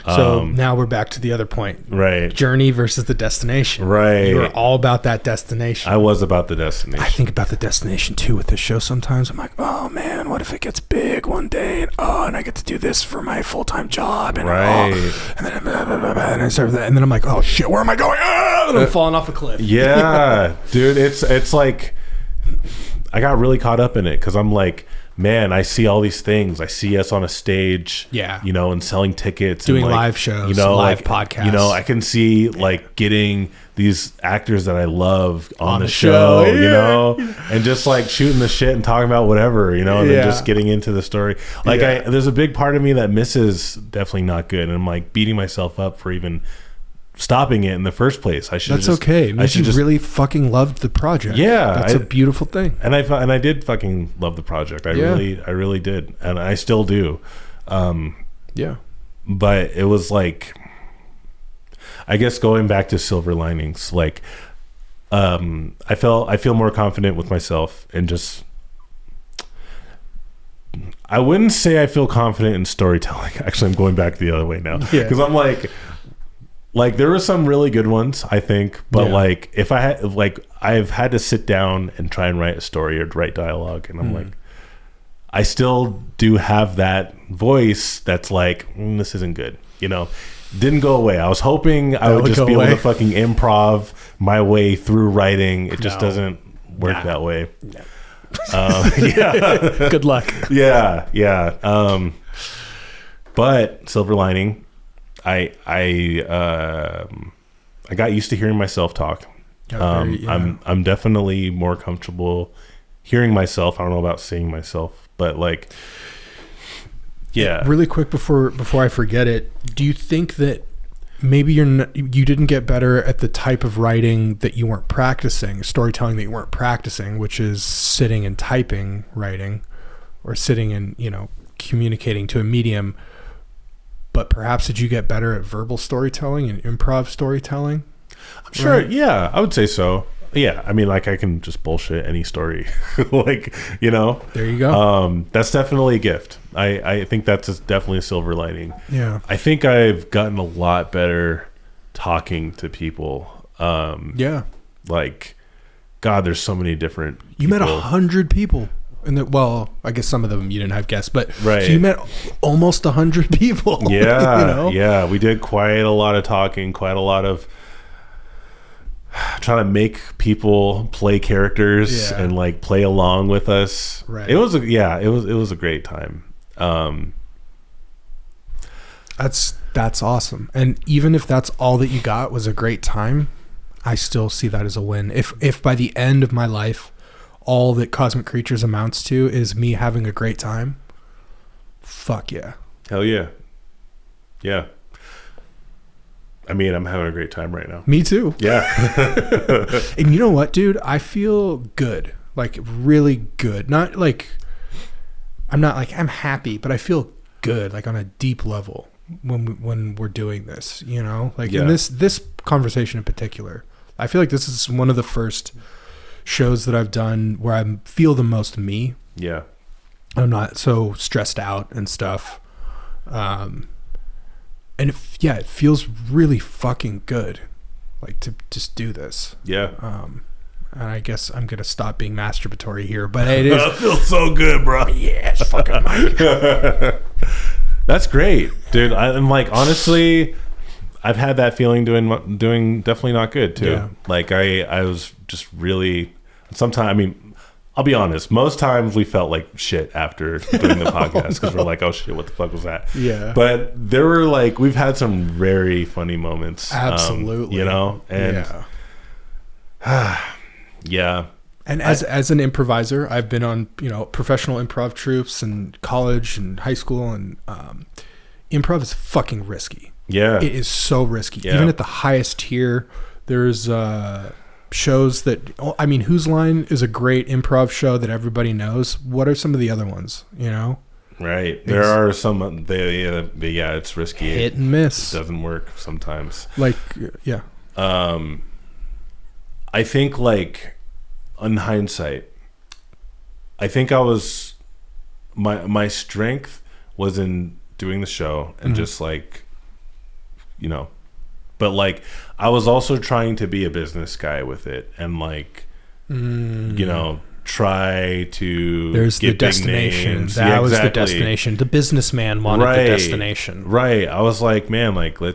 So now we're back to the other point. Right. Journey versus the destination. Right. You were all about that destination. I was about the destination. I think about the destination too with this show sometimes. I'm like, oh man, what if it gets big one day and I get to do this for my full-time job and right. And then and I start that and then I'm like, oh shit, where am I going? And I'm falling off a cliff. Yeah, dude, it's like I got really caught up in it because I'm like, man, I see all these things. I see us on a stage, and selling tickets, doing and live shows, live podcasts. I can see like getting these actors that I love on the show, and just like shooting the shit and talking about whatever, and then just getting into the story. Like there's a big part of me that misses definitely not good, and I'm like beating myself up for even stopping it in the first place. That's okay. It means you really fucking loved the project. Yeah, that's a beautiful thing. And I did fucking love the project. I really did, and I still do. But it was like, I guess going back to silver linings, like I feel more confident with myself, and just I wouldn't say I feel confident in storytelling. Actually, I'm going back the other way now because I'm like there were some really good ones, I think, but like if I had I've had to sit down and try and write a story or write dialogue, and I'm like, I still do have that voice that's like, this isn't good, didn't go away. I was hoping I would just be able to fucking improv my way through writing. It just doesn't work that way. Good luck. But silver lining, I got used to heering myself talk. I'm definitely more comfortable hearing myself. I don't know about seeing myself, but like, really quick before I forget it, do you think that maybe you didn't get better at the type of writing that you weren't practicing, storytelling that you weren't practicing, which is sitting and typing writing, or sitting and communicating to a medium? But perhaps did you get better at verbal storytelling and improv storytelling? I'm sure. Right? Yeah, I would say so. Yeah, I mean, like I can just bullshit any story, like There you go. That's definitely a gift. I think that's definitely a silver lining. Yeah. I think I've gotten a lot better talking to people. Like, God, there's so many different. You met 100 people. I guess some of them you didn't have guests, but right. So you met almost 100 people. Yeah, yeah. We did quite a lot of talking, quite a lot of trying to make people play characters and like play along with us. Right. It was a great time. That's awesome. And even if that's all that you got was a great time, I still see that as a win. If by the end of my life, all that Cosmic Creatures amounts to is me having a great time, fuck yeah. Hell yeah. Yeah. I mean, I'm having a great time right now. Me too. Yeah. And you know what, dude? I feel good. Like, really good. Not like, I'm not like, I'm happy, but I feel good, like on a deep level when we're doing this, Like in this conversation in particular, I feel like this is one of the first shows that I've done where I feel the most me. Yeah. I'm not so stressed out and stuff. And it feels really fucking good, like to just do this. Yeah. And I guess I'm gonna stop being masturbatory here, but it is. That feels so good, bro. Yes, fucking Mike. That's great, dude. I'm like, honestly, I've had that feeling doing definitely not good too. Yeah. Like I was just really sometimes. I mean, I'll be honest. Most times we felt like shit after doing the podcast because we're like, oh shit, what the fuck was that? Yeah. But there were like we've had some very funny moments. Absolutely. You know, and yeah. And as an improviser, I've been on, professional improv troupes in college and high school, and improv is fucking risky. Yeah. It is so risky. Yeah. Even at the highest tier, there's shows that, Whose Line is a great improv show that everybody knows. What are some of the other ones, Right. There are some, it's risky. Hit and miss. It doesn't work sometimes. Like, yeah. I think like, in hindsight, I think I was my strength was in doing the show and just like, but like I was also trying to be a business guy with it and like, try to there's get the destination. Big names. That was the destination. The businessman wanted the destination. Right. I was like, man, like we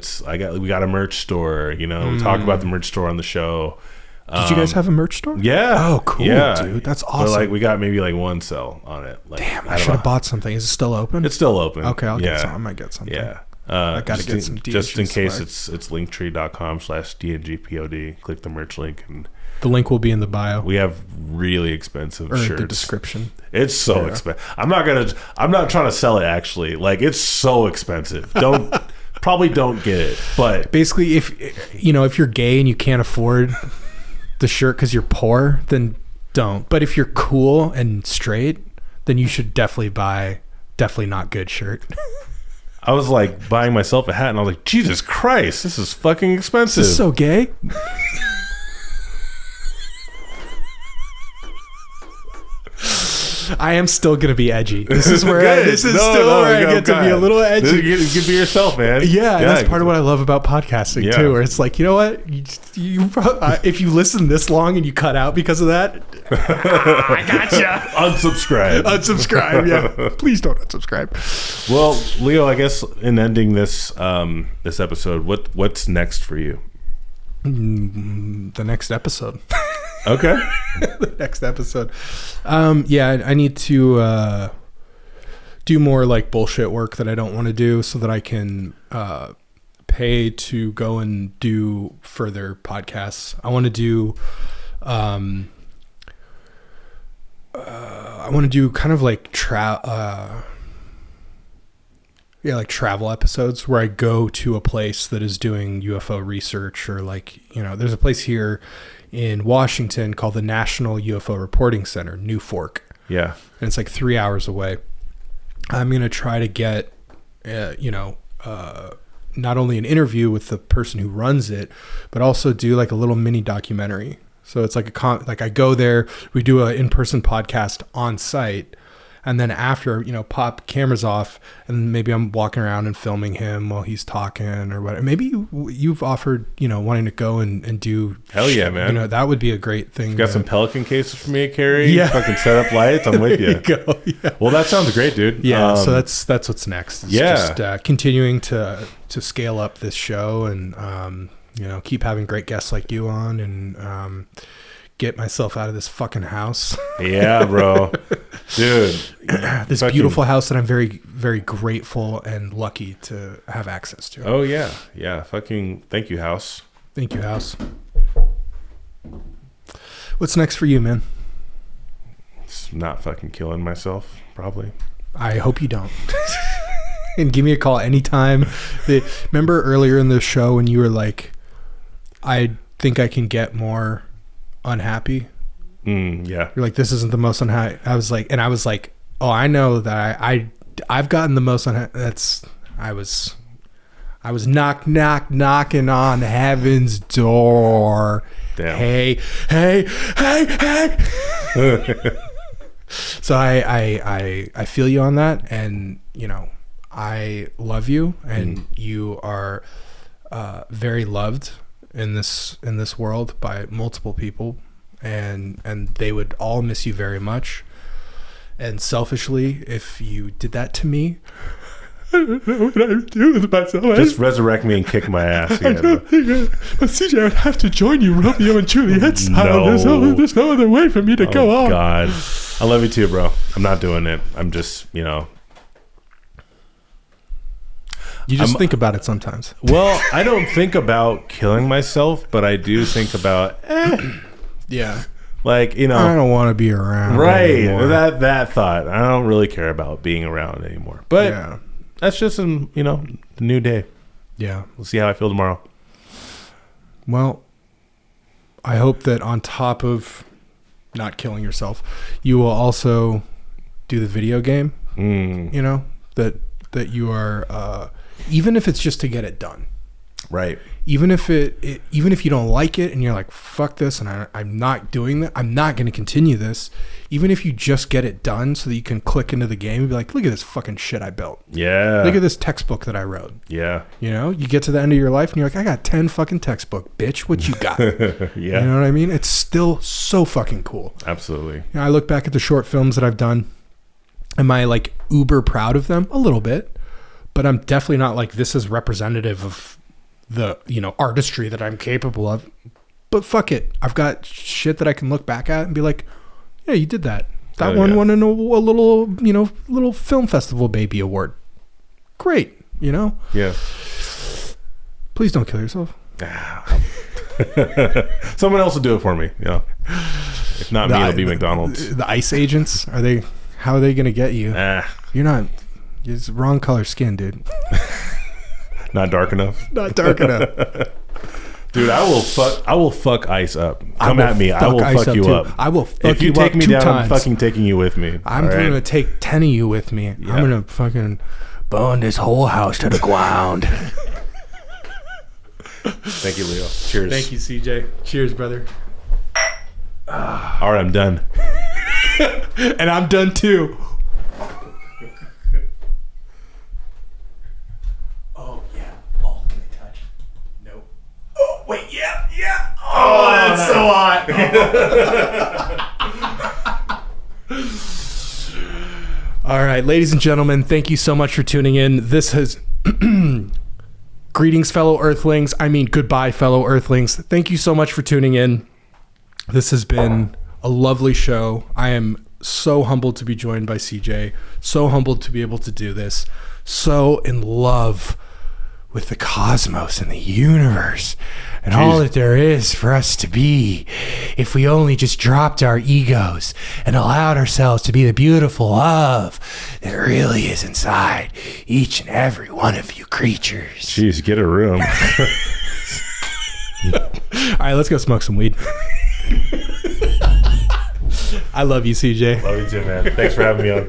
got a merch store. We talk about the merch store on the show. Did you guys have a merch store? Yeah. Oh, cool, dude. That's awesome. But like we got maybe like one sell on it. Like, damn, I should have bought something. Is it still open? It's still open. Okay, I'll get some. I might get something. Yeah. I gotta get some DNG just in case swag. it's linktree.com/DNGPOD. Click the merch link and the link will be in the bio. We have really expensive shirts. The description. It's so expensive. I'm not trying to sell it actually. Like it's so expensive. Probably don't get it. But basically if you're gay and you can't afford the shirt because you're poor, then don't. But if you're cool and straight, then you should definitely buy Definitely Not Good shirt. I was like buying myself a hat and I was like, Jesus Christ, this is fucking expensive. This is so gay. I am still gonna be edgy. This is where I get to be a little edgy. You can be yourself, man. Yeah, and that's part of what I love about podcasting too. Where it's like, you know what, if you listen this long and you cut out because of that, I gotcha. Unsubscribe. Yeah, please don't unsubscribe. Well, Leo, I guess in ending this episode, what's next for you? The next episode. Okay. The next episode. I need to do more like bullshit work that I don't want to do so that I can pay to go and do further podcasts. I want to do kind of like travel episodes where I go to a place that is doing UFO research, or like, there's a place here in Washington called the National UFO Reporting Center, New Fork. Yeah. And it's like 3 hours away. I'm going to try to get, not only an interview with the person who runs it, but also do like a little mini documentary. So it's like I go there, we do an in-person podcast on site. And then after, pop cameras off, and maybe I'm walking around and filming him while he's talking or whatever. Maybe you've offered, wanting to go and do. Hell yeah, man. That would be a great thing. You got some Pelican cases for me to carry? Yeah. Fucking set up lights. I'm with you. There you go. Yeah. Well, that sounds great, dude. Yeah. So that's what's next. It's just continuing to scale up this show and, keep having great guests like you on and, get myself out of this fucking house. Yeah, bro. Dude. This beautiful house that I'm very, very grateful and lucky to have access to. Oh, yeah. Yeah. Fucking thank you, house. Thank you, house. What's next for you, man? It's not fucking killing myself, probably. I hope you don't. And give me a call anytime. Remember earlier in the show when you were like, I think I can get more unhappy. Yeah. You're like, this isn't the most unhappy. I was like, oh, I know that I've gotten the most unhappy. I was knocking on heaven's door. Damn. Hey. So I feel you on that, and I love you, and you are very loved in this world by multiple people, and they would all miss you very much. And selfishly, if you did that to me, I don't know what I'm doing with myself. Just resurrect me and kick my ass again. But CJ, I would have to join you, Romeo and Juliet style. No. There's no other way for me to go on. God, I love you too, bro. I'm not doing it. I'm just, You just think about it sometimes. Well, I don't think about killing myself, but I do think about, Yeah. like, I don't want to be around. right? anymore. That thought. I don't really care about being around anymore. But Yeah. that's just the new day. Yeah. We'll see how I feel tomorrow. Well, I hope that on top of not killing yourself, you will also do the video game. That you are, even if it's just to get it done. Right. Even if even if you don't like it and you're like, fuck this, and I'm not doing that, I'm not going to continue this. Even if you just get it done so that you can click into the game and be like, look at this fucking shit I built. Yeah. Look at this textbook that I wrote. Yeah. You get to the end of your life and you're like, I got 10 fucking textbook, bitch. What you got? Yeah. You know what I mean? It's still so fucking cool. Absolutely. I look back at the short films that I've done. Am I like uber proud of them? A little bit. But I'm definitely not like, this is representative of the artistry that I'm capable of. But fuck it, I've got shit that I can look back at and be like, yeah, you did that. That one won a little film festival baby award. Great. Yeah. Please don't kill yourself. Someone else will do it for me. If not me, it'll be McDonald's. The ICE agents, how are they gonna get you? You're not. It's wrong color skin, dude. Not dark enough. Not dark enough. Dude, I will fuck Ice up. Come at me. I will fuck you up. I will fuck if you you take up me 2 down, times. I'm fucking taking you with me. I'm going to take 10 of you with me. Yeah. I'm going to fucking burn this whole house to the ground. Thank you, Leo. Cheers. Thank you, CJ. Cheers, brother. All right, I'm done. And I'm done too. Oh, yeah. Oh, can I touch? Nope. Oh, wait, yeah. Oh, that's so hot. All right, ladies and gentlemen, thank you so much for tuning in. This has greetings, fellow Earthlings. I mean, goodbye, fellow Earthlings. Thank you so much for tuning in. This has been a lovely show. I am so humbled to be joined by CJ. So humbled to be able to do this. So in love with the cosmos and the universe and all that there is for us to be if we only just dropped our egos and allowed ourselves to be the beautiful love that really is inside each and every one of you creatures. Jeez, get a room. All right, let's go smoke some weed. I love you, CJ. Love you too, man. Thanks for having me on.